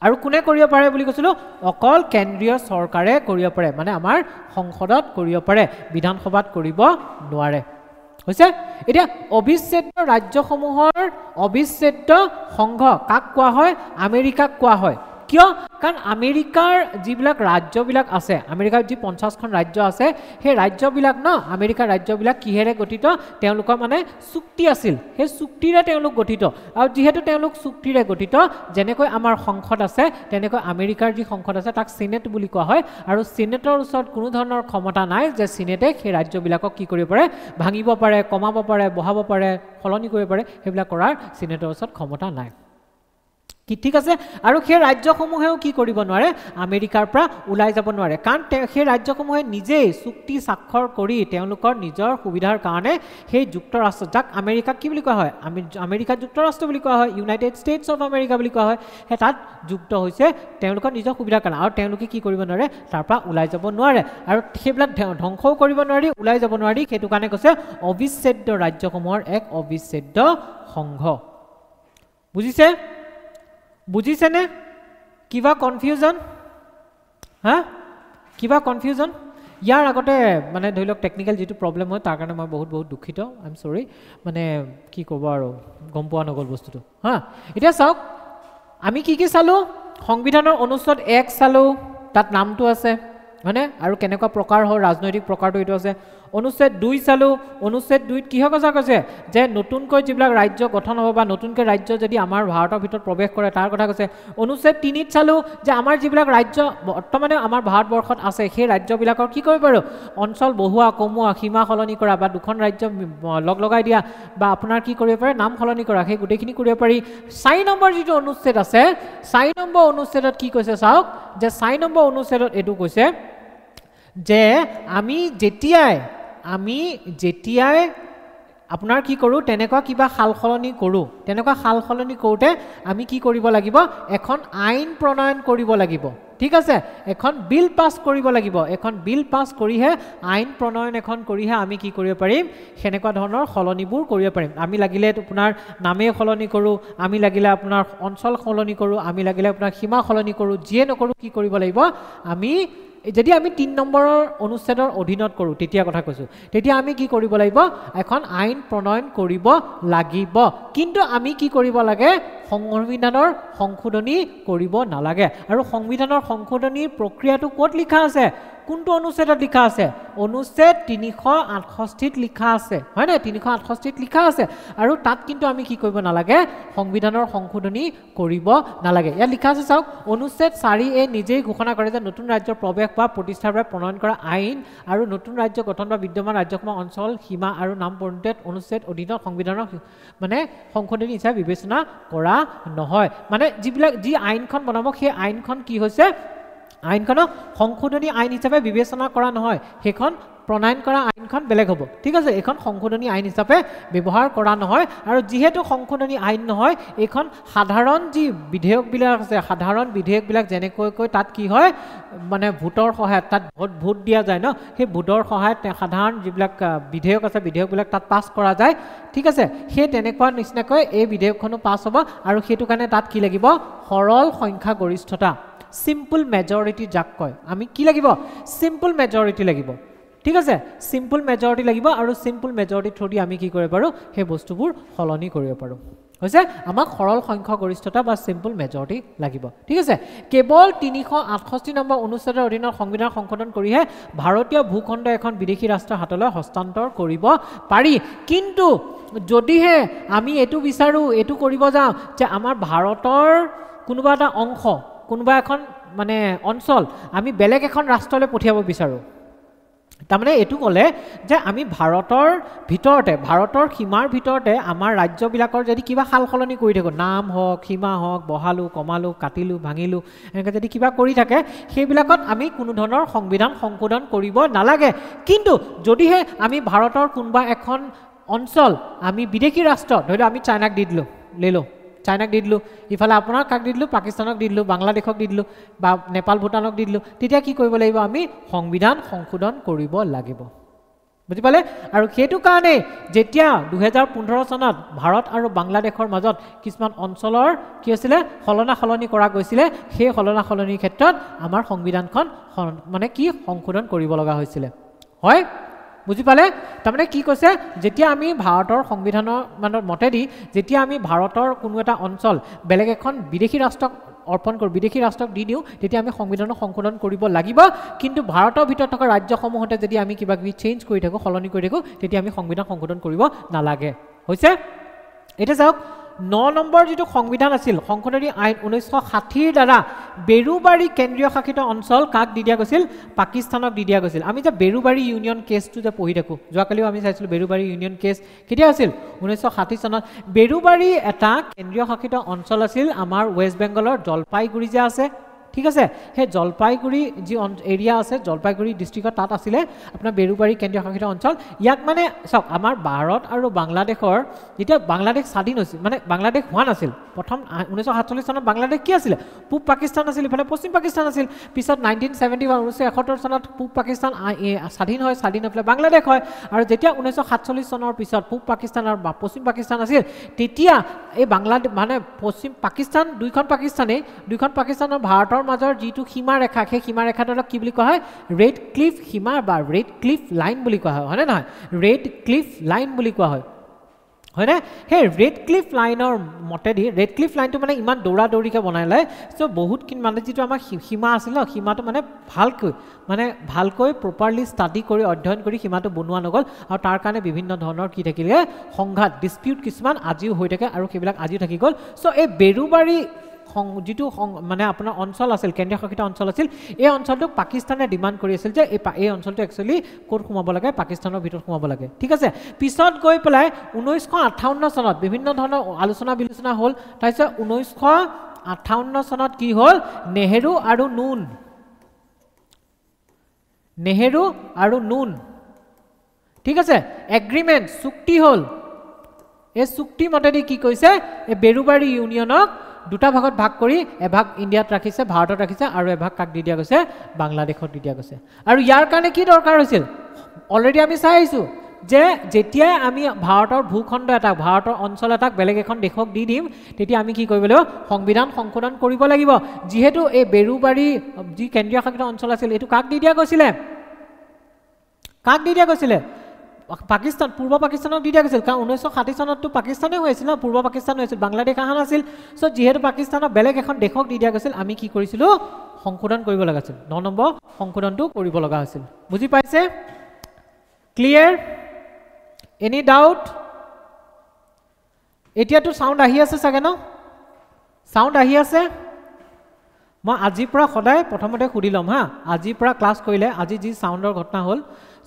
আৰু কোনে কৰিব পাৰে বুলি কৈছিলোঁ? অকল কেন্দ্ৰীয় চৰকাৰে কৰিব পাৰে, মানে আমাৰ সংসদত কৰিব পাৰে, বিধানসভাত কৰিব নোৱাৰে। হৈছে? এতিয়া অবিচ্ছেদ্য ৰাজ্যসমূহৰ অবিচ্ছেদ্য সংঘ কাক কোৱা হয়? আমেৰিকাক কোৱা হয়। কিয়? কাৰণ আমেৰিকাৰ যিবিলাক ৰাজ্যবিলাক আছে, আমেৰিকাৰ যি 50খন ৰাজ্য আছে, সেই ৰাজ্যবিলাক আমেৰিকাৰ ৰাজ্যবিলাক কিহেৰে গঠিত? তেওঁলোকৰ মানে চুক্তি আছিল, সেই চুক্তিৰে তেওঁলোক গঠিত। আৰু যিহেতু তেওঁলোক চুক্তিৰে গঠিত, যেনেকৈ আমাৰ সংসদ আছে, তেনেকৈ আমেৰিকাৰ যি সংসদ আছে তাক চিনেট বুলি কোৱা হয়। আৰু চিনেটৰ ওচৰত কোনো ধৰণৰ ক্ষমতা নাই যে চিনেটে সেই ৰাজ্যবিলাকক কি কৰিব পাৰে? ভাঙিব পাৰে, কমাব পাৰে, বঢ়াব পাৰে, সলনি কৰিব পাৰে। সেইবিলাক কৰাৰ চিনেটৰ ওচৰত ক্ষমতা নাই। কি ঠিক আছে? আৰু সেই ৰাজ্যসমূহেও কি কৰিব নোৱাৰে? আমেৰিকাৰ পৰা ওলাই যাব নোৱাৰে, কাৰণ সেই ৰাজ্যসমূহে নিজেই চুক্তি স্বাক্ষৰ কৰি তেওঁলোকৰ নিজৰ সুবিধাৰ কাৰণে সেই যুক্তৰাষ্ট্ৰ, যাক আমেৰিকাক কি বুলি কোৱা হয়? আমেৰিকা যুক্তৰাষ্ট্ৰ বুলি কোৱা হয়, ইউনাইটেড ষ্টেটছ অফ আমেৰিকা বুলি কোৱা হয়। সেই তাত যুক্ত হৈছে তেওঁলোকৰ নিজৰ সুবিধাৰ কাৰণে। আৰু তেওঁলোকে কি কৰিব নোৱাৰে? তাৰ পৰা ওলাই যাব নোৱাৰে। আৰু সেইবিলাক ধ্বংসও কৰিব নোৱাৰি, ওলাই যাব নোৱাৰি। সেইটো কাৰণে কৈছে অবিচ্ছেদ্য ৰাজ্যসমূহৰ এক অবিচ্ছেদ্য সংঘ। বুজিছে? বুজিছেনে? কিবা কনফিউজন? হা? কিবা কনফিউজন? ইয়াৰ আগতে মানে ধৰি লওক টেকনিকেল যিটো প্ৰব্লেম হয়, তাৰ কাৰণে মই বহুত দুখিত। আই এম চৰি। মানে কি ক'ব আৰু, গম পোৱা নগ'ল বস্তুটো। হা, এতিয়া চাওক, আমি কি চালোঁ? সংবিধানৰ অনুচ্ছেদ 1 চালোঁ, তাত নামটো আছে, হয়নে? আৰু কেনেকুৱা প্ৰকাৰ হয়, ৰাজনৈতিক প্ৰকাৰটো এইটো আছে। অনুচ্ছেদ 2 চালোঁ, অনুচ্ছেদ 2ত কিহৰ কথা কৈছে? যে নতুনকৈ যিবিলাক ৰাজ্য গঠন হ'ব বা নতুনকৈ ৰাজ্য যদি আমাৰ ভাৰতৰ ভিতৰত প্ৰৱেশ কৰে তাৰ কথা কৈছে। অনুচ্ছেদ 3ত চালোঁ যে আমাৰ যিবিলাক ৰাজ্য বৰ্তমানে আমাৰ ভাৰতবৰ্ষত আছে, সেই ৰাজ্যবিলাকৰ কি কৰিব পাৰোঁ? অঞ্চল বঢ়োৱা, কমোৱা, সীমা সলনি কৰা, বা দুখন ৰাজ্য লগাই দিয়া, বা আপোনাৰ কি কৰিব পাৰে? নাম সলনি কৰা, সেই গোটেইখিনি কৰিব পাৰি। 4 নম্বৰ যিটো অনুচ্ছেদ আছে, 4 নম্বৰ অনুচ্ছেদত কি কৈছে চাওক, যে 4 নম্বৰ অনুচ্ছেদত এইটো কৈছে যে আমি যেতিয়াই আপোনাৰ কি কৰোঁ? তেনেকুৱা কিবা সাল সলনি কৰোঁ, তেনেকুৱা সাল সলনি কৰোঁতে আমি কি কৰিব লাগিব? এখন আইন প্ৰণয়ন কৰিব লাগিব। ঠিক আছে? এখন বিল পাছ কৰিব লাগিব। এখন বিল পাছ কৰিহে, আইন প্ৰণয়ন এখন কৰিহে আমি কি কৰিব পাৰিম? সেনেকুৱা ধৰণৰ সলনিবোৰ কৰিব পাৰিম। আমি লাগিলে আপোনাৰ নামেই সলনি কৰোঁ, আমি লাগিলে আপোনাৰ অঞ্চল সলনি কৰোঁ, আমি লাগিলে আপোনাৰ সীমা সলনি কৰোঁ, যিয়ে নকৰোঁ কি কৰিব লাগিব? যদি আমি 3 নম্বৰৰ অনুচ্ছেদৰ অধীনত কৰোঁ, তেতিয়া কথা কৈছোঁ, তেতিয়া আমি কি কৰিব লাগিব? এখন আইন প্ৰণয়ন কৰিব লাগিব। কিন্তু আমি কি কৰিব লাগে? সংবিধানৰ সংশোধনী কৰিব নালাগে। আৰু সংবিধানৰ সংশোধনীৰ প্ৰক্ৰিয়াটো ক'ত লিখা আছে? কোনটো অনুচ্ছেদত লিখা আছে অনুচ্ছেদ 368ত লিখা আছে হয় না 368ত লিখা আছে আৰু তাত কিন্তু আমি কি কৰিব নালাগে সংবিধানৰ সংশোধনী কৰিব নালাগে ইয়াত লিখা আছে চাওক অনুচ্ছেদ 4A নিজেই ঘোষণা কৰে যে নতুন ৰাজ্যৰ প্ৰৱেশ বা প্ৰতিষ্ঠাৰ বাবে প্ৰণয়ন কৰা আইন আৰু নতুন ৰাজ্য গঠন বা বিদ্যমান ৰাজ্যসমূহ অঞ্চল সীমা আৰু নাম পৰিণত অনুচ্ছেদ অধীনত সংবিধানৰ মানে সংশোধনী হিচাপে বিবেচনা কৰা নহয় মানে যি আইনখন বনাব সেই আইনখন কি হৈছে আইনখনক সংশোধনী আইন হিচাপে বিবেচনা কৰা নহয় সেইখন প্ৰণয়ন কৰা আইনখন বেলেগ হ'ব ঠিক আছে এখন সংশোধনী আইন হিচাপে ব্যৱহাৰ কৰা নহয় আৰু যেহেতু সংশোধনী আইন নহয় এখন সাধাৰণ যি বিধেয়কবিলাক আছে সাধাৰণ বিধেয়কবিলাক যেনেকৈ তাত কি হয় মানে ভোটৰ সহায়ত তাত ভোট দিয়া যায় ন সেই ভোটৰ সহায়ত সাধাৰণ যিবিলাক বিধেয়ক আছে বিধেয়কবিলাক তাত পাছ কৰা যায় ঠিক আছে সেই তেনেকুৱা নিচিনাকৈ এই বিধেয়কখনো পাছ হ'ব আৰু সেইটো কাৰণে তাত কি লাগিব সৰল সংখ্যা গৰিষ্ঠতা সিম্পল মেজৰিটি যাক কয় আমি কি লাগিব সিম্পল মেজৰিটি লাগিব ঠিক আছে সিম্পল মেজৰিটি লাগিব আৰু সিম্পল মেজৰিটি থ্ৰু দি আমি কি কৰিব পাৰো সেই বস্তুবোৰ সলনি কৰিব পাৰো হৈছে আমাক সৰল সংখ্যা গৰিষ্ঠতা বা সিম্পল মেজৰিটি লাগিব ঠিক আছে কেৱল 368 নম্বৰ অনুচ্ছেদৰ অধীনত সংবিধান সংশোধন কৰিহে ভাৰতীয় ভূখণ্ড এখন বিদেশী ৰাষ্ট্ৰৰ হাতলৈ হস্তান্তৰ কৰিব পাৰি কিন্তু যদিহে আমি এটো বিচাৰো এটো কৰিব যাওঁ যে আমাৰ ভাৰতৰ কোনোবা এটা অংশ কোনোবা এখন মানে অঞ্চল আমি বেলেগ এখন ৰাষ্ট্ৰলৈ পঠিয়াব বিচাৰো তাৰমানে এটো ক'লে যে আমি ভাৰতৰ ভিতৰতে ভাৰতৰ সীমাৰ ভিতৰতে আমাৰ ৰাজ্যবিলাকৰ যদি কিবা সালসলনি কৰি থাকো নাম হওক সীমা হওক বহালো কমালো কাটিলো ভাঙিলো এনেকৈ যদি কিবা কৰি থাকে সেইবিলাকত আমি কোনো ধৰণৰ সংবিধান সংশোধন কৰিব নালাগে কিন্তু যদিহে আমি ভাৰতৰ কোনোবা এখন অঞ্চল আমি বিদেশী ৰাষ্ট্ৰ ধৰি আমি চাইনাক দি দিলো লেলো চাইনাক দি দিলো ইফালে আপোনাৰ কাক দি দিলো পাকিস্তানক দি দিলো বাংলাদেশক দি দিলো বা নেপাল ভূটানক দি দিলো তেতিয়া কি কৰিব লাগিব আমি সংবিধান সংশোধন কৰিব লাগিব বুজি পালে আৰু সেইটো কাৰণে যেতিয়া 2015 চনত ভাৰত আৰু বাংলাদেশৰ মাজত কিছুমান অঞ্চলৰ কি হৈছিলে সলনি কৰা গৈছিলে সেই সলনিৰ ক্ষেত্ৰত আমাৰ সংবিধানখন মানে কি সংশোধন কৰিব লগা হৈছিলে হয় বুজি পালে তাৰমানে কি কৈছে যেতিয়া আমি ভাৰতৰ সংবিধানৰ মানৰ মতেদি যেতিয়া আমি ভাৰতৰ কোনো এটা অঞ্চল বেলেগ এখন বিদেশী ৰাষ্ট্ৰক অৰ্পণ কৰোঁ বিদেশী ৰাষ্ট্ৰক দি দিওঁ তেতিয়া আমি সংবিধানৰ সংশোধন কৰিব লাগিব কিন্তু ভাৰতৰ ভিতৰত থকা ৰাজ্যসমূহতে যদি আমি কিবা কিবি চেঞ্জ কৰি থাকোঁ সলনি কৰি থাকোঁ তেতিয়া আমি সংবিধান সংশোধন কৰিব নালাগে হৈছে এটা চাওক 9 নম্বৰ যেটো সংবিধান আছিল সংশোধনী আইন 1960 দ্বাৰা বেৰুবাৰী কেন্দ্ৰীয় শাসিত অঞ্চল কাক দি দিয়া গৈছিল পাকিস্তানক দি দিয়া গৈছিল আমি যে বেৰুবাৰী ইউনিয়ন কেছটো যে পঢ়ি থাকো যোৱাকালিও আমি চাইছিলো বেৰুবাৰী ইউনিয়ন কেছ কেতিয়া আছিল 1960 চনত বেৰুবাৰী এটা কেন্দ্ৰীয় শাসিত অঞ্চল আছিল আমাৰ ওয়েষ্ট বেংগলৰ জলপাইগুৰি যে আছে ঠিক আছে হে জলপাইগুৰি যি এৰিয়া আছে জলপাইগুৰি ডিস্ট্ৰিক্টত তাত আছিলে আপোনাৰ বেৰুবাৰী কেন্দ্ৰীয় শাসিত অঞ্চল ইয়াক মানে সক আমাৰ ভাৰত আৰু বাংলাদেশৰ যেতিয়া বাংলাদেশ স্বাধীন হৈছিল মানে বাংলাদেশ হোৱা নাছিল প্ৰথম 1947 চনত বাংলাদেশ কি আছিল পূব পাকিস্তান আছিল ইফালে পশ্চিম পাকিস্তান আছিল পিছত 1971 চনত পূব পাকিস্তান স্বাধীন হয় স্বাধীন হৈ বাংলাদেশ হয় আৰু যেতিয়া 1947 চনৰ পিছত পূব পাকিস্তান আৰু পশ্চিম পাকিস্তান আছিল তেতিয়া এই বাংলাদেশ মানে পশ্চিম পাকিস্তান দুইখন পাকিস্তানৰ ভাৰতৰ মাজৰ যিটো সীমা ৰেখা সেই সীমা ৰেখাটোক কি বুলি কোৱা হয় ৰেড ক্লিফ সীমা বা ৰেড ক্লিফ লাইন বুলি কোৱা হয় নহয় ৰেড ক্লিফ লাইন বুলি কোৱা হয় হয়নে হে ৰেড ক্লিফ লাইনৰ মতেদি ৰেড ক্লিফ লাইনটো মানে ইমান দৌৰাদৌৰিকৈ বনাইলে সো বহুত মানে যিটো আমাৰ সীমা আছিল সীমাটো মানে ভালকৈ প্ৰপাৰলি ষ্টাডি কৰি অধ্যয়ন কৰি সীমাটো বনোৱা নগ'ল আৰু তাৰ কাৰণে বিভিন্ন ধৰণৰ কি থাকিলে সংঘাত ডিসপিউট কিছুমান আজিও হৈ থাকে আৰু সেইবিলাক আজিও থাকি গ'ল সো এই বেৰুবাৰী যেটো মানে আপোনাৰ অঞ্চল আছিল কেন্দ্ৰীয় শাসিত অঞ্চল আছিল এই অঞ্চলটোক পাকিস্তানে ডিমান্ড কৰি আছিল যে এই অঞ্চলটো একচুয়ালি কোড সোমাব লাগে পাকিস্তানৰ ভিতৰত সোমাব লাগে ঠিক আছে পিছত গৈ পেলাই 1958 চনত বিভিন্ন ধৰণৰ আলোচনা বিলোচনা হ'ল তাৰপিছত 1958 চনত কি হ'ল নেহেৰু আৰু নুন ঠিক আছে এগ্ৰিমেন্ট চুক্তি হ'ল এই চুক্তি মতেদি কি কৈছে এই বেৰুবাৰী ইউনিয়নক দুটা ভাগত ভাগ কৰি এভাগ ইণ্ডিয়াত ৰাখিছে ভাৰতত ৰাখিছে আৰু এভাগ কাক দি দিয়া গৈছে বাংলাদেশত দি দিয়া গৈছে আৰু ইয়াৰ কাৰণে কি দৰকাৰ হৈছিল অলৰেডি আমি চাই আহিছো যে যেতিয়া আমি ভাৰতৰ ভূখণ্ড এটা ভাৰতৰ অঞ্চল এটাক বেলেগ এখন দেশক দি দিম তেতিয়া আমি কি কৰিব লাগিব সংবিধান সংশোধন কৰিব লাগিব যেহেতু এই বেৰুবাৰী যি কেন্দ্ৰীয় শাসিত অঞ্চল আছিল এটো কাক দি দিয়া গৈছিলে পাকিস্তান পূৰ্ব পাকিস্তানক দি দিয়া গৈছিল কাৰণ 1960 চনতটো পাকিস্তানে হৈছিল পূৰ্ব পাকিস্তান হৈছিল বাংলাদেশ আহা নাছিল সো যেহেতু পাকিস্তানক বেলেগ এখন দেশক দি দিয়া গৈছিল আমি কি কৰিছিলো সংশোধন কৰিব লগা আছিল 9 নম্বৰ সংশোধনটো কৰিব লগা হৈছিল বুজি পাইছে ক্লিয়াৰ এনি ডাউট এতিয়াতো সাউন্ড আহি আছে সাগে ন সাউন্ড আহি আছে মই আজি পৰা সদায় প্ৰথমতে খুদি লম হা আজি পৰা ক্লাস কৰিলে আজি যি সাউন্ডৰ ঘটনা হল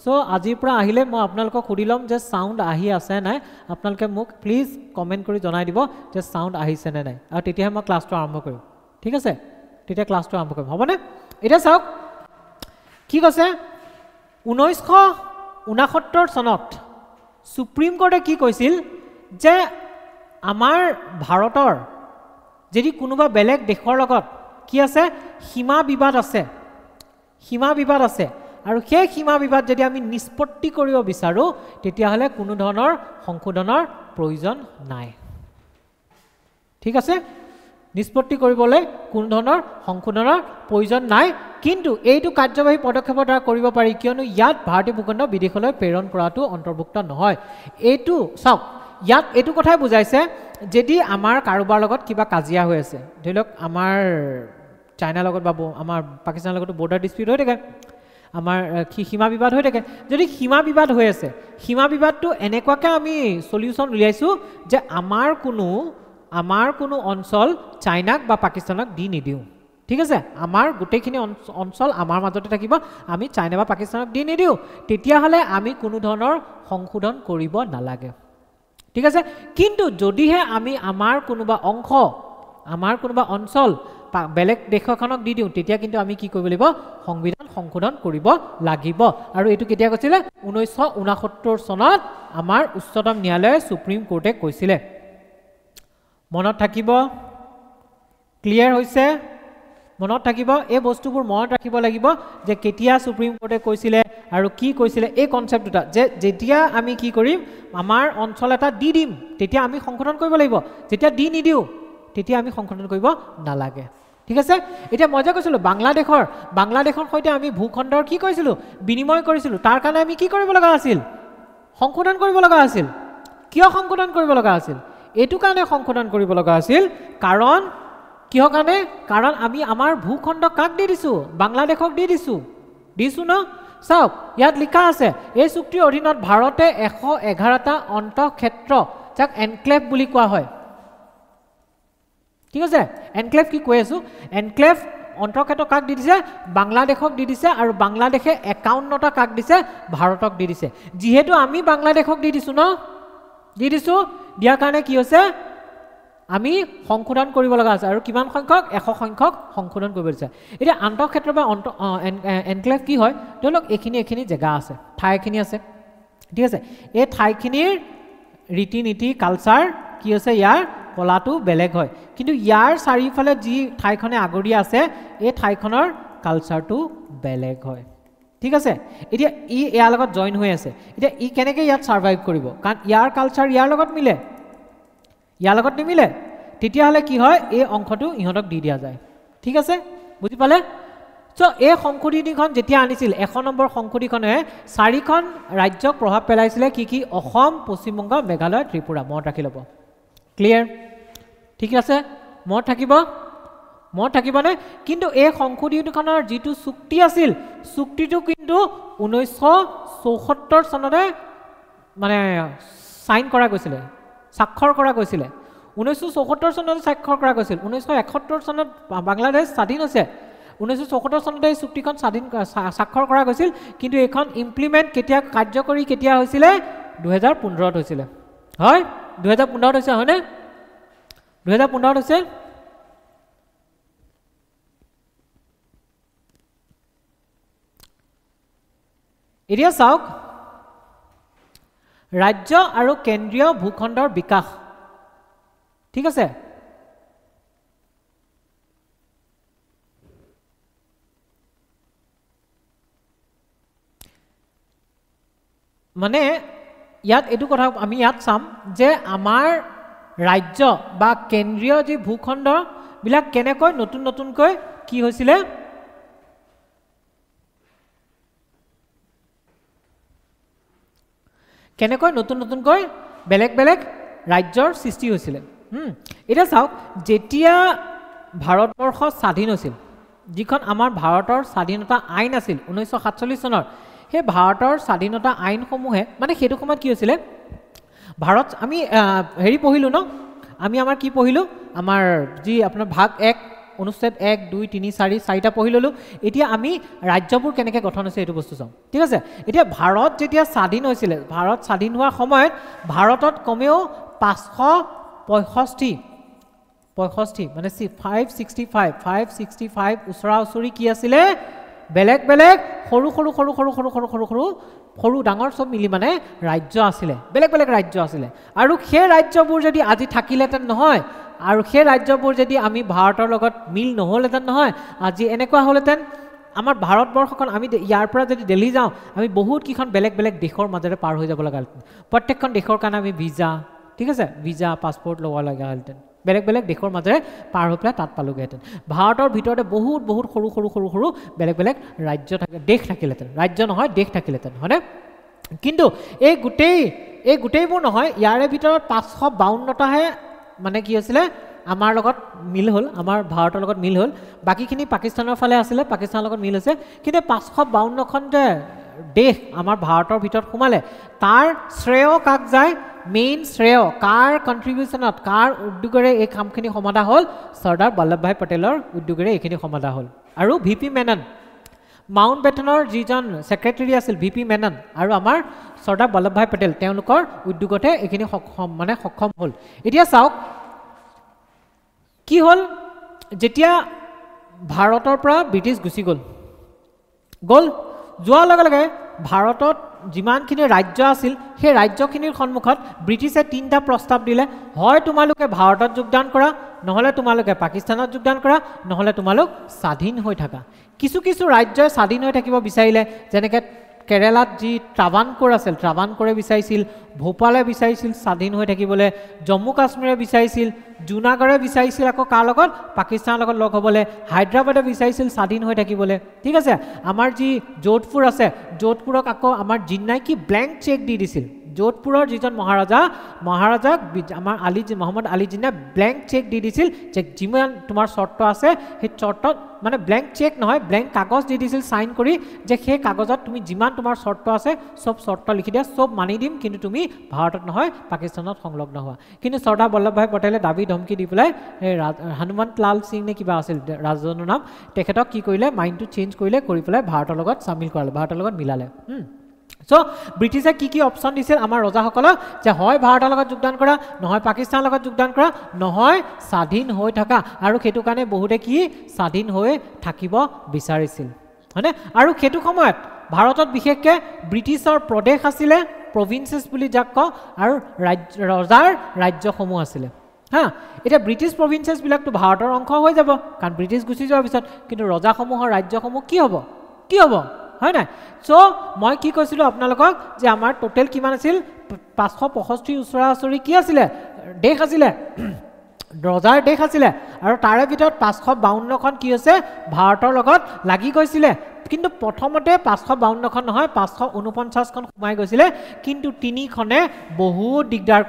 সো আজি পৰা আহিলে মই আপোনালোকক খুদি লম যে সাউন্ড আহি আছে নাই আপোনালোকে মোক প্লিজ কমেন্ট কৰি জনাই দিব যে সাউন্ড আহিছে নে নাই আৰু তেতিয়া মই ক্লাসটো আৰম্ভ কৰিম ঠিক আছে তেতিয়া ক্লাসটো আৰম্ভ কৰিম হবনে এটা চাওক কি কৈছে 1969 চনত সুপ্ৰিম কোৰ্টে কি কৈছিল যে আমাৰ ভাৰতৰ যদি কোনোবা বেলেগ দেশৰ লগত কি আছে সীমা বিবাদ আছে আৰু সেই সীমা বিবাদ যদি আমি নিষ্পত্তি কৰিব বিচাৰো তেতিয়া হলে কোনো ধৰণৰ সংশোধনৰ প্ৰয়োজন নাই ঠিক আছে নিষ্পত্তি কৰিবলৈ কোনো ধৰণৰ সংশোধনৰ প্ৰয়োজন নাই কিন্তু এইটো কাৰ্যবাহী পদক্ষেপৰ দ্বাৰা কৰিব পাৰি কিয়নো ইয়াত ভাৰতীয় ভূখণ্ড বিদেশলৈ প্ৰেৰণ কৰাটো অন্তৰ্ভুক্ত নহয় এইটো চাওক ইয়াত এইটো কথাই বুজাইছে যদি আমাৰ কাৰোবাৰ লগত কিবা কাজিয়া হৈ আছে ধৰি লওক আমাৰ চাইনাৰ লগত বা আমাৰ পাকিস্তানৰ লগত বৰ্ডাৰ ডিসপিউট হৈ থাকে আমাৰ সীমা বিবাদ হৈ থাকে যদি সীমা বিবাদ হৈ আছে সীমা বিবাদটো এনেকুৱাকৈ আমি সলিউশন উলিয়াইছো যে আমাৰ কোনো অঞ্চল চাইনাক বা পাকিস্তানক দি নিদিও ঠিক আছে আমাৰ গোটেইখিনি অঞ্চল আমাৰ মাজতে থাকিব আমি চাইনা বা পাকিস্তানক দি নিদিও তেতিয়া হলে আমি কোনো ধৰণৰ সংশোধন কৰিব নালাগে ঠিক আছে কিন্তু যদিহে আমি আমাৰ কোনোবা অংশ আমাৰ কোনোবা অঞ্চল বেলেগ দেশখনক দি দিও তেতিয়া কিন্তু আমি কি কৰিব লাগিব সংবিধান সংশোধন কৰিব লাগিব আৰু এটো কেতিয়া কৈছিলে 1969 চনত আমাৰ উচ্চতম ন্যায়ালয় সুপ্ৰিম কোৰ্টে কৈছিলে মনত থাকিব ক্লিয়াৰ হৈছে মনত থাকিব এই বস্তুবোৰ মনত ৰাখিব লাগিব যে কেতিয়া সুপ্ৰিম কোৰ্টে কৈছিলে আৰু কি কৈছিলে এই কনসেপ্ট দুটা যে যেতিয়া আমি কি কৰিম আমাৰ অঞ্চল এটা দি দিম তেতিয়া আমি সংশোধন কৰিব লাগিব যেতিয়া দি নিদিও তেতিয়া আমি সংশোধন কৰিব নালাগে ঠিক আছে এটা মই যে কৈছিলো বাংলাদেশৰ সৈতে আমি ভূখণ্ডৰ কি কৰিছিলো বিনিময় কৰিছিলো তাৰ কাৰণে আমি কি কৰিব লগা আছিল সংশোধন কৰিব লগা আছিল কিয় সংশোধন কৰিব লগা আছিল এটো কাৰণে সংশোধন কৰিব লগা আছিল কাৰণ কিয় কাৰণে কাৰণ আমি আমাৰ ভূখণ্ড কাক দি দিছো বাংলাদেশক দি দিছো ন চাওক ইয়াত লিখা আছে এই চুক্তিৰ অধীনত ভাৰতে 111টা অন্তঃক্ষেত্ৰ যাক এনক্লেভ বুলি কোৱা হয় ঠিক আছে এনক্লেভ কি কৈ আছো এনক্লেভ অন্তঃক্ষেত্ৰ কাক দি দিছে বাংলাদেশক দি দিছে আৰু বাংলাদেশে 51টা কাক দিছে ভাৰতক দি দিছে যেহেতু আমি বাংলাদেশক দি দিছো ন দি দিছো দিয়াৰ কাৰণে কি হৈছে আমি সংশোধন কৰিব লগা আছে আৰু কিমান সংখ্যক 100 সংখ্যক সংশোধন কৰিব দিছে এটা আন্তঃক্ষেত্ৰ বা এনক্লেভ কি হয় ধৰক এখিনি জায়গা আছে ঠাইখিনি আছে ঠিক আছে এই ঠাইখিনিৰ ৰীতি নীতি কালচাৰ কি আছে ইয়াৰ কলাটো বেলেগ হয় কিন্তু ইয়াৰ চাৰিফালে যি ঠাইখনে আগৰি আছে এই ঠাইখনৰ কালচাৰটো বেলেগ হয় ঠিক আছে এতিয়া ই ইয়াৰ লগত জয়েন হৈ আছে এতিয়া ই কেনেকৈ ইয়াত সাৰ্ভাইভ কৰিব কাৰণ ইয়াৰ কালচাৰ ইয়াৰ লগত মিলে ইয়াৰ লগত নিমিলে তেতিয়া হলে কি হয় এই অংশটো ইহঁতক দি দিয়া যায় ঠিক আছে বুজি পালে সো এই সংশোধনীখন যেতিয়া আনিছিল 100 নম্বৰ সংশোধনীখনে 4খন ৰাজ্যক প্ৰভাৱ পেলাইছিলে কি অসম পশ্চিম বংগ মেঘালয় ত্ৰিপুৰা মনত ৰাখি ল'ব ক্লিয়াৰ ঠিক আছে মনত থাকিবনে কিন্তু এই সংশোধনীখনৰ যিটো চুক্তি আছিল চুক্তিটো কিন্তু 1974 চনতে মানে সাইন কৰা গৈছিল স্বাক্ষৰ কৰা গৈছিল 1974 চনত স্বাক্ষৰ কৰা গৈছিল 1971 চনত বাংলাদেশ স্বাধীন হৈছে 1974 চনতে এই চুক্তিখন স্বাক্ষৰ কৰা গৈছিল কিন্তু এখন ইমপ্লিমেন্ট কেতিয়া কাৰ্যকৰী কেতিয়া হৈছিল 2015 হৈছিল হয় 2015 হৈছে হয়নে 2015 হৈছে এতিয়া চাওক ৰাজ্য আৰু কেন্দ্ৰীয় ভূখণ্ডৰ বিকাশ ঠিক আছে মানে ইয়াত এটো কথা আমি ইয়াত চাম যে আমাৰ ৰাজ্য বা কেন্দ্ৰীয় যি ভূখণ্ড বিলাক কেনেকৈ নতুনকৈ কি হৈছিল কেনেকৈ নতুনকৈ বেলেগ ৰাজ্যৰ সৃষ্টি হৈছিল এটা চাওক যেতিয়া ভাৰতবৰ্ষ স্বাধীন হৈছিল যিখন আমাৰ ভাৰতৰ স্বাধীনতা আইন আছিল 1947 চনৰ সেই ভাৰতৰ স্বাধীনতা আইনসমূহে মানে সেইটো সময়ত কি হৈছিলে ভাৰত আমি হেৰি পঢ়িলোঁ ন আমি আমাৰ কি পঢ়িলোঁ আমাৰ যি আপোনাৰ ভাগ 1 অনুচ্ছেদ 1 2 3 4 4টা পঢ়ি ল'লোঁ এতিয়া আমি ৰাজ্যবোৰ কেনেকৈ গঠন হৈছে এইটো বস্তু চাওঁ ঠিক আছে এতিয়া ভাৰত যেতিয়া স্বাধীন হৈছিলে ভাৰত স্বাধীন হোৱাৰ সময়ত ভাৰতত কমেও 565 মানে 565 ওচৰা ওচৰি কি আছিলে বেলেগ বেলেগ সৰু ডাঙৰ সব মিলি মানে ৰাজ্য আছিলে বেলেগ বেলেগ ৰাজ্য আছিলে আৰু সেই ৰাজ্যবোৰ যদি আজি থাকিলেহেঁতেন নহয় আৰু সেই ৰাজ্যবোৰ যদি আমি ভাৰতৰ লগত মিল নহ'লহেঁতেন নহয় আজি এনেকুৱা হ'লহেঁতেন আমাৰ ভাৰতবৰ্ষখন আমি ইয়াৰ পৰা যদি দিল্লী যাওঁ আমি বহুত কেইখন বেলেগ বেলেগ দেশৰ মাজেৰে পাৰ হৈ যাব লগা হ'লহেঁতেন প্ৰত্যেকখন দেশৰ কাৰণে আমি ভিজা ঠিক আছে ভিজা পাছপৰ্ট ল'ব লগা হ'লহেঁতেন বেলেগ বেলেগ দেশৰ মাজেৰে পাৰ হৈ পেলাই তাত পালোগৈহেঁতেন ভাৰতৰ ভিতৰতে বহুত সৰু বেলেগ বেলেগ ৰাজ্য থাকে দেশ থাকিলেহেঁতেন ৰাজ্য নহয় দেশ থাকিলেহেঁতেন হয়নে কিন্তু এই গোটেইবোৰ নহয় ইয়াৰে ভিতৰত 552টাহে মানে কি হৈছিলে আমাৰ লগত মিল হ'ল আমাৰ ভাৰতৰ লগত মিল হ'ল বাকীখিনি পাকিস্তানৰ ফালে আছিলে পাকিস্তানৰ লগত মিল হৈছে কিন্তু 552খন যে দেশ আমাৰ ভাৰতৰ ভিতৰত সোমালে তাৰ শ্ৰেয় কাক যায় মেইন শ্ৰেয় কাৰ কণ্ট্ৰিবিউশ্যনত কাৰ উদ্যোগেৰে এই কামখিনি সমাধা হ'ল চৰ্দাৰ বল্লভভাই পেটেলৰ উদ্যোগেৰে এইখিনি সমাধা হ'ল আৰু ভিপি মেনন মাউণ্ট বেটনৰ যিজন ছেক্ৰেটেৰী আছিল ভিপি মেনন আৰু আমাৰ চৰ্দাৰ বল্লভভাই পেটেল তেওঁলোকৰ উদ্যোগতে এইখিনি সক্ষম হ'ল এতিয়া চাওক কি হ'ল যেতিয়া ভাৰতৰ পৰা ব্ৰিটিছ গুচি গ'ল যোৱাৰ লগে লগে ভাৰতত যিমানখিনি ৰাজ্য আছিল সেই ৰাজ্যখিনিৰ সন্মুখত ব্ৰিটিছে 3টা প্ৰস্তাৱ দিলে হয় তোমালোকে ভাৰতত যোগদান কৰা নহ'লে তোমালোকে পাকিস্তানত যোগদান কৰা নহ'লে তোমালোক স্বাধীন হৈ থাকা কিছু ৰাজ্যই স্বাধীন হৈ থাকিব বিচাৰিলে যেনেকৈ কেৰেলাত যি ট্ৰাভানকোৰ আছিল ট্ৰাভানকোৰে বিচাৰিছিল ভোপালে বিচাৰিছিল স্বাধীন হৈ থাকিবলৈ জম্মু কাশ্মীৰে বিচাৰিছিল জুনাগড়ে বিচাৰিছিল আকৌ কাৰ লগত পাকিস্তানৰ লগত লগ হ'বলৈ হায়দৰাবাদে বিচাৰিছিল স্বাধীন হৈ থাকিবলৈ ঠিক আছে আমাৰ যি যোধপুৰ আছে যোধপুৰক আকৌ আমাৰ জিন্নাই কি ব্লেংক চেক দি দিছিল যোধপুৰৰ যিজন মহাৰাজাক আমাৰ মহম্মদ আলী জিন্নাই ব্লেংক চেক দি দিছিল যে যিমান তোমাৰ চৰ্ত আছে সেই চৰ্তত মানে ব্লেংক চেক নহয় ব্লেংক কাগজ দি দিছিল চাইন কৰি যে সেই কাগজত তুমি যিমান তোমাৰ চৰ্ত আছে চব চৰ্ত লিখি দিয়া চব মানি দিম কিন্তু তুমি ভাৰতত নহয় পাকিস্তানত সংলগ্ন হোৱা কিন্তু চৰ্দাৰ বল্লভভাই পেটেলে দাবী ধমকি দি পেলাই হনুমন্ত লাল সিং নে কিবা আছিল ৰাজজনৰ নাম তেখেতক কি কৰিলে মাইণ্ডটো চেঞ্জ কৰি পেলাই ভাৰতৰ লগত চামিল কৰালে ভাৰতৰ লগত মিলালে সো ব্ৰিটিছে কি অপশ্যন দিছিল আমাৰ ৰজাসকলক যে হয় ভাৰতৰ লগত যোগদান কৰা নহয় পাকিস্তানৰ লগত যোগদান কৰা নহয় স্বাধীন হৈ থকা আৰু সেইটো কাৰণে বহুতে কি স্বাধীন হৈ থাকিব বিচাৰিছিল হয়নে আৰু সেইটো সময়ত ভাৰতত বিশেষকৈ ব্ৰিটিছৰ প্ৰদেশ আছিলে প্ৰভিন্সেছ বুলি যাক কওঁ আৰু ৰজাৰ ৰাজ্যসমূহ আছিলে এতিয়া ব্ৰিটিছ প্ৰভিন্সেছবিলাকতো ভাৰতৰ অংশ হৈ যাব কাৰণ ব্ৰিটিছ গুচি যোৱাৰ পিছত কিন্তু ৰজাসমূহৰ ৰাজ্যসমূহ কি হ'ব হয় নাই সো মই কি কৈছিলোঁ আপোনালোকক যে আমাৰ টোটেল কিমান আছিল 565 ওচৰা ওচৰি কি আছিলে দেশ আছিলে ৰজাৰ দেশ আছিলে আৰু তাৰে ভিতৰত 552খন কি হৈছে ভাৰতৰ লগত লাগি গৈছিলে কিন্তু প্ৰথমতে 552খন নহয় 549খন সোমাই গৈছিলে কিন্তু তিনিখনে বহুত দিগদাৰ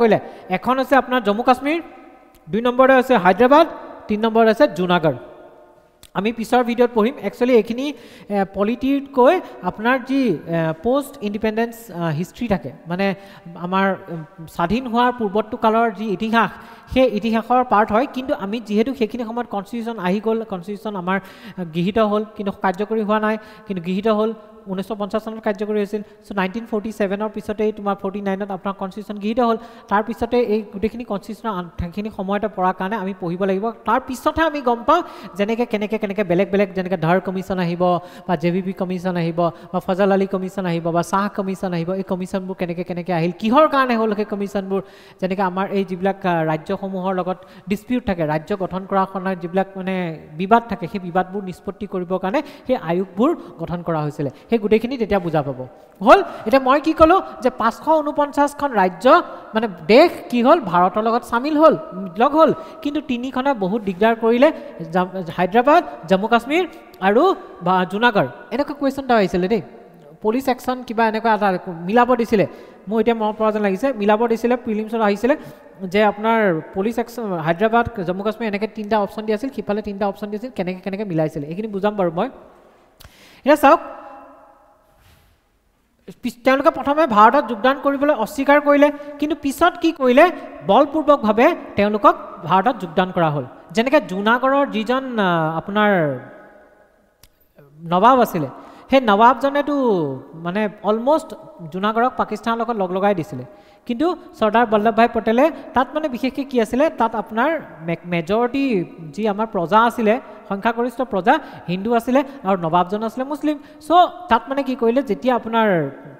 কৰিলে এখন হৈছে আপোনাৰ জম্মু কাশ্মীৰ 2 নম্বৰতে আছে হায়দৰাবাদ 3 নম্বৰত আছে জুনাগড় আমি পিছৰ ভিডিঅ'ত পঢ়িম একচুৱেলি এইখিনি পলিটিতকৈ আপোনাৰ যি পোষ্ট ইণ্ডিপেণ্ডেঞ্চ হিষ্ট্ৰী থাকে মানে আমাৰ স্বাধীন হোৱাৰ পূৰ্বত্তৰ কালৰ যি ইতিহাস সেই ইতিহাসৰ পাৰ্ট হয় কিন্তু আমি যিহেতু সেইখিনি সময়ত কনষ্টিটিউশ্যন আহি গ'ল কনষ্টিটিউশ্যন আমাৰ গৃহীত হ'ল কিন্তু কাৰ্যকৰী হোৱা নাই কিন্তু গৃহীত হ'ল 1950 চনত কাৰ্যকৰী হৈছিল সো 1947ৰ পিছতেই তোমাৰ 49ত আপোনাৰ কনষ্টিটিউশ্যন গৃহীত হ'ল তাৰ পিছতে এই গোটেইখিনি কনষ্টিটিউশ্যনখিনি সময়তে পঢ়াৰ কাৰণে আমি পঢ়িব লাগিব তাৰ পিছতহে আমি গম পাওঁ যেনেকৈ কেনেকৈ বেলেগ যেনেকৈ ধাৰ কমিশ্যন আহিব বা JVP কমিশ্যন আহিব বা ফজল আলী কমিশ্যন আহিব বা চাহ কমিশ্যন আহিব এই কমিশ্যনবোৰ কেনেকৈ আহিল কিহৰ কাৰণে হ'ল সেই কমিশ্যনবোৰ যেনেকৈ আমাৰ এই যিবিলাক ৰাজ্যসমূহৰ লগত ডিছপিউট থাকে ৰাজ্য গঠন কৰাৰ সময়ত যিবিলাক মানে বিবাদ থাকে সেই বিবাদবোৰ নিষ্পত্তি কৰিবৰ কাৰণে সেই আয়োগবোৰ গঠন কৰা হৈছিলে সেই গোটেইখিনি তেতিয়া বুজা পাব হ'ল এতিয়া মই কি ক'লোঁ যে 549খন ৰাজ্য মানে দেশ কি হ'ল ভাৰতৰ লগত চামিল হ'ল লগ হ'ল কিন্তু তিনিখনে বহুত দিগদাৰ কৰিলে হায়দৰাবাদ জম্মু কাশ্মীৰ আৰু জুনাগড় এনেকুৱা কুৱেশ্যন এটা আহিছিলে দেই পুলিচ একশ্যন কিবা এনেকুৱা এটা মিলাব দিছিলে মোৰ এতিয়া মনত পৰা যেন লাগিছে মিলাব দিছিলে প্ৰিলিমছত আহিছিলে যে আপোনাৰ পুলিচ একশ্যন হায়দৰাবাদ জম্মু কাশ্মীৰ এনেকৈ 3টা অপশ্যন দি আছিল সিফালে 3টা অপশ্যন দি আছিল কেনেকৈ মিলাইছিল এইখিনি বুজাম বাৰু মই এতিয়া চাওক তেওঁলোকে প্ৰথমে ভাৰতত যোগদান কৰিবলৈ অস্বীকাৰ কৰিলে কিন্তু পিছত কি কৰিলে বলপূৰ্বকভাৱে তেওঁলোকক ভাৰতত যোগদান কৰা হ'ল যেনেকৈ জুনাগড়ৰ যিজন আপোনাৰ নৱাব আছিলে সেই নৱাবজনেতো মানে অলমষ্ট জুনাগড়ক পাকিস্তানৰ লগত লগাই দিছিলে কিন্তু চৰ্দাৰ বল্লভভাই পটেলে তাত মানে বিশেষকৈ কি আছিলে তাত আপোনাৰ মেজৰিটি যি আমাৰ প্ৰজা আছিলে সংখ্যাগৰিষ্ঠ প্ৰজা হিন্দু আছিলে আৰু নৱাবজন আছিলে মুছলিম চ' তাত মানে কি কৰিলে যেতিয়া আপোনাৰ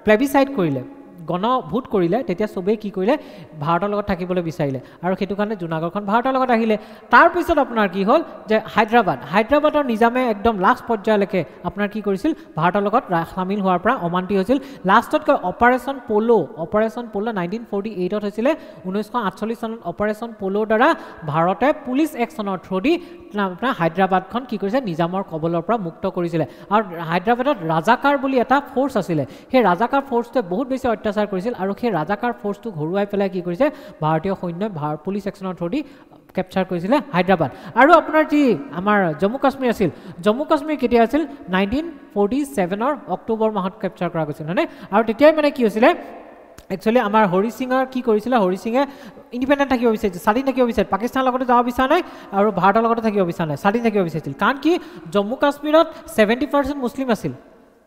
প্লেবিচাইড কৰিলে গণভোট কৰিলে তেতিয়া চবেই কি কৰিলে ভাৰতৰ লগত থাকিবলৈ বিচাৰিলে আৰু সেইটো কাৰণে জুনাগড়খন ভাৰতৰ লগত আহিলে তাৰপিছত আপোনাৰ কি হ'ল যে হায়দৰাবাদৰ নিজামে একদম লাষ্ট পৰ্যায়লৈকে আপোনাৰ কি কৰিছিল ভাৰতৰ লগত সামিল হোৱাৰ পৰা অমান্তি হৈছিল লাষ্টতকৈ অপাৰেশ্যন প'ল' 1948ত হৈছিলে 1948 চনত অপাৰেশ্যন প'ল'ৰ দ্বাৰা ভাৰতে পুলিচ একশ্যনৰ থ্ৰুদি আপোনাৰ হায়দৰাবাদখন কি কৰিছে নিজামৰ কবলৰ পৰা মুক্ত কৰিছিলে আৰু হায়দৰাবাদত ৰাজাকাৰ বুলি এটা ফ'ৰ্চ আছিলে সেই ৰাজাকাৰ ফ'ৰ্চটোৱে বহুত বেছি অত্যাচাৰ কৰিছিল আৰু সেই ৰাজাকাৰ ফ'ৰ্চটোক হৰুৱাই পেলাই কি কৰিছে ভাৰতীয় সৈন্যই পুলিচ একশ্যনৰ থ্ৰুদি কেপচাৰ কৰিছিলে হায়দৰাবাদ আৰু আপোনাৰ যি আমাৰ জম্মু কাশ্মীৰ আছিল জম্মু কাশ্মীৰ কেতিয়া আছিল 1947ৰ অক্টোবৰ মাহত কেপচাৰ কৰা গৈছিল হয়নে আৰু তেতিয়াই মানে কি হৈছিলে একচুৱেলি আমাৰ হৰি সিঙৰ কি কৰিছিলে হৰি সিঙে ইণ্ডিপেণ্ডেণ্ট থাকিব বিচাৰিছিল স্বাধীন থাকিব বিচাৰিছিল পাকিস্তানৰ লগতে যাব বিচৰা নাই আৰু ভাৰতৰ লগতে থাকিব বিচৰা নাই স্বাধীন থাকিব বিচাৰিছিল কাৰণ কি জম্মু কাশ্মীৰত 70% মুছলিম আছিল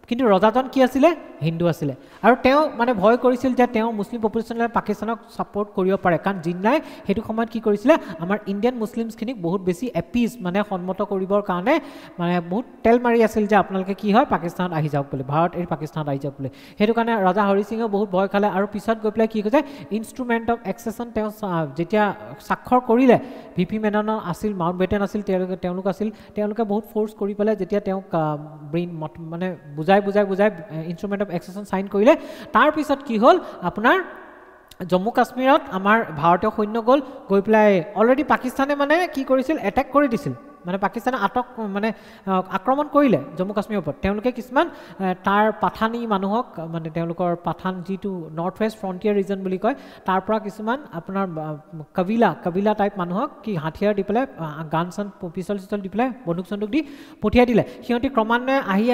কিন্তু ৰজাজন কি আছিলে হিন্দু আছিলে আৰু তেওঁ মানে ভয় কৰিছিল যে তেওঁ মুছলিম পপুলেশ্যনে পাকিস্তানক ছাপোৰ্ট কৰিব পাৰে কাৰণ জিন্নাই সেইটো সময়ত কি কৰিছিলে আমাৰ ইণ্ডিয়ান মুছলিমছখিনিক বহুত বেছি এপিজ মানে সন্মত কৰিবৰ কাৰণে মানে বহুত তেল মাৰি আছিল যে আপোনালোকে কি হয় পাকিস্তানত আহি যাওক বুলি ভাৰত এৰি পাকিস্তানত আহি যাওক বুলি সেইটো কাৰণে ৰজা হৰি সিঙে বহুত ভয় খালে আৰু পিছত গৈ পেলাই কি কৈছে ইনষ্ট্ৰুমেণ্ট অফ এক্সেছন তেওঁ যেতিয়া স্বাক্ষৰ কৰিলে ভিপি মেনন আছিল মাউণ্ট বেটেন আছিল তেওঁলোক আছিল তেওঁলোকে বহুত ফ'ৰ্চ কৰি পেলাই যেতিয়া তেওঁক মানে বুজাই ইনষ্ট্ৰুমেণ্ট অফ এক্সেছন চাইন কৰিলে তাৰপিছত কি হ'ল আপোনাৰ জম্মু কাশ্মীৰত আমাৰ ভাৰতীয় সৈন্য গ'ল গৈ পেলাই অলৰেডি পাকিস্তানে মানে কি কৰিছিল এটেক কৰি দিছিল মানে পাকিস্তানে আক্ৰমণ কৰিলে জম্মু কাশ্মীৰৰ ওপৰত তেওঁলোকে কিছুমান তাৰ পাঠানী মানুহক মানে তেওঁলোকৰ পাঠান যিটো নৰ্থ ৱেষ্ট ফ্ৰণ্টিয়াৰ ৰিজন বুলি কয় তাৰ পৰা কিছুমান আপোনাৰ কবিলা টাইপ মানুহক কি হাথিয়াৰ দি পেলাই গান চান পিষ্টল দি পেলাই বন্দুক চন্দুক দি পঠিয়াই দিলে সিহঁতি ক্ৰমান্বয়ে আহি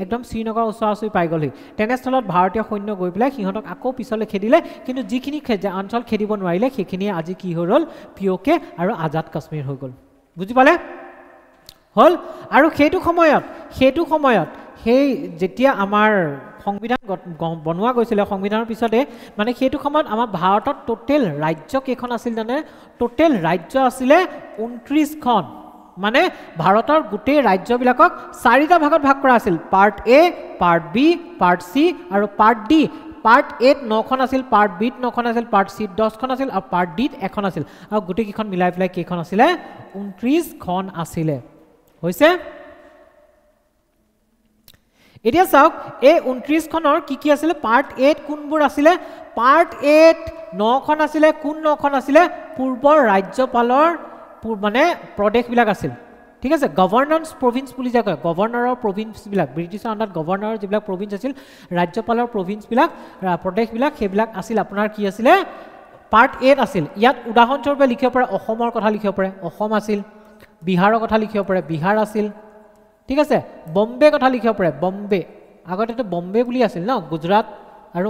একদম শ্ৰীনগৰৰ ওচৰা-ওচৰি পাই গ'লহি তেনেস্থলত ভাৰতীয় সৈন্য গৈ পেলাই সিহঁতক আকৌ পিছলৈ খেদিলে কিন্তু যিখিনি অঞ্চল খেদিব নোৱাৰিলে সেইখিনিয়ে আজি কি হৈ ৰ'ল পিঅ'কে আৰু আজাদ কাশ্মীৰ হৈ গ'ল বুজি পালে হ'ল আৰু সেইটো সময়ত সেই যেতিয়া আমাৰ সংবিধান বনোৱা গৈছিলে সংবিধানৰ পিছতে মানে সেইটো সময়ত আমাৰ ভাৰতত টোটেল ৰাজ্য কেইখন আছিল জানে টোটেল ৰাজ্য আছিলে 29খন মানে ভাৰতৰ গোটেই ৰাজ্যবিলাকক 4টা ভাগত ভাগ কৰা আছিল পাৰ্ট এ পাৰ্ট বি পাৰ্ট চি আৰু পাৰ্ট ডি পাৰ্ট এত 9খন আছিল পাৰ্ট বিত 9খন আছিল পাৰ্ট চিত 10খন আছিল আৰু পাৰ্ট ডিত এখন আছিল আৰু গোটেইকেইখন মিলাই পেলাই কেইখন আছিলে 29খন আছিলে হৈছে এতিয়া চাওক এই 29খনৰ কি আছিলে পাৰ্ট এত কোনবোৰ আছিলে পাৰ্ট এত 9খন আছিলে কোন 9খন আছিলে পূৰ্বৰ ৰাজ্যপালৰ মানে প্ৰদেশবিলাক আছিল ঠিক আছে গভৰ্নেন্স প্ৰভিন্স বুলি যে কয় গভৰ্ণৰৰ প্ৰভিন্সবিলাক ব্ৰিটিছৰ আণ্ডাৰত গভৰ্ণৰৰ যিবিলাক প্ৰভিন্স আছিল ৰাজ্যপালৰ প্ৰভিন্সবিলাক প্ৰদেশবিলাক সেইবিলাক আছিল আপোনাৰ কি আছিলে পাৰ্ট এত আছিল ইয়াত উদাহৰণস্বৰূপে লিখিব পাৰে অসমৰ কথা লিখিব পাৰে অসম আছিল বিহাৰৰ কথা লিখিব পাৰে বিহাৰ আছিল ঠিক আছে বম্বে কথা লিখিব পাৰে বম্বে আগতেতো বম্বে বুলি আছিল ন গুজৰাট আৰু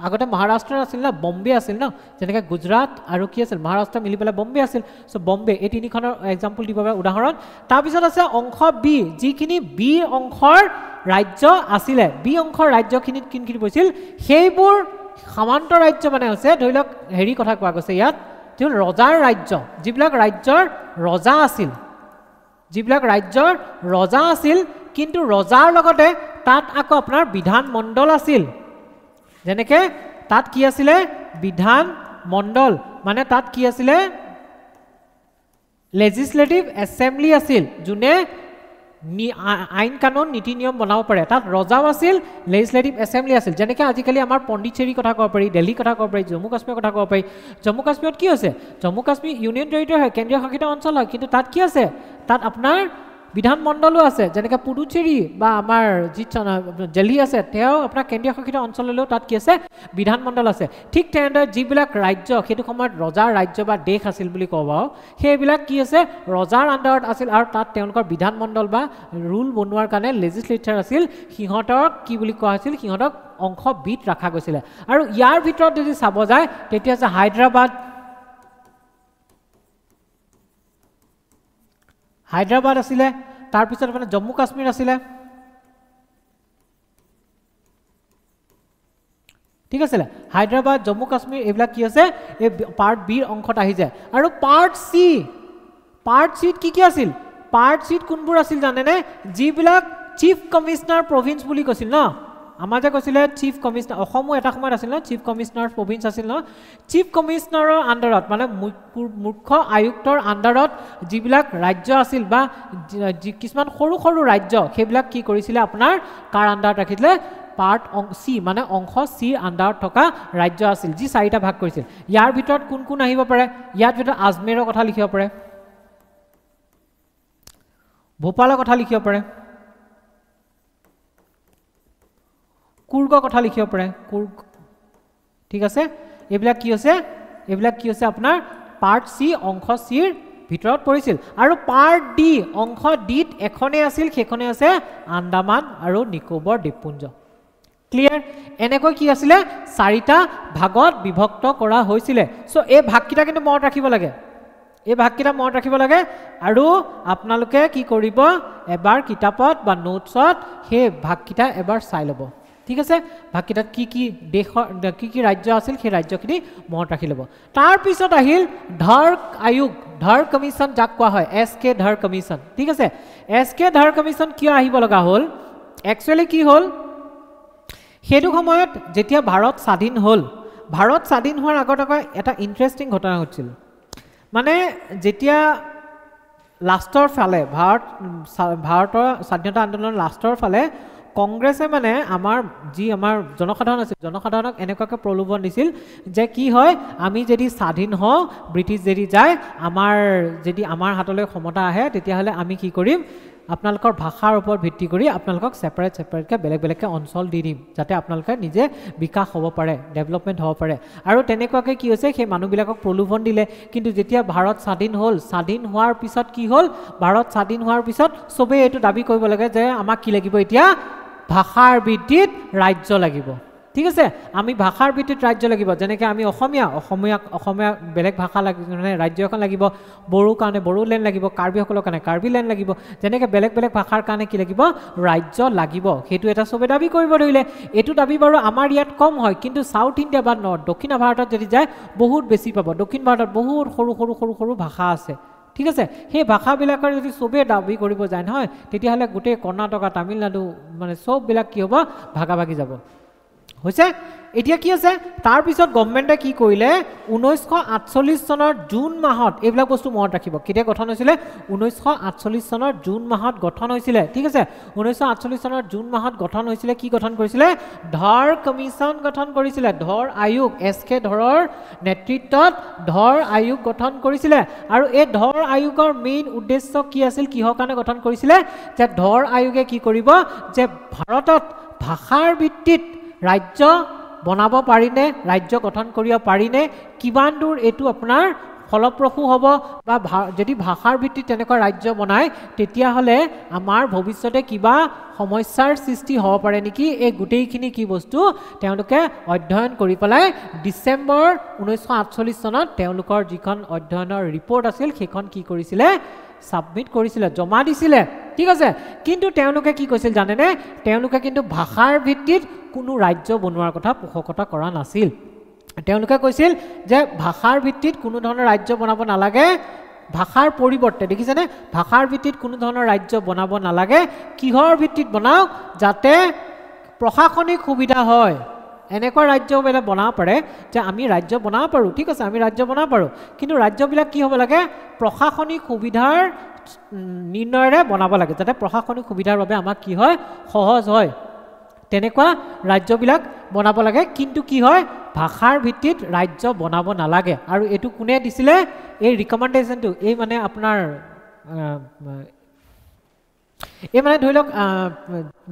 আগতে মহাৰাষ্ট্ৰ আছিল না বম্বে আছিল ন যেনেকৈ গুজৰাট আৰু কি আছিল মহাৰাষ্ট্ৰ মিলি পেলাই বম্বে আছিল চ' বম্বে এই তিনিখনৰ এক্সাম্পল দিব পাৰে উদাহৰণ তাৰপিছত আছে অংশ বি যিখিনি বি অংশৰ ৰাজ্য আছিলে বি অংশৰ ৰাজ্যখিনিত কিনখিনি পৰিছিল সেইবোৰ সমান্ত ৰাজ্য মানে হৈছে ধৰি লওক হেৰি কথা কোৱা গৈছে ইয়াত যিবোৰ ৰজাৰ ৰাজ্য যিবিলাক ৰাজ্যৰ ৰজা আছিল কিন্তু ৰজাৰ লগতে তাত আকৌ আপোনাৰ বিধান মণ্ডল আছিল যেনেকৈ তাত কি আছিলে বিধান মণ্ডল মানে তাত কি আছিলে লেজিসলেটিভ এছেম্বলি আছিল যোনে আইন কানুন নীতি নিয়ম বনাব পাৰে তাত ৰজাও আছিল লেজিসলেটিভ এছেম্বলি আছিল যেনেকৈ আজিকালি আমাৰ পণ্ডিচেৰী কথা ক'ব পাৰি দিল্লী কথা ক'ব পাৰি জম্মু কাশ্মীৰৰ কথা ক'ব পাৰি জম্মু কাশ্মীৰত কি হৈছে জম্মু কাশ্মীৰ ইউনিয়ন টেৰিটৰী হয় কেন্দ্ৰীয় শাসিত অঞ্চল হয় কিন্তু তাত কি আছে তাত আপোনাৰ বিধানমণ্ডলো আছে যেনেকৈ পুডুচেৰী বা আমাৰ যি দিল্লী আছে তেওঁ আপোনাৰ কেন্দ্ৰীয় শাসিত অঞ্চললৈও তাত কি আছে বিধানমণ্ডল আছে ঠিক তেনেদৰে যিবিলাক ৰাজ্য সেইটো সময়ত ৰজাৰ ৰাজ্য বা দেশ আছিল বুলি ক'ব সেইবিলাক কি আছে ৰজাৰ আণ্ডাৰত আছিল আৰু তাত তেওঁলোকৰ বিধানমণ্ডল বা ৰুল বনোৱাৰ কাৰণে লেজিসলেচাৰ আছিল সিহঁতক কি বুলি কোৱা হৈছিল সিহঁতক অংশ বিট ৰাখা গৈছিলে আৰু ইয়াৰ ভিতৰত যদি চাব যায় তেতিয়া আছে হায়দৰাবাদ আছিলে তাৰপিছত মানে জম্মু কাশ্মীৰ আছিলে ঠিক আছে হায়দৰাবাদ জম্মু কাশ্মীৰ এইবিলাক কি আছে এই পাৰ্ট বিৰ অংশত আহি যায় আৰু পাৰ্ট চি কি আছিল পাৰ্ট চি কোনবোৰ আছিল জানেনে যিবিলাক চিফ কমিশনাৰ প্ৰভিন্স বুলি কৈছিল ন আমাৰ যে কৈছিলে চিফ কমিশনাৰ অসমো এটা সময়ত আছিল ন চিফ কমিশনাৰ প্ৰভিন্স আছিল ন চিফ কমিশনাৰৰ আণ্ডাৰত মানে মুখ্য আয়ুক্তৰ আণ্ডাৰত যিবিলাক ৰাজ্য আছিল বা কিছুমান সৰু সৰু ৰাজ্য সেইবিলাক কি কৰিছিলে আপোনাৰ কাৰ আণ্ডাৰত ৰাখিছিলে পাৰ্ট চি মানে অংশ চিৰ আণ্ডাৰত থকা ৰাজ্য আছিল যি চাৰিটা ভাগ কৰিছিল ইয়াৰ ভিতৰত কোন কোন আহিব পাৰে ইয়াৰ ভিতৰত আজমেৰৰ কথা লিখিব পাৰে ভোপালৰ কথা লিখিব পাৰে কুৰ্গৰ কথা লিখিব পাৰে কুৰ্গ ঠিক আছে এইবিলাক কি হৈছে আপোনাৰ পাৰ্ট চি অংশ চিৰ ভিতৰত পৰিছিল আৰু পাৰ্ট ডি অংশ ডিত এখনে আছিল সেইখনে আছে আন্দামান আৰু নিকোবৰ দ্বীপপুঞ্জ ক্লিয়াৰ এনেকৈ কি আছিলে চাৰিটা ভাগত বিভক্ত কৰা হৈছিলে সো এই ভাগকিটা কিন্তু মনত ৰাখিব লাগে আৰু আপোনালোকে কি কৰিব এবাৰ কিতাপত বা নোটছত সেই ভাগকিটা এবাৰ চাই ল'ব ঠিক আছে ভাগকিটাত কি দেশৰ কি ৰাজ্য আছিল সেই ৰাজ্যখিনি মনত ৰাখি ল'ব তাৰ পিছত আহিল ধৰ কমিশন যাক কোৱা হয় এছ.কে. ধৰ কমিশন ঠিক আছে এছ.কে. ধৰ কমিশন কিয় আহিব লগা হ'ল একচুৱেলি কি হ'ল সেইটো সময়ত যেতিয়া ভাৰত স্বাধীন হোৱাৰ আগত এটা ইণ্টাৰেষ্টিং ঘটনা হৈছিল মানে যেতিয়া লাষ্টৰ ফালে ভাৰতৰ স্বাধীনতা আন্দোলনৰ লাষ্টৰ ফালে কংগ্ৰেছে মানে আমাৰ জনসাধাৰণ আছিল জনসাধাৰণক এনেকুৱাকৈ প্ৰলোভন দিছিল যে কি হয় আমি যদি স্বাধীন হওঁ ব্ৰিটিছ যদি যায় আমাৰ হাতলৈ ক্ষমতা আহে তেতিয়াহ'লে আমি কি কৰিম আপোনালোকৰ ভাষাৰ ওপৰত ভিত্তি কৰি আপোনালোকক সেপাৰেটকৈ বেলেগকৈ অঞ্চল দি দিম যাতে আপোনালোকে নিজে বিকাশ হ'ব পাৰে ডেভেলপমেণ্ট হ'ব পাৰে আৰু তেনেকুৱাকৈ কি হৈছে সেই মানুহবিলাকক প্ৰলোভন দিলে কিন্তু যেতিয়া ভাৰত স্বাধীন হোৱাৰ পিছত কি হ'ল ভাৰত স্বাধীন হোৱাৰ পিছত চবেই এইটো দাবী কৰিব লাগে যে আমাক কি লাগিব এতিয়া ভাষাৰ ভিত্তিত ৰাজ্য লাগিব ঠিক আছে আমি ভাষাৰ ভিত্তিত ৰাজ্য লাগিব যেনেকৈ আমি অসমীয়া বেলেগ ভাষা মানে ৰাজ্য এখন লাগিব বড়ো কাৰণে বড়োলেণ্ড লাগিব কাৰ্বিসকলৰ কাৰণে কাৰ্বিলেণ্ড লাগিব যেনেকৈ বেলেগ ভাষাৰ কাৰণে কি লাগিব ৰাজ্য লাগিব সেইটো এটা চবে দাবী কৰিব ধৰিলে এইটো দাবী বাৰু আমাৰ ইয়াত কম হয় কিন্তু সাউথ ইণ্ডিয়া বা দক্ষিণ ভাৰতত যদি যায় বহুত বেছি পাব দক্ষিণ ভাৰতত বহুত সৰু ভাষা আছে ঠিক আছে সেই ভাষাবিলাকৰ যদি চবেই দাবী কৰিব যায় নহয় তেতিয়াহ'লে গোটেই কৰ্ণাটকা তামিলনাডু মানে চববিলাক কি হ'ব ভাগাভাগি যাব হৈছে এতিয়া কি আছে তাৰ পিছত গভৰ্ণমেণ্টে কি কৰিলে 1948 চনৰ জুন মাহত এইবিলাক বস্তু মনত ৰাখিব কেতিয়া গঠন হৈছিলে 1948 চনৰ জুন মাহত গঠন হৈছিলে ঠিক আছে 1948 চনৰ জুন মাহত গঠন হৈছিলে কি গঠন কৰিছিলে ধৰ কমিশন গঠন কৰিছিলে ধৰ আয়োগ এছ.কে. ধৰৰ নেতৃত্বত ধৰ আয়োগ গঠন কৰিছিলে আৰু এই ধৰ আয়োগৰ মেইন উদ্দেশ্য কি আছিল কিহৰ কাৰণে গঠন কৰিছিলে যে ধৰ আয়োগে কি কৰিব যে ভাৰতত ভাষাৰ ভিত্তিত ৰাজ্য বনাব পাৰিনে ৰাজ্য গঠন কৰিব পাৰিনে কিমান দূৰ এইটো আপোনাৰ ফলপ্ৰসূ হ'ব বা যদি ভাষাৰ ভিত্তিত তেনেকুৱা ৰাজ্য বনায় তেতিয়াহ'লে আমাৰ ভৱিষ্যতে কিবা সমস্যাৰ সৃষ্টি হ'ব পাৰে নেকি এই গোটেইখিনি কি বস্তু তেওঁলোকে অধ্যয়ন কৰি পেলাই ডিচেম্বৰ 1948 চনত তেওঁলোকৰ যিখন অধ্যয়নৰ ৰিপৰ্ট আছিল সেইখন কি কৰিছিলে সাবমিট কৰিছিলে জমা দিছিলে ঠিক আছে কিন্তু তেওঁলোকে কি কৈছিল জানেনে তেওঁলোকে কিন্তু ভাষাৰ ভিত্তিত কোনো ৰাজ্য বনোৱাৰ কথা পোষকতা কৰা নাছিল তেওঁলোকে কৈছিল যে ভাষাৰ ভিত্তিত কোনো ধৰণৰ ৰাজ্য বনাব নালাগে ভাষাৰ পৰিৱৰ্তে দেখিছেনে ভাষাৰ ভিত্তিত কোনো ধৰণৰ ৰাজ্য বনাব নালাগে কিহৰ ভিত্তিত বনাওক যাতে প্ৰশাসনিক সুবিধা হয় এনেকুৱা ৰাজ্য বেলে বনাব পাৰে যে আমি ৰাজ্য বনাব পাৰোঁ ঠিক আছে আমি ৰাজ্য বনাব পাৰোঁ কিন্তু ৰাজ্যবিলাক কি হ'ব লাগে প্ৰশাসনিক সুবিধাৰ নিৰ্ণয়েৰে বনাব লাগে যাতে প্ৰশাসনিক সুবিধাৰ বাবে আমাক কি হয় সহজ হয় তেনেকুৱা ৰাজ্যবিলাক বনাব লাগে কিন্তু কি হয় ভাষাৰ ভিত্তিত ৰাজ্য বনাব নালাগে আৰু এইটো কোনে দিছিলে এই ৰিকমেণ্ডেশ্যনটো এই মানে আপোনাৰ এই মানে ধৰি লওক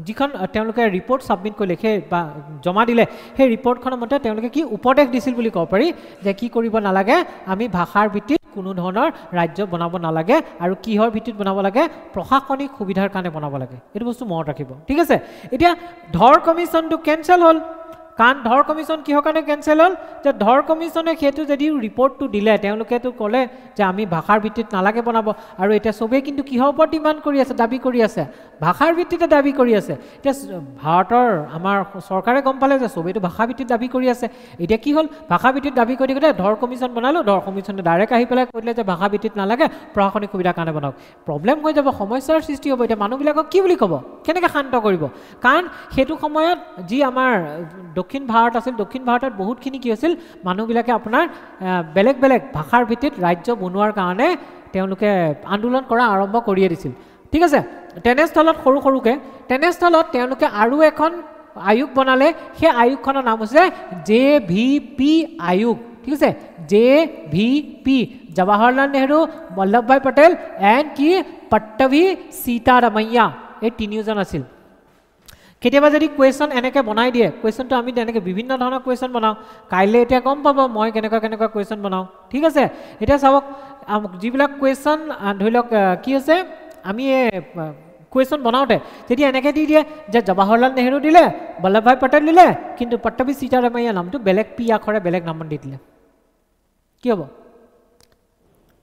যিখন তেওঁলোকে ৰিপৰ্ট ছাবমিট কৰিলে সেই বা জমা দিলে সেই ৰিপৰ্টখনৰ মতে তেওঁলোকে কি উপদেশ দিছিল বুলি ক'ব পাৰি যে কি কৰিব নালাগে আমি ভাষাৰ ভিত্তিত কোনো ধৰণৰ ৰাজ্য বনাব নালাগে আৰু কিহৰ ভিত্তিত বনাব লাগে প্ৰশাসনিক সুবিধাৰ কাৰণে বনাব লাগে এইটো বস্তু মনত ৰাখিব ঠিক আছে এতিয়া ধৰ কমিশ্যনটো কেনচেল হ'ল কাৰণ ধৰ কমিশ্যন কিহৰ কাৰণে কেনচেল হ'ল যে ধৰ কমিশ্যনে সেইটো যদি ৰিপৰ্টটো দিলে তেওঁলোকেতো ক'লে যে আমি ভাষাৰ ভিত্তিত নালাগে বনাব আৰু এতিয়া চবেই কিন্তু কিহৰ ওপৰত ডিমাণ্ড কৰি আছে দাবী কৰি আছে ভাষাৰ ভিত্তিতে দাবী কৰি আছে এতিয়া ভাৰতৰ আমাৰ চৰকাৰে গম পালে যে চবেইতো ভাষা ভিত্তিত দাবী কৰি আছে এতিয়া কি হ'ল ভাষা ভিত্তিত দাবী কৰি থাকোঁতে ধৰ কমিশ্যন বনালোঁ ধৰ কমিশ্যনে ডাইৰেক্ট আহি পেলাই কৈ দিলে যে ভাষা ভিত্তিত নালাগে প্ৰশাসনিক সুবিধাৰ কাৰণে বনাওক প্ৰব্লেম হৈ যাব সমস্যাৰ সৃষ্টি হ'ব এতিয়া মানুহবিলাকক কি বুলি ক'ব কেনেকৈ শান্ত কৰিব কাৰণ সেইটো সময়ত যি আমাৰ দক্ষিণ ভাৰত আছিল দক্ষিণ ভাৰতত বহুতখিনি কি হৈছিল মানুহবিলাকে আপোনাৰ বেলেগ বেলেগ ভাষাৰ ভিত্তিত ৰাজ্য বনোৱাৰ কাৰণে তেওঁলোকে আন্দোলন কৰা আৰম্ভ কৰিয়ে দিছিল ঠিক আছে তেনেস্থলত তেনেস্থলত তেওঁলোকে আৰু এখন আয়োগ বনালে সেই আয়োগখনৰ নাম হৈছে JVP আয়োগ ঠিক আছে JVP জৱাহৰলাল নেহৰু বল্লভভাই পেটেল এণ্ড কি পট্টভি সীতাৰামাইয়া এই তিনিওজন আছিল কেতিয়াবা যদি কুৱেশ্যন এনেকৈ বনাই দিয়ে কুৱেশ্যনটো আমি তেনেকৈ বিভিন্ন ধৰণৰ কুৱেশ্যন বনাওঁ কাইলৈ এতিয়া গম পাব মই কেনেকুৱা কুৱেশ্যন বনাওঁ ঠিক আছে এতিয়া চাওক যিবিলাক কুৱেশ্যন ধৰি লওক কি হৈছে আমি কুৱেশ্যন বনাওঁতে যদি এনেকৈ দি দিয়ে যে জৱাহৰলাল নেহৰু দিলে বল্লভভাই পেটেল দিলে কিন্তু পট্টভি সীতাৰামাইয়া নামটো বেলেগ পি আখৰে বেলেগ নামত দি দিলে কি হ'ব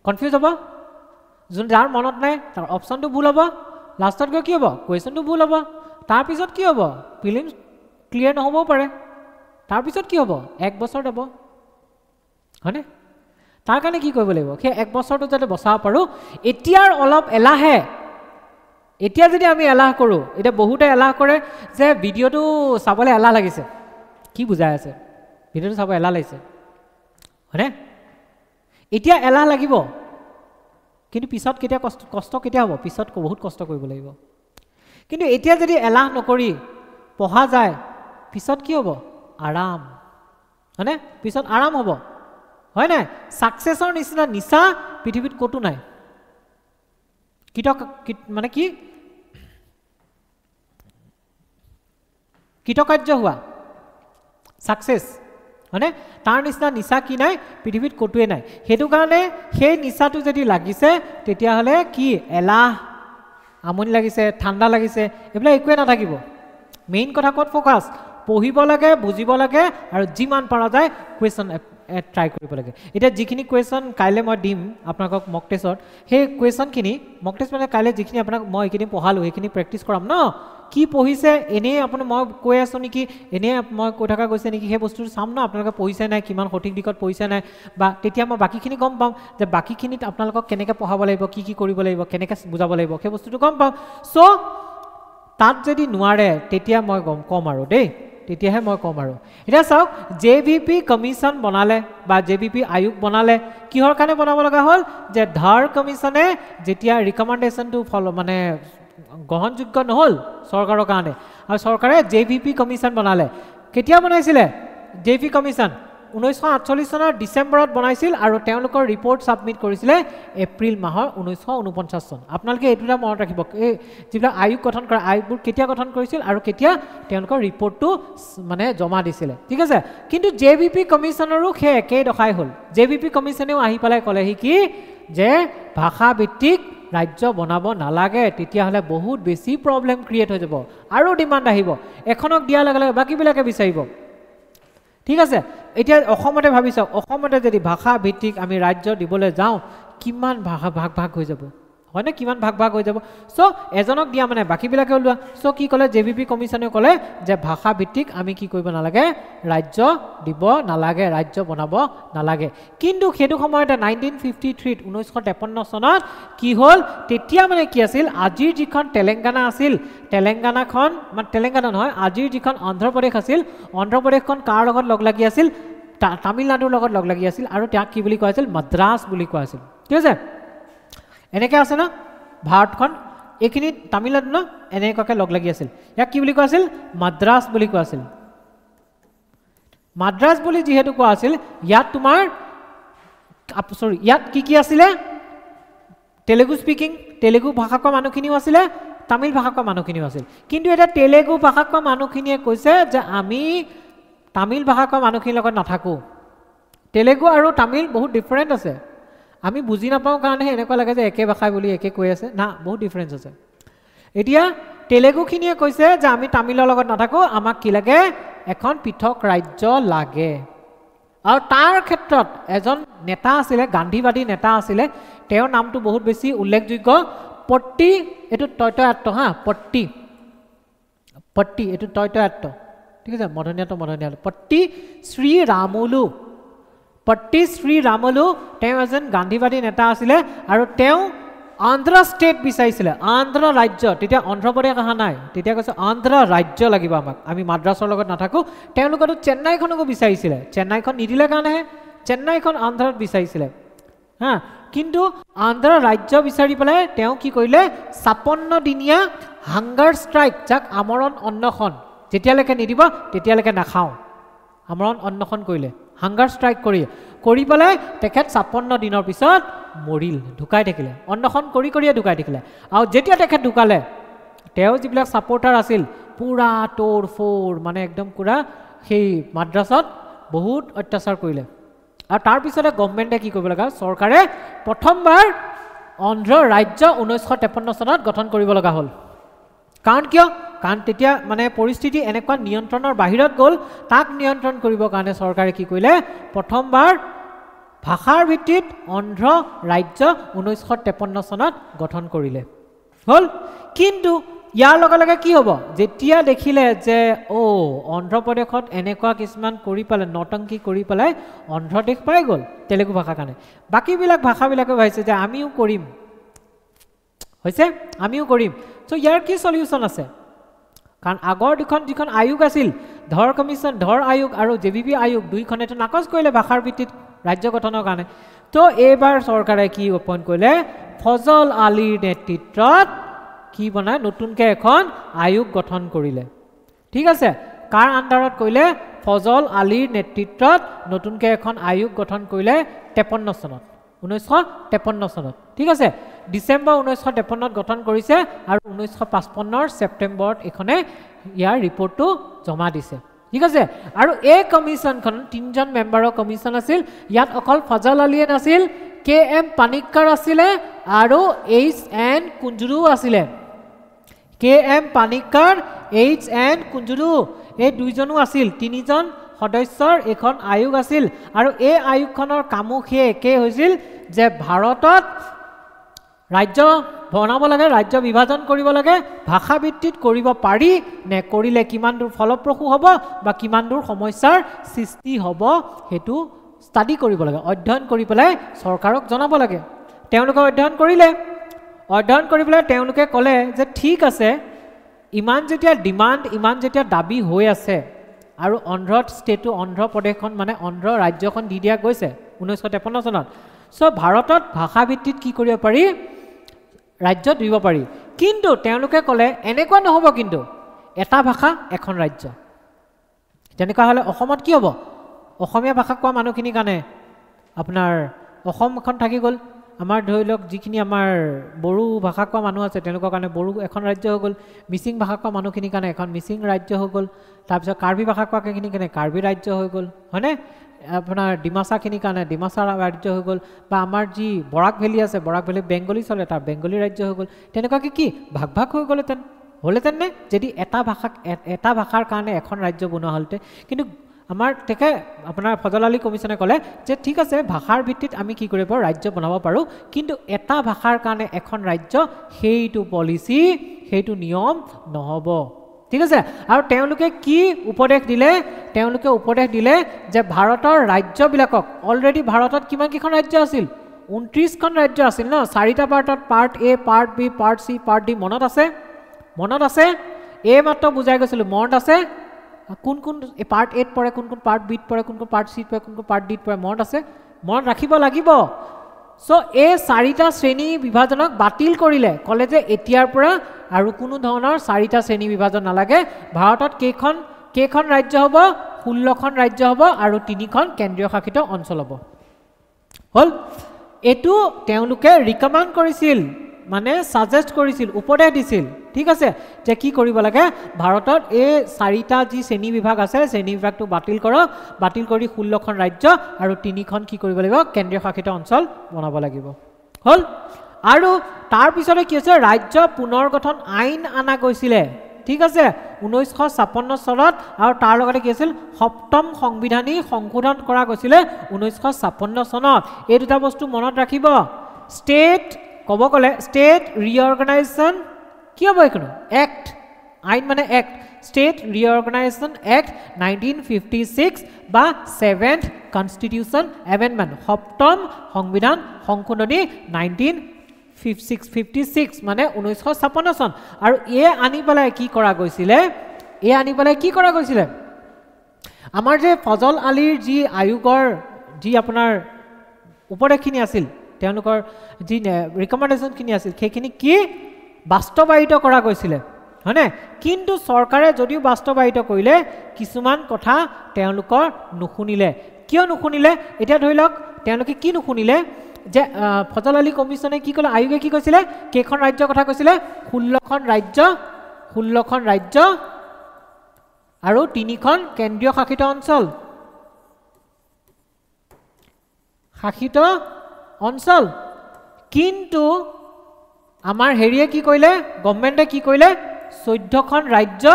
কনফিউজ হ'ব যাৰ মনত নাই তাৰ অপশ্যনটো ভুল হ'ব লাষ্টত গৈ কি হ'ব কুৱেশ্যনটো ভুল হ'ব তাৰপিছত কি হ'ব ফিলিম ক্লিয়াৰ নহ'বও পাৰে তাৰপিছত কি হ'ব 1 বছৰ যাব হয়নে তাৰ কাৰণে কি কৰিব লাগিব সেই 1 বছৰটো যাতে বচাব পাৰোঁ এতিয়াৰ অলপ এলাহে এতিয়া যদি আমি এলাহ কৰোঁ এতিয়া বহুতে এলাহ কৰে যে ভিডিঅ'টো চাবলৈ এলাহ লাগিছে কি বুজাই আছে ভিডিঅ'টো চাব এলাহ লাগিছে হয়নে এতিয়া এলাহ লাগিব কিন্তু পিছত কেতিয়া কষ্ট কেতিয়া হ'ব পিছত বহুত কষ্ট কৰিব লাগিব কিন্তু এতিয়া যদি এলাহ নকৰি পঢ়া যায় পিছত কি হ'ব আৰাম হয়নে পিছত আৰাম হ'ব হয় নাই ছাকচেছৰ নিচিনা নিচা পৃথিৱীত ক'তো নাই মানে কি কৃতকাৰ্য হোৱা ছাকচেছ হয়নে তাৰ নিচিনা নিচা কি নাই পৃথিৱীত ক'তোৱে নাই সেইটো কাৰণে সেই নিচাটো যদি লাগিছে তেতিয়াহ'লে কি এলাহ আমনি লাগিছে ঠাণ্ডা লাগিছে এইবিলাক একোৱে নাথাকিব মেইন কথা ক'ত ফ'কাছ পঢ়িব লাগে বুজিব লাগে আৰু যিমান পৰা যায় কুৱেশ্যন ট্ৰাই কৰিব লাগে এতিয়া যিখিনি কুৱেশ্যন কাইলৈ মই দিম আপোনালোকক মক টেষ্টত সেই কুৱেশ্যনখিনি মক টেষ্ট মানে কাইলৈ যিখিনি আপোনাক মই এইখিনি পঢ়ালোঁ সেইখিনি প্ৰেক্টিছ কৰাম ন কি পঢ়িছে এনেই আপুনি মই কৈ আছোঁ নেকি এনেই মই কৈ থকা গৈছে নেকি সেই বস্তুটো চাম ন আপোনালোকে পঢ়িছে নাই কিমান সঠিক দিশত পঢ়িছে নাই বা তেতিয়া মই বাকীখিনি গম পাম যে বাকীখিনিত আপোনালোকক কেনেকৈ পঢ়াব লাগিব কি কৰিব লাগিব কেনেকৈ বুজাব লাগিব সেই বস্তুটো গম পাম চ' তাত যদি নোৱাৰে তেতিয়া মই ক'ম আৰু দেই তেতিয়াহে মই ক'ম আৰু এতিয়া চাওক JVP কমিশ্যন বনালে বা JVP আয়োগ বনালে কিহৰ কাৰণে বনাব লগা হ'ল যে ধৰ কমিশ্যনে যেতিয়া ৰিকমেণ্ডেশ্যনটো মানে গ্ৰহণযোগ্য নহ'ল চৰকাৰৰ কাৰণে আৰু চৰকাৰে JVP কমিশ্যন বনালে কেতিয়া বনাইছিলে JVP কমিশ্যন 1948 চনৰ ডিচেম্বৰত বনাইছিল আৰু তেওঁলোকৰ ৰিপৰ্ট ছাবমিট কৰিছিলে এপ্ৰিল মাহৰ 1949 চন আপোনালোকে এইটোটা মনত ৰাখিব এই যিবিলাক আয়োগ গঠন কৰা আয়োগবোৰ কেতিয়া গঠন কৰিছিল আৰু কেতিয়া তেওঁলোকৰ ৰিপৰ্টটো মানে জমা দিছিলে ঠিক আছে কিন্তু JVP কমিশ্যনৰো সেই একেই দশাই হ'ল JVP কমিশ্যনেও আহি পেলাই ক'লেহি কি যে ভাষা ভিত্তিক ৰাজ্য বনাব নালাগে তেতিয়াহ'লে বহুত বেছি প্ৰব্লেম ক্ৰিয়েট হৈ যাব আৰু ডিমাণ্ড আহিব এখনক দিয়াৰ লগে লগে বাকীবিলাকে বিচাৰিব ঠিক আছে এতিয়া অসমতে ভাবি চাওক অসমতে যদি ভাষা ভিত্তিক আমি ৰাজ্য দিবলৈ যাওঁ কিমান ভাগ হৈ যাব হয়নে কিমান ভাগ হৈ যাব চ' এজনক দিয়া মানে বাকীবিলাকে ওলোৱা চ' কি ক'লে JVP কমিশ্যনে ক'লে যে ভাষা ভিত্তিক আমি কি কৰিব নালাগে ৰাজ্য দিব নালাগে ৰাজ্য বনাব নালাগে কিন্তু সেইটো সময়তে 1953 চনত কি হ'ল তেতিয়া মানে কি আছিল আজিৰ যিখন তেলেংগানা আছিল তেলেংগানাখন মানে তেলেংগানা নহয় আজিৰ যিখন অন্ধ্ৰপ্ৰদেশ আছিল অন্ধ্ৰপ্ৰদেশখন কাৰ লগত লগ লাগি আছিল তামিলনাডুৰ লগত লগ লাগি আছিল আৰু তাক কি বুলি কোৱা আছিল মাদ্ৰাছ বুলি কোৱা আছিল ঠিক আছে এনেকৈ আছে ন ভাৰতখন এইখিনি তামিলনাডু ন এনেকুৱাকৈ লগ লাগি আছিল ইয়াক কি বুলি কোৱা আছিল মাদ্ৰাছ বুলি কোৱা আছিল মাদ্ৰাছ বুলি যিহেতু কোৱা আছিল ইয়াত তোমাৰ ইয়াত কি আছিলে তেলেগু স্পিকিং তেলেগু ভাষা কোৱা মানুহখিনিও আছিলে তামিল ভাষা কোৱা মানুহখিনিও আছিল কিন্তু এটা তেলেগু ভাষা কোৱা মানুহখিনিয়ে কৈছে যে আমি তামিল ভাষা কোৱা মানুহখিনিৰ লগত নাথাকো তেলেগু আৰু তামিল বহুত ডিফাৰেন্ট আছে আমি বুজি নাপাওঁ কাৰণে এনেকুৱা লাগে যে একে ভাষাই বুলি একে কৈ আছে না বহুত ডিফাৰেন্স আছে এতিয়া তেলেগুখিনিয়ে কৈছে যে আমি তামিলৰ লগত নাথাকো আমাক কি লাগে এখন পৃথক ৰাজ্য লাগে আৰু তাৰ ক্ষেত্ৰত এজন নেতা আছিলে গান্ধীবাদী নেতা আছিলে তেওঁৰ নামটো বহুত বেছি উল্লেখযোগ্য পট্টি এটো তয়তয়াত্ত হা পট্টি এটো তয়তয়াত্ত ঠিক আছে মধনিয়াত পট্টি শ্ৰী ৰামুলু তেওঁ এজন গান্ধীবাদী নেতা আছিলে আৰু তেওঁ আন্ধ্ৰ ষ্টেট বিচাৰিছিলে আন্ধ্ৰ ৰাজ্য তেতিয়া অন্ধ্ৰপ্ৰদেশ অহা নাই তেতিয়া কৈছে আন্ধ্ৰ ৰাজ্য লাগিব আমাক আমি মাদ্ৰাছৰ লগত নাথাকো তেওঁলোকেতো চেন্নাইখনকো বিচাৰিছিলে চেন্নাইখন নিদিলে কাৰণেহে চেন্নাইখন আন্ধ্ৰত বিচাৰিছিলে হা কিন্তু আন্ধ্ৰ ৰাজ্য বিচাৰি পেলাই তেওঁ কি কৰিলে 56 দিনীয়া হাংগাৰ ষ্ট্ৰাইক যাক আমৰণ অন্নখন যেতিয়ালৈকে নিদিব তেতিয়ালৈকে নাখাওঁ আমৰণ অন্নখন কৰিলে হাংগাৰ ষ্ট্ৰাইক কৰি পেলাই তেখেত 56 দিনৰ পিছত মৰিল ঢুকাই থাকিলে অন্নখন কৰিয়ে ঢুকাই থাকিলে আৰু যেতিয়া তেখেত ঢুকালে তেওঁ যিবিলাক ছাপোৰ্টাৰ আছিল পুৰা তোৰ ফোৰ মানে একদম পুৰা সেই মাদ্ৰাছত বহুত অত্যাচাৰ কৰিলে আৰু তাৰ পিছতে গভৰ্ণমেণ্টে কি কৰিব লগা চৰকাৰে প্ৰথমবাৰ অন্ধ্ৰ ৰাজ্য 1953 চনত গঠন কৰিব লগা হ'ল কাৰণ কিয় কাৰণ তেতিয়া মানে পৰিস্থিতি এনেকুৱা নিয়ন্ত্ৰণৰ বাহিৰত গ'ল তাক নিয়ন্ত্ৰণ কৰিবৰ কাৰণে চৰকাৰে কি কৰিলে প্ৰথমবাৰ ভাষাৰ ভিত্তিত অন্ধ্ৰ ৰাজ্য 1953 চনত গঠন কৰিলে হ'ল কিন্তু ইয়াৰ লগে লগে কি হ'ব যেতিয়া দেখিলে যে অন্ধ্ৰপ্ৰদেশত এনেকুৱা কিছুমান কৰি পেলাই নটংকি কৰি পেলাই অন্ধ্ৰদেশ পাই গ'ল তেলেগু ভাষাৰ কাৰণে বাকীবিলাক ভাষাবিলাকে ভাবিছে যে আমিও কৰিম চ' ইয়াৰ কি সলিউশ্যন আছে কাৰণ আগৰ যিখন আয়োগ আছিল ধৰ কমিশ্যন ধৰ আয়োগ আৰু জেবিবি আয়োগ দুইখনেতো নাকচ কৰিলে ভাষাৰ ভিত্তিত ৰাজ্য গঠনৰ কাৰণে তো এইবাৰ চৰকাৰে কি এপইণ্ট কৰিলে ফজল আলীৰ নেতৃত্বত কি বনায় নতুনকৈ এখন আয়োগ গঠন কৰিলে ঠিক আছে কাৰ আণ্ডাৰত কৰিলে ফজল আলীৰ নেতৃত্বত নতুনকৈ এখন আয়োগ গঠন কৰিলে 1953 চনত ঠিক আছে ডিচেম্বৰ 1953 গঠন কৰিছে আৰু 1955 ছেপ্টেম্বৰত এখনে ইয়াৰ ৰিপৰ্টটো জমা দিছে ঠিক আছে আৰু এই কমিশ্যনখন 3জন মেম্বাৰৰ কমিশ্যন আছিল ইয়াত অকল ফজল আলীয়ে নাছিল KM পানিক্কাৰ আছিলে আৰু HN কুঞ্জুৰু আছিলে KM পানিক্কাৰ HN কুঞ্জুৰু এই দুইজনো আছিল 3জন সদস্যৰ এখন আয়োগ আছিল আৰু এই আয়োগখনৰ কামো একে হৈছিল যে ভাৰতত ৰাজ্য বনাব লাগে ৰাজ্য বিভাজন কৰিব লাগে ভাষা ভিত্তিত কৰিব পাৰি নে কৰিলে কিমান দূৰ ফলপ্ৰসূ হ'ব বা কিমান দূৰ সমস্যাৰ সৃষ্টি হ'ব হেতু ষ্টাডি কৰিব লাগে অধ্যয়ন কৰি পেলাই চৰকাৰক জনাব লাগে তেওঁলোকে অধ্যয়ন কৰি পেলাই তেওঁলোকে ক'লে যে ঠিক আছে ইমান যেতিয়া ডিমান্ড ইমান যেতিয়া দাবী হৈ আছে আৰু অন্ধ্ৰপ্ৰদেশখন মানে অন্ধ্ৰ ৰাজ্যখন দি দিয়া গৈছে 1953 চনত চ' ভাৰতত ভাষা ভিত্তিত কি কৰিব পাৰি ৰাজ্য দিব পাৰি কিন্তু তেওঁলোকে ক'লে এনেকুৱা নহ'ব কিন্তু এটা ভাষা এখন ৰাজ্য যেনেকুৱা হ'লে অসমত কি হ'ব অসমীয়া ভাষা কোৱা মানুহখিনিৰ কাৰণে আপোনাৰ অসমখন থাকি গ'ল আমাৰ ধৰি লওক যিখিনি আমাৰ বড়ো ভাষা কোৱা মানুহ আছে তেওঁলোকৰ কাৰণে বড়ো এখন ৰাজ্য হৈ গ'ল মিচিং ভাষা কোৱা মানুহখিনিৰ কাৰণে এখন মিচিং ৰাজ্য হৈ গ'ল তাৰপিছত কাৰ্বি ভাষা কোৱাখিনিৰ কাৰণে কাৰ্বি ৰাজ্য হৈ গ'ল হয়নে আপোনাৰ ডিমাচাখিনিৰ কাৰণে ডিমাচা ৰাজ্য হৈ গ'ল বা আমাৰ যি বৰাক ভেলী আছে বৰাক ভেলী বেংগলী চলে তাৰ বেংগলী ৰাজ্য হৈ গ'ল তেনেকুৱাকৈ কি ভাগ হৈ হ'লেতেন নে যদি এটা ভাষাৰ কাৰণে এখন ৰাজ্য বনোৱা হ'লতে কিন্তু আমাৰ আপোনাৰ ফজল আলী কমিশ্যনে ক'লে যে ঠিক আছে ভাষাৰ ভিত্তিত আমি কি কৰিব পাৰোঁ ৰাজ্য বনাব পাৰোঁ কিন্তু এটা ভাষাৰ কাৰণে এখন ৰাজ্য সেইটো পলিচি সেইটো নিয়ম নহ'ব ঠিক আছে আৰু তেওঁলোকে কি উপদেশ দিলে যে ভাৰতৰ ৰাজ্যবিলাকক অলৰেডি ভাৰতত কিমানকেইখন ৰাজ্য আছিল 29খন ৰাজ্য আছিল ন 4টা পাৰ্টত part A part B part C part D মনত আছে এই মাত্ৰ বুজাই গৈছিলোঁ মনত আছে কোন পাৰ্ট এত পৰে কোন পাৰ্ট বিত পৰে কোন পাৰ্ট চিত পৰে কোন পাৰ্ট ডিত পৰে মনত আছে মনত ৰাখিব লাগিব চ' এই 4টা শ্ৰেণী বিভাজনক বাতিল কৰিলে ক'লে যে এতিয়াৰ পৰা আৰু কোনো ধৰণৰ 4টা শ্ৰেণী বিভাজন নালাগে ভাৰতত কেইখন ৰাজ্য হ'ব 16খন ৰাজ্য হ'ব আৰু 3খন কেন্দ্ৰীয় শাসিত অঞ্চল হ'ব হ'ল এইটো তেওঁলোকে ৰিকমেণ্ড কৰিছিল মানে সাজেষ্ট কৰিছিল উপদেশ দিছিল ঠিক আছে যে কি কৰিব লাগে ভাৰতত এই 4টা যি শ্ৰেণী বিভাগ আছে শ্ৰেণী বিভাগটো বাতিল কৰক বাতিল কৰি 16খন ৰাজ্য আৰু 3খন কি কৰিব লাগিব কেন্দ্ৰীয় শাসিত অঞ্চল বনাব লাগিব হল আৰু তাৰ পিছতে কি হৈছে ৰাজ্য পুনৰ গঠন আইন আনা গৈছিলে ঠিক আছে 1956 চনত আৰু তাৰ লগতে কি আছিল সপ্তম সংবিধানী সংশোধন কৰা গৈছিলে 1956 চনত এই দুটা বস্তু মনত ৰাখিব ষ্টেট ক'ব গ'লে ষ্টেট ৰিঅৰ্গানাইজেশ্যন কি হ'ব এইখন এক্ট আইন মানে এক্ট ষ্টেট ৰিঅৰ্গানাইজেশ্যন এক্ট 1956 বা 7th কনষ্টিটিউশ্যন এমেণ্ডমেণ্ট সপ্তম সংবিধান সংশোধনী 1956 মানে 1956 চন আৰু আনি পেলাই কি কৰা গৈছিলে আমাৰ যে ফজল আলীৰ যি আয়োগৰ যি আপোনাৰ উপদেশখিনি আছিল তেওঁলোকৰ যি ৰিকমেণ্ডেশ্যনখিনি আছিল সেইখিনি কি বাস্তৱায়িত কৰা গৈছিলে হয়নে কিন্তু চৰকাৰে যদিও বাস্তৱায়িত কৰিলে কিছুমান কথা তেওঁলোকৰ নুশুনিলে কিয় নুশুনিলে এতিয়া ধৰি লওক তেওঁলোকে কি নুশুনিলে যে ফজল আলী কমিছনে কি ক'লে আয়োগে কি কৈছিলে কেইখন ৰাজ্যৰ কথা কৈছিলে 16খন ৰাজ্য আৰু 3খন কেন্দ্ৰীয় শাসিত অঞ্চল কিন্তু আমাৰ হেৰিয়ে কি কৰিলে গভৰ্ণমেণ্টে কি কৰিলে 14খন ৰাজ্য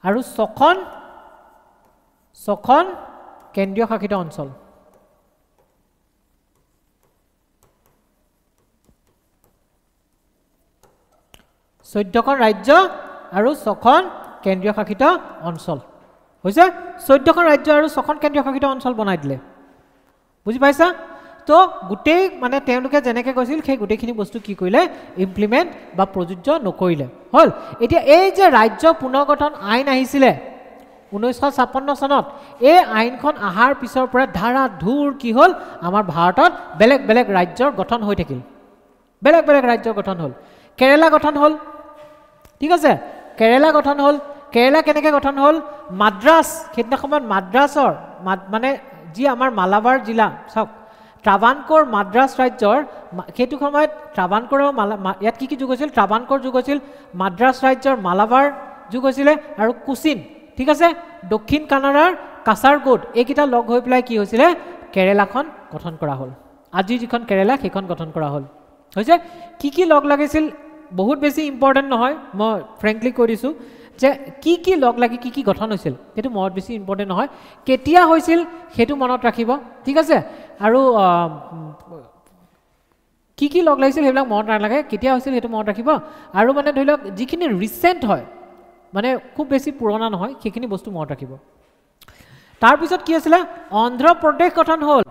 আৰু 6খন কেন্দ্ৰীয় শাসিত অঞ্চল 14খন ৰাজ্য আৰু 6খন কেন্দ্ৰীয় শাসিত অঞ্চল হৈছে 14খন ৰাজ্য আৰু 6খন কেন্দ্ৰীয় শাসিত অঞ্চল বনাই দিলে বুজি পাইছা তো গোটেই মানে তেওঁলোকে যেনেকৈ কৈছিল সেই গোটেইখিনি বস্তু কি কৰিলে ইমপ্লিমেণ্ট বা প্ৰযোজ্য নকৰিলে হ'ল এতিয়া এই যে ৰাজ্য পুনৰ্গঠন আইন আহিছিলে 1956 চনত এই আইনখন আহাৰ পিছৰ পৰা ধাৰা ধুৰ কি হ'ল আমাৰ ভাৰতত বেলেগ বেলেগ ৰাজ্যৰ গঠন হৈ থাকিল বেলেগ বেলেগ ৰাজ্যৰ গঠন হ'ল কেৰালা গঠন হ'ল ঠিক আছে কেৰালা গঠন হ'ল কেৰালা কেনেকৈ গঠন হ'ল মাদ্ৰাছ সেইদিনা সময়ত মাদ্ৰাছৰ মানে যি আমাৰ মালাবাৰ জিলা চাওক ট্ৰাভানকোৰ মাদ্ৰাছ ৰাজ্যৰ সেইটো সময়ত ট্ৰাভানকোৰ ইয়াত কি যুগ হৈছিল ট্ৰাভানকোৰ যুগ হৈছিল মাদ্ৰাছ ৰাজ্যৰ মালাবাৰ যুগ হৈছিলে আৰু কোচিন ঠিক আছে দক্ষিণ কানাড়াৰ কাছাৰগোড এইকেইটা লগ হৈ পেলাই কি হৈছিলে কেৰালাখন গঠন কৰা হ'ল আজি যিখন কেৰালা সেইখন গঠন কৰা হ'ল হৈছে কি লগ লাগিছিল বহুত বেছি ইম্পৰ্টেণ্ট নহয় মই ফ্ৰেংকলি কৈ দিছোঁ যে কি লগ লাগি কি গঠন হৈছিল সেইটো মনত বেছি ইম্পৰ্টেণ্ট নহয় কেতিয়া হৈছিল সেইটো মনত ৰাখিব ঠিক আছে আৰু কি লগ লাগিছিল সেইবিলাক মনত নালাগে কেতিয়া হৈছিল সেইটো মনত ৰাখিব আৰু মানে ধৰি লওক যিখিনি ৰিচেণ্ট হয় মানে খুব বেছি পুৰণা নহয় সেইখিনি বস্তু মনত ৰাখিব তাৰপিছত কি আছিলে অন্ধ্ৰপ্ৰদেশ গঠন হ'ল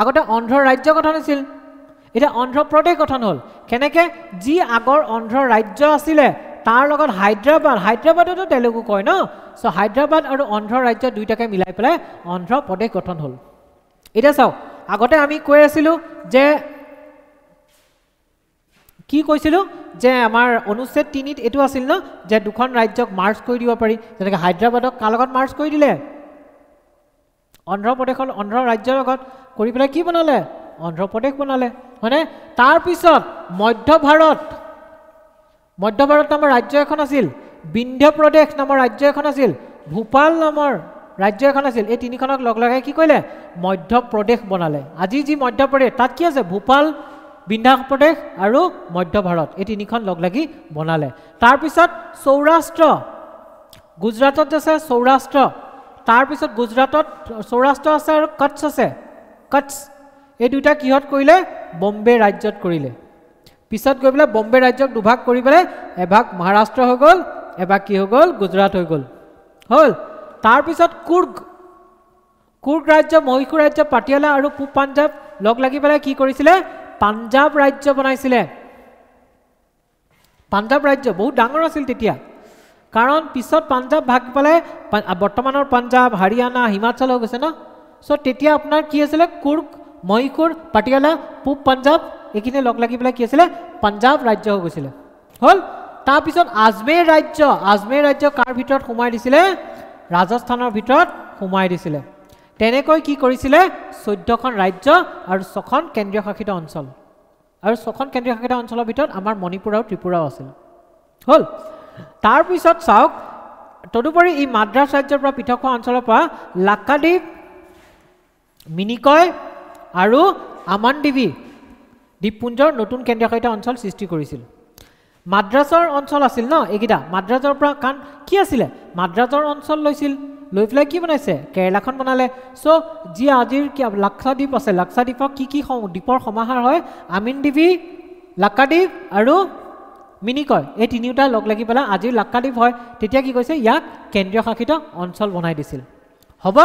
আগতে অন্ধ্ৰ ৰাজ্য গঠন হৈছিল এটা অন্ধ্ৰপ্ৰদেশ গঠন হ'ল কেনেকৈ যি আগৰ অন্ধ্ৰ ৰাজ্য আছিলে তাৰ লগত হায়দৰাবাদতো তেলেগু কয় ন চ' হায়দৰাবাদ আৰু অন্ধ্ৰ ৰাজ্য দুইটাকে মিলাই পেলাই অন্ধ্ৰপ্ৰদেশ গঠন হ'ল এতিয়া চাওক আগতে আমি কৈ আছিলোঁ যে কি কৈছিলোঁ যে আমাৰ অনুচ্ছেদ 3ত এইটো আছিল ন যে দুখন ৰাজ্যক মাৰ্জ কৰি দিব পাৰি যেনেকৈ হায়দৰাবাদক কাৰ লগত মাৰ্জ কৰি দিলে অন্ধ্ৰ ৰাজ্যৰ লগত কৰি পেলাই কি বনালে অন্ধ্ৰপ্ৰদেশ বনালে হয়নে তাৰপিছত মধ্য ভাৰত নামৰ ৰাজ্য এখন আছিল বিন্ধ্য প্ৰদেশ নামৰ ৰাজ্য এখন আছিল ভূপাল নামৰ ৰাজ্য এখন আছিল এই তিনিখনক লগ লগাই কি কৰিলে মধ্য প্ৰদেশ বনালে আজি যি মধ্য প্ৰদেশ তাত কি আছে ভূপাল বিন্ধ্য প্ৰদেশ আৰু মধ্য ভাৰত এই তিনিখন লগ লাগি বনালে তাৰপিছত সৌৰাষ্ট্ৰ গুজৰাটত আছে সৌৰাষ্ট্ৰ তাৰপিছত গুজৰাটত সৌৰাষ্ট্ৰ আছে আৰু কচ্ছ আছে কচ্ছ এই দুটা কিহত কৰিলে বম্বে ৰাজ্যত কৰিলে পিছত গৈ পেলাই বম্বে ৰাজ্যক দুভাগ কৰি পেলাই এভাগ মহাৰাষ্ট্ৰ হৈ গ'ল এভাগ কি হৈ গ'ল গুজৰাট হৈ গ'ল হ'ল তাৰপিছত কুৰ্গ ৰাজ্য মহীশূৰ ৰাজ্য পাটিয়ালা আৰু পূব পাঞ্জাব লগ লাগি পেলাই কি কৰিছিলে পাঞ্জাব ৰাজ্য বনাইছিলে পাঞ্জাব ৰাজ্য বহুত ডাঙৰ আছিল তেতিয়া কাৰণ পিছত পাঞ্জাব ভাগ পেলাই বৰ্তমানৰ পাঞ্জাব হাৰিয়ানা হিমাচল হৈ গৈছে ন চ' তেতিয়া আপোনাৰ কি আছিলে কুৰ্গ মহীশূৰ পাটিয়ালা পূব পাঞ্জাব এইখিনি লগ লাগি পেলাই কি আছিলে পাঞ্জাব ৰাজ্য হৈ গৈছিলে হ'ল তাৰপিছত আজমেৰ ৰাজ্য কাৰ ভিতৰত সোমাই দিছিলে ৰাজস্থানৰ ভিতৰত সোমাই দিছিলে তেনেকৈ কি কৰিছিলে 14খন ৰাজ্য আৰু 6খন কেন্দ্ৰীয় শাসিত অঞ্চল আৰু 6খন কেন্দ্ৰীয় শাসিত অঞ্চলৰ ভিতৰত আমাৰ মণিপুৰ আৰু ত্ৰিপুৰাও আছিল হ'ল তাৰ পিছত চাওক তদুপৰি ই মাদ্ৰাজ ৰাজ্যৰ পৰা পৃথক হোৱা অঞ্চলৰ পৰা লাক্ষাদ্বীপ মিনিকয় আৰু আমানদ্বীপী দ্বীপপুঞ্জৰ নতুন কেন্দ্ৰীয় শাসিত অঞ্চল সৃষ্টি কৰিছিল মাদ্ৰাজৰ অঞ্চল আছিল ন এইকেইটা মাদ্ৰাজৰ পৰা কাৰণ কি আছিলে মাদ্ৰাজৰ অঞ্চল লৈছিল লৈ পেলাই কি বনাইছে কেৰালাখন বনালে সো যি আজিৰ কি লাক্ষাদ্বীপ আছে লাক্ষাদ্বীপক কি দ্বীপৰ সমাহাৰ হয় আমিনদ্বীপী লাক্ষাদ্বীপ আৰু মিনিকয় এই তিনিটা লগ লাগি পেলাই আজিৰ লাক্ষাদ্বীপ হয় তেতিয়া কি কৈছে ইয়াক কেন্দ্ৰীয় শাসিত অঞ্চল বনাই দিছিল হ'ব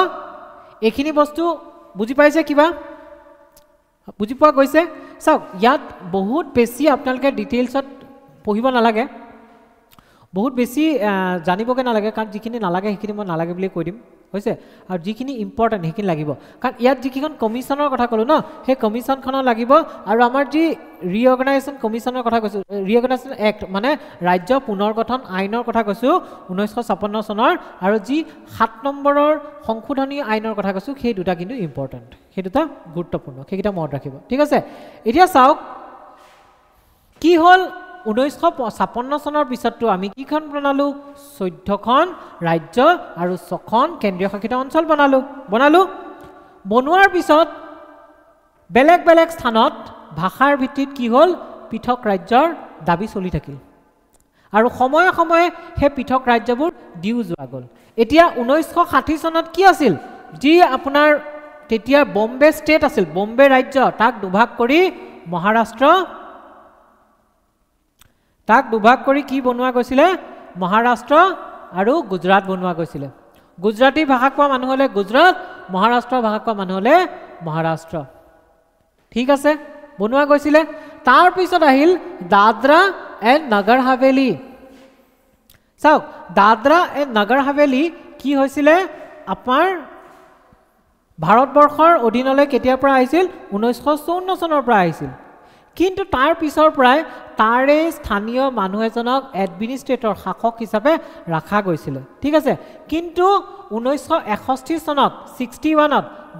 এইখিনি বস্তু বুজি পাইছে কিবা বুজি পোৱা গৈছে চাওক ইয়াত বহুত বেছি আপোনালোকে ডিটেইলছত পঢ়িব নালাগে বহুত বেছি জানিবগে নালাগে কাৰণ যিখিনি নালাগে সেইখিনি মই নালাগে বুলি কৈ দিম হৈছে আৰু যিখিনি ইম্পৰ্টেণ্ট সেইখিনি লাগিব কাৰণ ইয়াত যিকেইখন কমিশ্যনৰ কথা ক'লোঁ ন সেই কমিশ্যনখনৰ লাগিব আৰু আমাৰ যি ৰিঅৰ্গেনাইজেশ্যন কমিশ্যনৰ কথা কৈছোঁ ৰিঅৰ্গেনাইজেশ্যন এক্ট মানে ৰাজ্য পুনৰ গঠন আইনৰ কথা কৈছোঁ 1956 চনৰ আৰু যি 7 নম্বৰৰ সংশোধনী আইনৰ কথা কৈছোঁ সেই দুটা কিন্তু ইম্পৰ্টেণ্ট সেই দুটা গুৰুত্বপূৰ্ণ সেইকেইটা মনত ৰাখিব ঠিক আছে এতিয়া চাওক কি হ'ল 1956 চনৰ পিছততো আমি কিখন বনালো 14খন ৰাজ্য আৰু 6খন কেন্দ্ৰীয় শাসিত অঞ্চল বনালো বনোৱাৰ পিছত বেলেগ বেলেগ স্থানত ভাষাৰ ভিত্তিত কি হ'ল পৃথক ৰাজ্যৰ দাবী চলি থাকিল আৰু সময়ে সময়ে সেই পৃথক ৰাজ্যবোৰ দিও যোৱা গ'ল এতিয়া 1960 চনত কি আছিল যি আপোনাৰ তেতিয়া বম্বে ষ্টেট আছিল বম্বে ৰাজ্য তাক দুভাগ কৰি মহাৰাষ্ট্ৰ তাক দুভাগ কৰি কি বনোৱা গৈছিলে মহাৰাষ্ট্ৰ আৰু গুজৰাট বনোৱা গৈছিলে গুজৰাটী ভাষা কোৱা মানুহ হলে গুজৰাট মহাৰাষ্ট্ৰৰ ভাষা কোৱা মানুহ হলে মহাৰাষ্ট্ৰ ঠিক আছে বনোৱা গৈছিলে তাৰ পিছত আহিল দাদৰা এণ্ড নগৰ হাভেলী চাওক দাদৰা এণ্ড নগৰ হাভেলী কি হৈছিলে আপোনাৰ ভাৰতবৰ্ষৰ অধীনলৈ কেতিয়াৰ পৰা আহিছিল 1954 চনৰ পৰা আহিছিল কিন্তু তাৰ পিছৰ পৰাই তাৰে স্থানীয় মানুহ এজনক এডমিনিষ্ট্ৰেটৰ শাসক হিচাপে ৰাখা গৈছিল ঠিক আছে কিন্তু 1961 চনত 61ত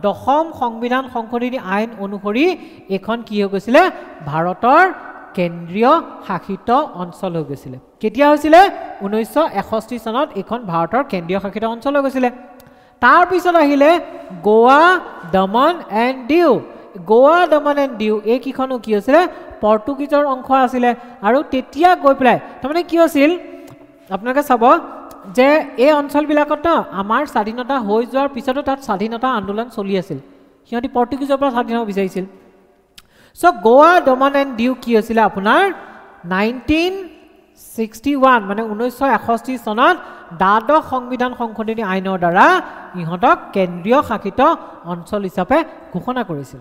দশম সংবিধান সংশোধনী আইন অনুসৰি এখন কি হৈ গৈছিলে ভাৰতৰ কেন্দ্ৰীয় শাসিত অঞ্চল হৈ গৈছিলে কেতিয়া হৈছিলে 1961 চনত এখন ভাৰতৰ কেন্দ্ৰীয় শাসিত অঞ্চল হৈ গৈছিলে তাৰ পিছত আহিলে গোৱা দমন and due Goa Daman and ডিউ এই কিখনো কি হৈছিলে পৰ্তুগীজৰ অংশ আছিলে আৰু তেতিয়া গৈ পেলাই তাৰমানে কি হৈছিল আপোনালোকে চাব যে এই অঞ্চলবিলাকত আমাৰ স্বাধীনতা হৈ যোৱাৰ পিছতো তাত স্বাধীনতা আন্দোলন চলি আছিল সিহঁতি পৰ্তুগীজৰ পৰা স্বাধীনতা বিচাৰিছিল সো গোৱা দমন এণ্ড ডিউ কি হৈছিলে আপোনাৰ 1961 মানে 1961 চনত দ্বাদশ সংবিধান সংশোধনী আইনৰ দ্বাৰা ইহঁতক কেন্দ্ৰীয় শাসিত অঞ্চল হিচাপে ঘোষণা কৰিছিল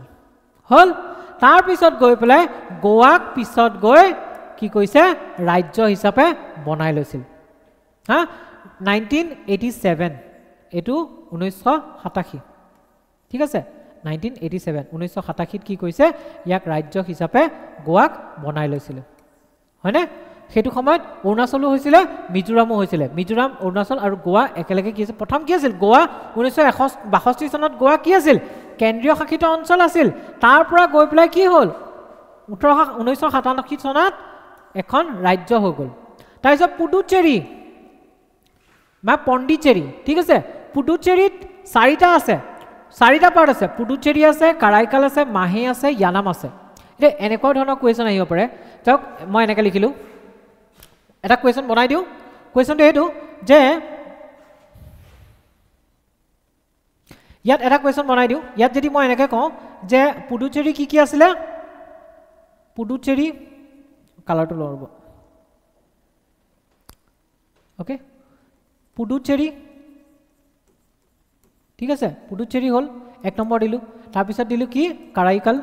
হল তাৰ পিছত গৈ পেলাই গোৱাক পিছত গৈ কি কৈছে ৰাজ্য হিচাপে বনাই লৈছিল হা 1987 এটো 1987 ঠিক আছে 1987 1987 কি কৈছে ইয়াক ৰাজ্য হিচাপে গোৱাক বনাই লৈছিল হয়নে সেইটো সময়ত অৰুণাচলো হৈছিল মিজোৰামো হৈছিল মিজোৰাম অৰুণাচল আৰু গোৱা একেলগে কি আছিল প্ৰথম কি আছিল গোৱা 1962 চনত গোৱা কি আছিল কেন্দ্ৰীয় শাসিত অঞ্চল আছিল তাৰ পৰা গৈ পেলাই কি হ'ল 1997 চনত এখন ৰাজ্য হৈ গ'ল তাৰপিছত পুডুচেৰী বা পণ্ডিচেৰী ঠিক আছে পুডুচেৰীত চাৰিটা পাৰ্ট আছে পুডুচেৰী আছে কাৰাইকাল আছে মাহে আছে ইয়ানাম আছে এতিয়া এনেকুৱা ধৰণৰ কুৱেশ্যন আহিব পাৰে চাওক মই এনেকৈ লিখিলোঁ এটা কুৱেশ্যন বনাই দিওঁ কুৱেশ্যনটো এইটো যে ইয়াত এটা কুৱেশ্যন বনাই দিওঁ ইয়াত যদি মই এনেকৈ কওঁ যে পুডুচেৰী কি আছিলে পুডুচেৰী কালাৰটো ল'ব অ'কে পুডুচেৰী ঠিক আছে পুডুচেৰী হ'ল 1 নম্বৰ দিলোঁ তাৰপিছত দিলোঁ কি কাৰাইকাল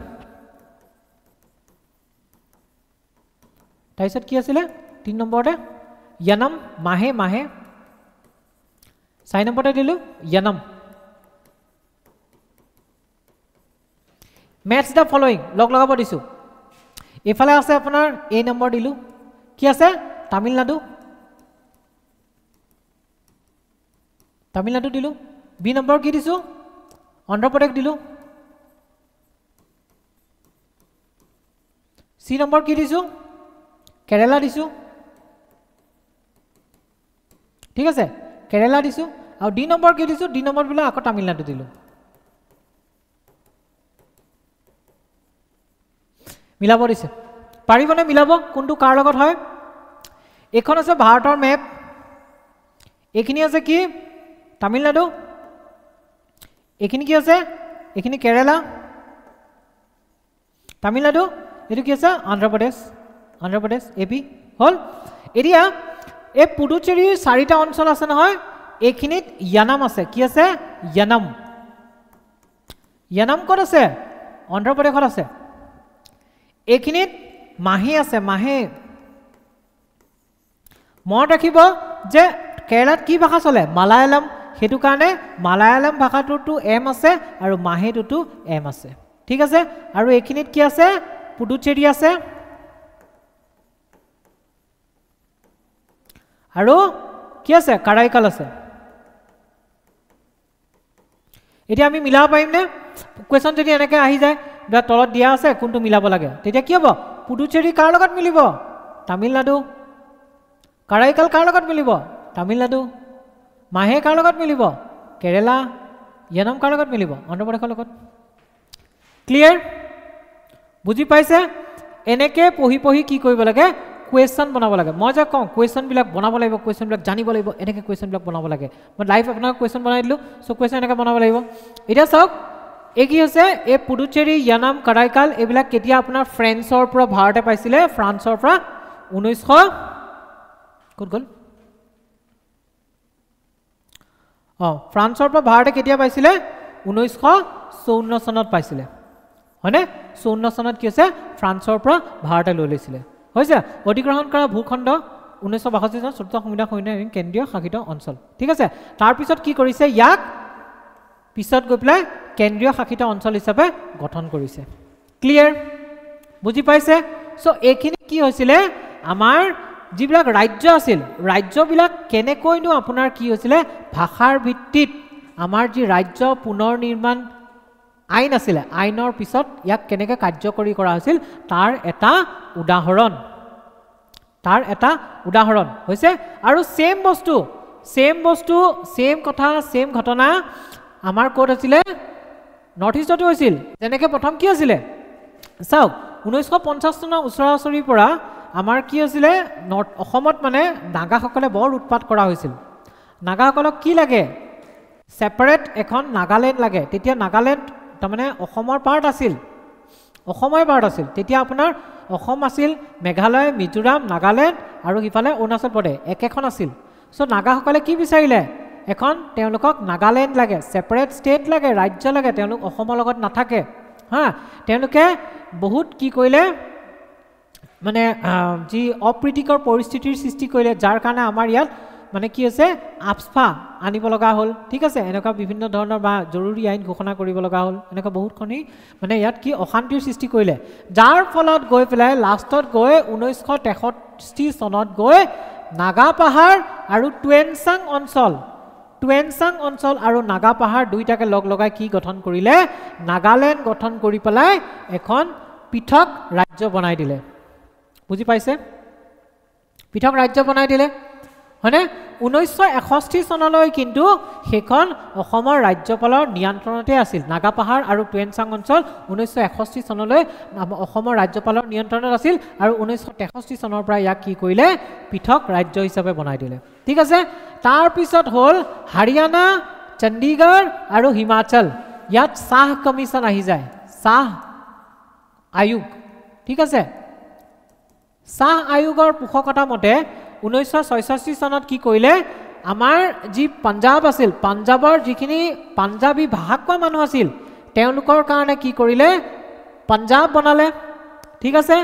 তাৰপিছত কি আছিলে 3 নম্বৰতে ইয়ানাম মাহে 4 নম্বৰতে দিলোঁ ইয়ানাম মেথছ দ্য ফলোয়িং লগাব দিছোঁ এইফালে আছে আপোনাৰ A নম্বৰ দিলোঁ কি আছে তামিলনাডু দিলোঁ B নম্বৰ কি দিছোঁ অন্ধ্ৰপ্ৰদেশ দিলোঁ সি নম্বৰ কি দিছোঁ কেৰেলা দিছোঁ ঠিক আছে কেৰেলা দিছোঁ আৰু ডি নম্বৰ কি দিছোঁ ডি নম্বৰ বিলাক আকৌ তামিলনাডু দিলোঁ মিলাব দিছে পাৰিবনে মিলাব কোনটো কাৰ লগত হয় এখন আছে ভাৰতৰ মেপ এইখিনি আছে কি তামিলনাডু এইখিনি কি আছে এইখিনি কেৰেলা তামিলনাডু এইটো কি আছে অন্ধ্ৰ প্ৰদেশ এপি হল এতিয়া এই পুডুচেৰীৰ 4টা অঞ্চল আছে নহয় এইখিনিত ইয়ানাম আছে কি আছে ইয়ানাম ক'ত আছে অন্ধ্ৰ প্ৰদেশত আছে এইখিনিত মাহে আছে মাহে মনত ৰাখিব যে কেৰালাত কি ভাষা চলে মালায়ালাম সেইটো কাৰণে মালায়ালাম ভাষাটোতো এম আছে আৰু মাহেটোতো এম আছে ঠিক আছে আৰু এইখিনিত কি আছে পুডুচেৰী আছে আৰু কি আছে কাৰাইকাল আছে এতিয়া আমি মিলাব পাৰিম নে কোৱেশ্চন যদি এনেকৈ আহি যায় তলত দিয়া আছে কোনটো মিলাব লাগে তেতিয়া কি হ'ব পুডুচেৰী কাৰ লগত মিলিব তামিলনাডু কাৰাইকাল কাৰ লগত মিলিব তামিলনাডু মাহে কাৰ লগত মিলিব কেৰেলা ইয়ানাম কাৰ লগত মিলিব অন্ধ্ৰ প্ৰদেশৰ লগত ক্লিয়াৰ বুজি পাইছে এনেকৈ পঢ়ি কি কৰিব লাগে কুৱেশ্যন বনাব লাগে মই যে কওঁ কুৱেশ্যনবিলাক বনাব লাগিব কুৱেশ্যনবিলাক জানিব লাগিব এনেকৈ কুৱেশ্যনবিলাক বনাব লাগে মই লাইভ আপোনাক কুৱেশ্যন বনাই দিলোঁ চ' কুৱেশ্যন এনেকৈ বনাব লাগিব এতিয়া চাওক এই কি হৈছে এই পুডুচেৰী ইয়ানাম কাৰাইকাল এইবিলাক কেতিয়া আপোনাৰ ফ্ৰেন্সৰ পৰা ভাৰতে পাইছিলে ফ্ৰান্সৰ পৰা 1900 ক'ত গ'ল ফ্ৰান্সৰ পৰা ভাৰতে কেতিয়া পাইছিলে 1954 চনত পাইছিলে হয়নে 54 চনত কি হৈছে ফ্ৰান্সৰ পৰা ভাৰতে লৈ লৈছিলে হৈছে অধিগ্ৰহণ কৰা ভূখণ্ড 1962 চনত চতুৰ্থ সংবিধান সৈনিক কেন্দ্ৰীয় শাসিত অঞ্চল ঠিক আছে তাৰপিছত কি কৰিছে ইয়াক পিছত গৈ পেলাই কেন্দ্ৰীয় শাসিত অঞ্চল হিচাপে গঠন কৰিছে ক্লিয়াৰ বুজি পাইছে চ' এইখিনি কি হৈছিলে আমাৰ যিবিলাক ৰাজ্য আছিল ৰাজ্যবিলাক কেনেকৈনো আপোনাৰ কি হৈছিলে ভাষাৰ ভিত্তিত আমাৰ যি ৰাজ্য পুনৰ নিৰ্মাণ আইন আছিলে আইনৰ পিছত ইয়াক কেনেকৈ কাৰ্যকৰী কৰা হৈছিল তাৰ এটা উদাহৰণ হৈছে আৰু সেম বস্তু সেম কথা সেম ঘটনা আমাৰ ক'ত আছিলে নৰ্থ ইষ্টতো হৈছিল যেনেকৈ প্ৰথম কি আছিলে চাওক 1950 চনৰ ওচৰা-ওচৰিৰ পৰা আমাৰ কি হৈছিলে অসমত মানে নাগাসকলে বৰ উৎপাত কৰা হৈছিল নাগাসকলক কি লাগে সেপাৰেট এখন নাগালেণ্ড লাগে তেতিয়া নাগালেণ্ড তাৰমানে অসমৰ পাৰ্ট আছিল তেতিয়া আপোনাৰ অসম আছিল মেঘালয় মিজোৰাম নাগালেণ্ড আৰু ইফালে অৰুণাচল প্ৰদেশ একেখন আছিল চ' নাগাসকলে কি বিচাৰিলে এখন তেওঁলোকক নাগালেণ্ড লাগে সেপাৰেট ষ্টেট লাগে ৰাজ্য লাগে তেওঁলোক অসমৰ লগত নাথাকে হা তেওঁলোকে বহুত কি কৰিলে মানে যি অপ্ৰীতিকৰ পৰিস্থিতিৰ সৃষ্টি কৰিলে যাৰ কাৰণে আমাৰ ইয়াত মানে কি হৈছে আপস্ফা আনিব লগা হ'ল ঠিক আছে এনেকুৱা বিভিন্ন ধৰণৰ বা জৰুৰী আইন ঘোষণা কৰিব লগা হ'ল এনেকুৱা বহুতখিনি মানে ইয়াত কি অশান্তিৰ সৃষ্টি কৰিলে যাৰ ফলত গৈ পেলাই লাষ্টত গৈ 1963 চনত গৈ নাগা পাহাৰ আৰু টুৱেনচাং অঞ্চল আৰু নাগা পাহাৰ দুইটাকে লগ লগাই কি গঠন কৰিলে নাগালেণ্ড গঠন কৰি পেলাই এখন পৃথক ৰাজ্য বনাই দিলে বুজি পাইছে পৃথক ৰাজ্য বনাই দিলে হয়নে 1961 চনলৈ কিন্তু সেইখন অসমৰ ৰাজ্যপালৰ নিয়ন্ত্ৰণতে আছিল নাগা পাহাৰ আৰু টুৱেনচাং অঞ্চল 1961 চনলৈ অসমৰ ৰাজ্যপালৰ নিয়ন্ত্ৰণত আছিল আৰু 1963 চনৰ পৰা ইয়াক কি কৰিলে পৃথক ৰাজ্য হিচাপে বনাই দিলে ঠিক আছে তাৰ পিছত হ'ল হাৰিয়ানা চণ্ডীগড় আৰু হিমাচল ইয়াত চাহ কমিছন আহি যায় চাহ আয়োগ ঠিক আছে চাহ আয়োগৰ পোষকতা মতে 1966 চনত কি কৰিলে আমাৰ যি পাঞ্জাব আছিল পাঞ্জাবৰ যিখিনি পাঞ্জাবী ভাষা কোৱা মানুহ আছিল তেওঁলোকৰ কাৰণে কি কৰিলে পাঞ্জাব বনালে ঠিক আছে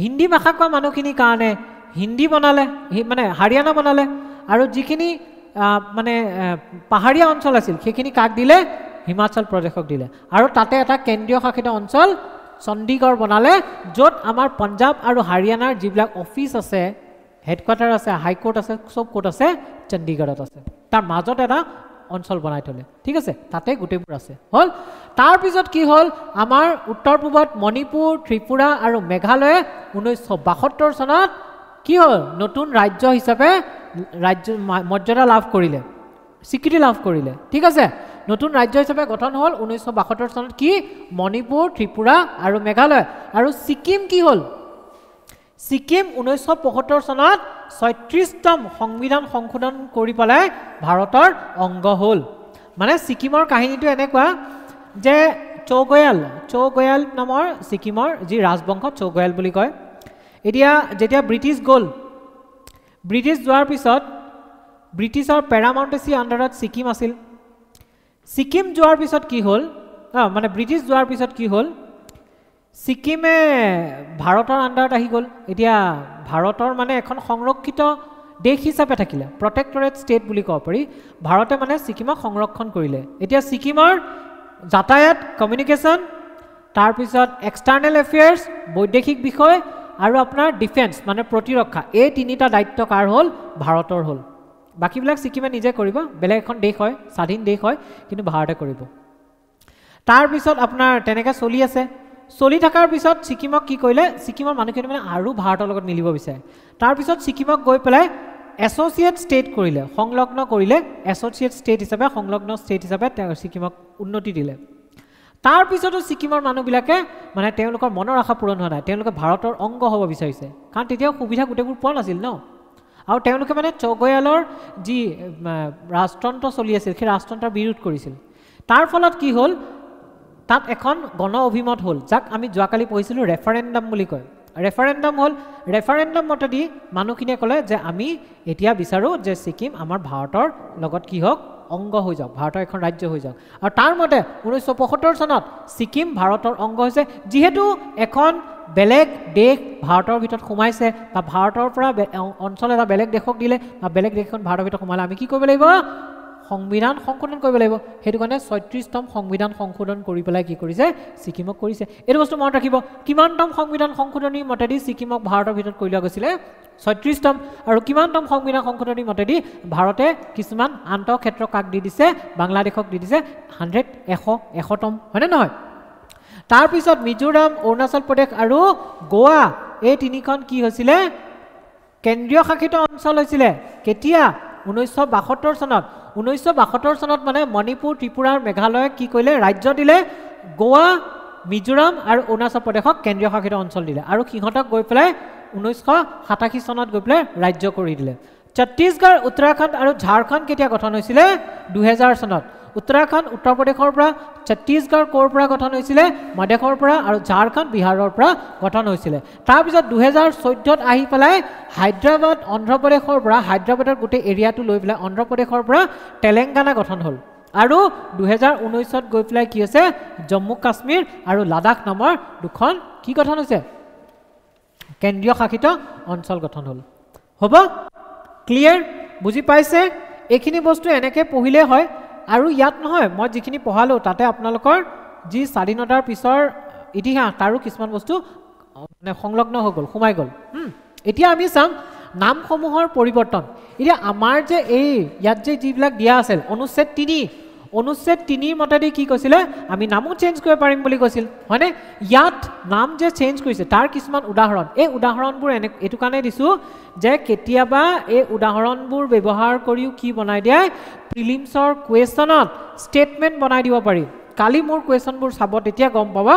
হিন্দী ভাষা কোৱা মানুহখিনিৰ কাৰণে হিন্দী বনালে মানে হাৰিয়ানা বনালে আৰু যিখিনি মানে পাহাৰীয়া অঞ্চল আছিল সেইখিনি কাক দিলে হিমাচল প্ৰদেশক দিলে আৰু তাতে এটা কেন্দ্ৰীয় শাসিত অঞ্চল চণ্ডীগড় বনালে য'ত আমাৰ পাঞ্জাব আৰু হাৰিয়ানাৰ যিবিলাক অফিচ আছে হেডকোৱাৰ্টাৰ আছে হাইকোৰ্ট আছে সব কোৰ্ট আছে চণ্ডীগড়ত আছে তাৰ মাজত এটা অঞ্চল বনাই থ'লে ঠিক আছে তাতে গোটেইবোৰ আছে হ'ল তাৰপিছত কি হ'ল আমাৰ উত্তৰ পূবত মণিপুৰ ত্ৰিপুৰা আৰু মেঘালয়ে 1972 চনত কি হ'ল নতুন ৰাজ্য হিচাপে ৰাজ্য মৰ্যাদা লাভ কৰিলে স্বীকৃতি লাভ কৰিলে ঠিক আছে নতুন ৰাজ্য হিচাপে গঠন হ'ল 1972 চনত কি মণিপুৰ ত্ৰিপুৰা আৰু মেঘালয় আৰু ছিকিম কি হ'ল ছিকিম 1975 চনত 36তম সংবিধান সংশোধন কৰি পেলাই ভাৰতৰ অংগ হ'ল মানে ছিকিমৰ কাহিনীটো এনেকুৱা যে চৌগয়াল নামৰ ছিকিমৰ যি ৰাজবংশ চৌগয়াল বুলি কয় এতিয়া যেতিয়া ব্ৰিটিছ গ'ল ব্ৰিটিছ যোৱাৰ পিছত ব্ৰিটিছৰ পেৰামাউণ্টেচি আণ্ডাৰত ছিকিম আছিল ছিকিম যোৱাৰ পিছত কি হ'ল মানে ব্ৰিটিছ যোৱাৰ পিছত কি হ'ল ছিকিমে ভাৰতৰ আণ্ডাৰত আহি গ'ল এতিয়া ভাৰতৰ মানে এখন সংৰক্ষিত দেশ হিচাপে থাকিলে প্ৰটেক্টৰেট ষ্টেট বুলি ক'ব পাৰি ভাৰতে মানে ছিকিমক সংৰক্ষণ কৰিলে এতিয়া ছিকিমৰ যাতায়াত কমিউনিকেশ্যন তাৰপিছত এক্সটাৰ্নেল এফেয়াৰ্ছ বৈদেশিক বিষয় আৰু আপোনাৰ ডিফেন্স মানে প্ৰতিৰক্ষা এই তিনিটা দায়িত্ব কাৰ হ'ল ভাৰতৰ হ'ল বাকীবিলাক ছিকিমে নিজে কৰিব বেলেগ এখন দেশ হয় স্বাধীন দেশ হয় কিন্তু ভাৰতে কৰিব তাৰপিছত আপোনাৰ তেনেকৈ চলি আছে চলি থকাৰ পিছত ছিকিমক কি কৰিলে ছিকিমৰ মানুহখিনি মানে আৰু ভাৰতৰ লগত মিলিব বিচাৰে তাৰপিছত ছিকিমক গৈ পেলাই এছ'চিয়েট ষ্টেট কৰিলে সংলগ্ন কৰিলে এছ'চিয়েট ষ্টেট হিচাপে সংলগ্ন ষ্টেট হিচাপে ছিকিমক উন্নতি দিলে তাৰপিছতো ছিকিমৰ মানুহবিলাকে মানে তেওঁলোকৰ মনৰ আশা পূৰণ হোৱা নাই তেওঁলোকে ভাৰতৰ অংগ হ'ব বিচাৰিছে কাৰণ তেতিয়াও সুবিধা গোটেইবোৰ পোৱা নাছিল ন আৰু তেওঁলোকে মানে চৌগয়ালৰ যি ৰাজতন্ত্ৰ চলি আছিল সেই ৰাজতন্ত্ৰৰ বিৰোধ কৰিছিল তাৰ ফলত কি হ'ল তাত এখন গণ অভিমত হ'ল যাক আমি যোৱাকালি পঢ়িছিলোঁ ৰেফাৰেণ্ডাম বুলি কয় ৰেফাৰেণ্ডাম হ'ল ৰেফাৰেণ্ডাম মতেদি মানুহখিনিয়ে ক'লে যে আমি এতিয়া বিচাৰোঁ যে ছিকিম আমাৰ ভাৰতৰ লগত কি হওক অংগ হৈ যাওক ভাৰতৰ এখন ৰাজ্য হৈ যাওক আৰু তাৰ মতে 1975 চনত ছিকিম ভাৰতৰ অংগ হৈছে যিহেতু এখন বেলেগ দেশ ভাৰতৰ ভিতৰত সোমাইছে বা ভাৰতৰ পৰা অঞ্চল এটা বেলেগ দেশক দিলে বা বেলেগ দেশখন ভাৰতৰ ভিতৰত সোমালে আমি কি কৰিব লাগিব সংবিধান সংশোধন কৰিব লাগিব সেইটো কাৰণে 36তম সংবিধান সংশোধন কৰি পেলাই কি কৰিছে ছিকিমক কৰিছে এইটো বস্তু মনত ৰাখিব কিমানতম সংবিধান সংশোধনী মতেদি ছিকিমক ভাৰতৰ ভিতৰত কৰি লোৱা গৈছিলে 36তম আৰু কিমানতম সংবিধান সংশোধনী মতেদি ভাৰতে কিছুমান আন্তঃক্ষেত্ৰ কাক দি দিছে বাংলাদেশক দি দিছে 100তম হয়নে নহয় তাৰপিছত মিজোৰাম অৰুণাচল প্ৰদেশ আৰু গোৱা এই তিনিখন কি হৈছিলে কেন্দ্ৰীয় শাসিত অঞ্চল হৈছিলে কেতিয়া 1972 চনত 1972 চনত মানে মণিপুৰ ত্ৰিপুৰা আৰু মেঘালয়ক কি কৰিলে ৰাজ্য দিলে গোৱা মিজোৰাম আৰু অৰুণাচল প্ৰদেশক কেন্দ্ৰীয় শাসিত অঞ্চল দিলে আৰু সিহঁতক গৈ পেলাই 1987 চনত গৈ পেলাই ৰাজ্য কৰি দিলে ছত্তীশগড় উত্তৰাখণ্ড আৰু ঝাৰখণ্ড কেতিয়া গঠন হৈছিলে 2000 চনত উত্তৰাখণ্ড উত্তৰ প্ৰদেশৰ পৰা ছত্তীশগড় ক'ৰ পৰা গঠন হৈছিলে মধ্যপ্ৰদেশৰ পৰা আৰু ঝাৰখণ্ড বিহাৰৰ পৰা গঠন হৈছিলে তাৰপিছত 2014ত আহি পেলাই হায়দৰাবাদ অন্ধ্ৰপ্ৰদেশৰ পৰা হায়দৰাবাদৰ গোটেই এৰিয়াটো লৈ পেলাই অন্ধ্ৰপ্ৰদেশৰ পৰা তেলেংগানা গঠন হ'ল আৰু 2019ত গৈ পেলাই কি হৈছে জম্মু কাশ্মীৰ আৰু লাডাখ নামৰ দুখন কি গঠন হৈছে কেন্দ্ৰীয় শাসিত অঞ্চল গঠন হ'ল হ'ব ক্লিয়াৰ বুজি পাইছে এইখিনি বস্তু এনেকৈ পঢ়িলে হয় আৰু ইয়াত নহয় মই যিখিনি পঢ়ালোঁ তাতে আপোনালোকৰ যি স্বাধীনতাৰ পিছৰ ইতিহাস তাৰো কিছুমান বস্তু মানে সংলগ্ন হৈ গ'ল সোমাই গ'ল এতিয়া আমি চাম নামসমূহৰ পৰিৱৰ্তন এতিয়া আমাৰ যে এই ইয়াত যে যিবিলাক দিয়া আছিল অনুচ্ছেদ 3 মতেদি কি কৈছিলে আমি নামো চেঞ্জ কৰিব পাৰিম বুলি কৈছিল হয়নে ইয়াত নাম যে চেঞ্জ কৰিছে তাৰ কিছুমান উদাহৰণ এই উদাহৰণবোৰ এইটো কাৰণে দিছোঁ যে কেতিয়াবা এই উদাহৰণবোৰ ব্যৱহাৰ কৰিও কি বনাই দিয়ে প্ৰিলিমছৰ কুৱেশ্যনত ষ্টেটমেণ্ট বনাই দিব পাৰি কালি মোৰ কুৱেশ্যনবোৰ চাব তেতিয়া গম পাব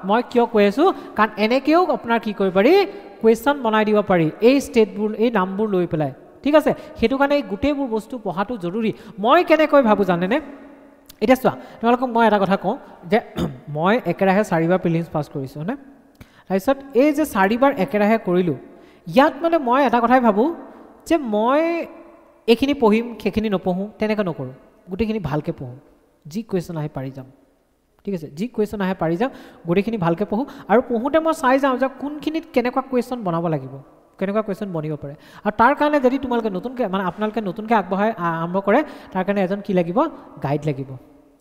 মই কিয় কৈ আছোঁ কাৰণ এনেকৈও আপোনাৰ কি কৰিব পাৰি কুৱেশ্যন বনাই দিব পাৰি এই ষ্টেটবোৰ এই নামবোৰ লৈ পেলাই ঠিক আছে সেইটো কাৰণে এই গোটেইবোৰ বস্তু পঢ়াটো জৰুৰী মই কেনেকৈ ভাবোঁ জানেনে এতিয়া চোৱা তোমালোকক মই এটা কথা কওঁ যে মই একেৰাহে 4বাৰ প্ৰিলিমছ পাছ কৰিছোঁ হয়নে তাৰপিছত এই যে 4বাৰ একেৰাহে কৰিলোঁ ইয়াত মানে মই এটা কথাই ভাবোঁ যে মই এইখিনি পঢ়িম সেইখিনি নপঢ়োঁ তেনেকৈ নকৰোঁ গোটেইখিনি ভালকৈ পঢ়োঁ যি কুৱেশ্যন আহে পাৰি যাম ঠিক আছে যি কুৱেশ্যন আহে পাৰি যাম গোটেইখিনি ভালকৈ পঢ়োঁ আৰু পঢ়োঁতে মই চাই যাওঁ যে কোনখিনিত কেনেকুৱা কুৱেশ্যন বনাব লাগিব কেনেকুৱা কুৱেশ্যন বনিব পাৰে আৰু তাৰ কাৰণে যদি তোমালোকে নতুনকৈ মানে আপোনালোকে নতুনকৈ আগবঢ়াই আৰম্ভ কৰে তাৰ কাৰণে এজন কি লাগিব গাইড লাগিব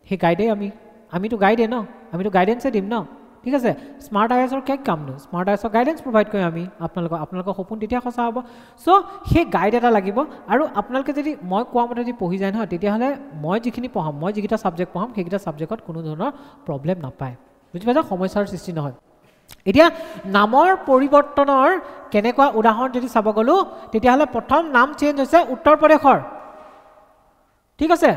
সেই গাইডে আমিতো গাইডে ন আমিতো গাইডেন্সে দিম ন ঠিক আছে স্মাৰ্ট আইএছৰ কি কামনো স্মাৰ্ট আইএছৰ গাইডেন্স প্ৰভাইড কৰিম আমি আপোনালোকৰ সপোন তেতিয়া সঁচা হ'ব সো সেই গাইড এটা লাগিব আৰু আপোনালোকে যদি মই কোৱা মতে যদি পঢ়ি যায় নহয় তেতিয়াহ'লে মই যিখিনি পঢ়াম মই যিকেইটা ছাবজেক্ট পঢ়াম সেইকেইটা ছাবজেক্টত কোনো ধৰণৰ প্ৰব্লেম নাপায় বুজি পাইছা সমস্যাৰ সৃষ্টি নহয় এতিয়া নামৰ পৰিৱৰ্তনৰ কেনেকুৱা উদাহৰণ যদি চাব গ'লো তেতিয়াহ'লে প্ৰথম নাম চেঞ্জ হৈছে উত্তৰ প্ৰদেশৰ ঠিক আছে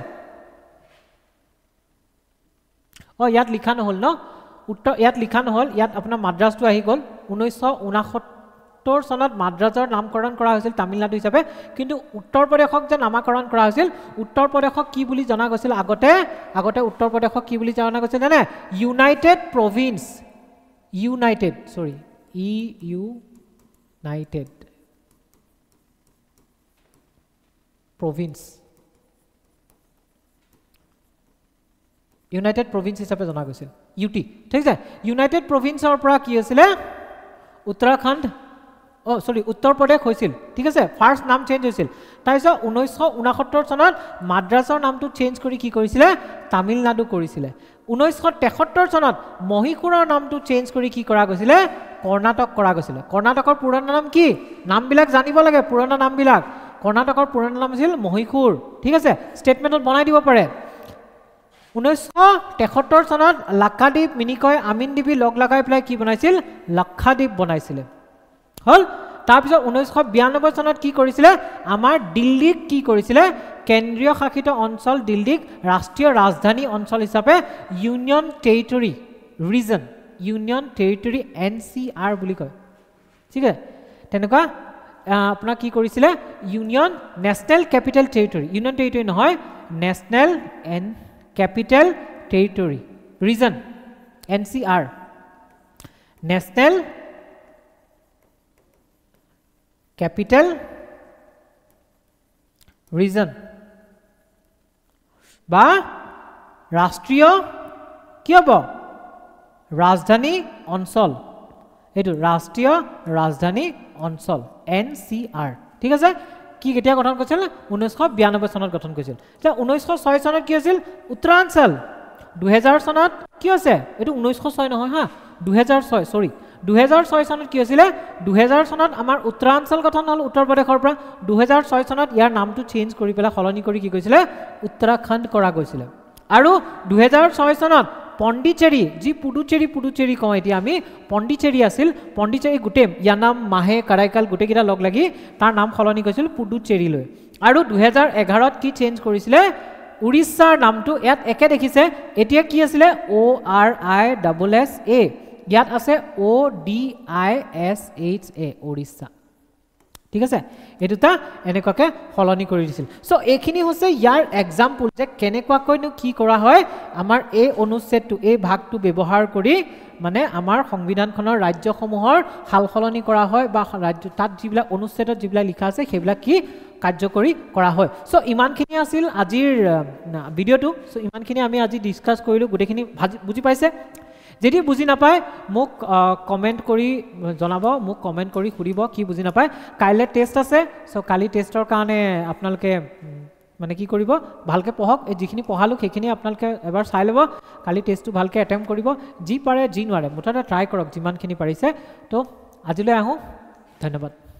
ইয়াত লিখা নহ'ল ন ইয়াত লিখা নহ'ল ইয়াত আপোনাৰ মাদ্ৰাজটো আহি গ'ল 1969 চনত মাদ্ৰাজৰ নামকৰণ কৰা হৈছিল তামিলনাডু হিচাপে কিন্তু উত্তৰ প্ৰদেশক যে নামকৰণ কৰা হৈছিল উত্তৰ প্ৰদেশক কি বুলি জনা গৈছিল আগতে উত্তৰ প্ৰদেশক কি বুলি জনা গৈছিল জানে United province United province United province হিচাপে জনা গৈছিল ইউটি ঠিক আছে ইউনাইটেড প্ৰভিন্সৰ পৰা কি হৈছিলে উত্তৰাখণ্ড উত্তৰ প্ৰদেশ হৈছিল ঠিক আছে ফাৰ্ষ্ট নাম চেঞ্জ হৈছিল তাৰপিছত 1969 চনত মাদ্ৰাজৰ নামটো চেঞ্জ কৰি কি কৰিছিলে তামিলনাডু কৰিছিলে 1973 চনত মহীশূৰৰ নামটো চেঞ্জ কৰি কি কৰা গৈছিলে কৰ্ণাটক কৰা গৈছিলে কৰ্ণাটকৰ পুৰণা নাম কি নামবিলাক জানিব লাগে পুৰণা নামবিলাক কৰ্ণাটকৰ পুৰণা নাম আছিল মহীশূৰ ঠিক আছে ষ্টেটমেণ্টত বনাই দিব পাৰে 1973 চনত লাক্ষাদ্বীপ মিনিকয় আমিনদ্বীপী লগ লগাই পেলাই কি বনাইছিল লাক্ষাদ্বীপ বনাইছিলে হল তাৰপিছত 1992 চনত কি কৰিছিলে আমাৰ দিল্লীক কি কৰিছিলে কেন্দ্ৰীয় শাসিত অঞ্চল দিল্লীক ৰাষ্ট্ৰীয় ৰাজধানী অঞ্চল হিচাপে union territory region union territory NCR বুলি কয় ঠিক আছে তেনেকুৱা আপোনাৰ কি কৰিছিলে union national capital territory union territory নহয় national Capital Territory Region NCR National Capital Region বা ৰাষ্ট্ৰীয় কি হ'ব ৰাজধানী অঞ্চল এইটো ৰাষ্ট্ৰীয় ৰাজধানী অঞ্চল NCR ঠিক আছে কি কেতিয়া গঠন কৰিছিল 1992 চনত গঠন কৰিছিল এতিয়া 1906 চনত কি আছিল উত্তৰাঞ্চল 2000 চনত কি হৈছে এটো 1906 নহয় হা 2006 সৰি 2006 চনত কি হৈছিল 2000 চনত আমাৰ উত্তৰাঞ্চল গঠন হল উত্তৰ প্ৰদেশৰ পৰা 2006 চনত ইয়াৰ নামটো চেঞ্জ কৰি পেলা খলনি কৰি কি কৈছিল উত্তৰাখণ্ড কৰা গৈছিল আৰু 2006 চনত পণ্ডিচেৰী যি পুডুচেৰী কওঁ এতিয়া আমি পণ্ডিচেৰী আছিল পণ্ডিচেৰী গুটেম ইয়ানাম মাহে কাৰাইকাল গুটেকিটা লগ লাগি তাৰ নাম খলনি কৰিছিল পুডুচেৰী লৈ আৰু 2011 ত কি চেঞ্জ কৰিছিলে উৰিষ্যাৰ নামটো ইয়াত একে দেখিছে এতিয়া কি আছিল ORISSA ইয়াত আছে ODISHA উৰিষ্যা ঠিক আছে এটুটা এনেকুৱাকে খলনি কৰি দিছিল সো এইখিনি হৈছে ইয়াৰ এক্সাম্পল যে কেনেকুৱাকৈনো কি কৰা হয় আমাৰ এই অনুচ্ছেদটো এই ভাগটো ব্যৱহাৰ কৰি মানে আমাৰ সংবিধানখনৰ ৰাজ্যসমূহৰ হালখলনি কৰা হয় বা ৰাজ্য তাত যিবিলাক অনুচ্ছেদত যিবিলাক লিখা আছে সেইবিলাক কি কাৰ্যকৰী কৰা হয় সো ইমানখিনি আছিল আজিৰ ভিডিওটো সো ইমানখিনি আমি আজি ডিসকাস কৰিলো গুটেখিনি বুজি পাইছে যদি বুজি নাপায় মোক কমেন্ট কৰি জনাব মোক কমেন্ট কৰি খুৰিব কি বুজি নাপায় কাইলে টেষ্ট আছে সো কালি টেষ্টৰ কাৰণে আপোনালোকে মানে কি কৰিব ভালকে পঢ়ক এই যিখিনি পঢ়ালো সেইখিনি আপোনালোকে এবাৰ চাই ল'ব কালি টেষ্টটো ভালকে এটেম্প কৰিব যি পাৰে যি নোৱাৰে মুঠতে ট্ৰাই কৰক যিমানখিনি পাৰিছে তো আজিলৈ আহো ধন্যবাদ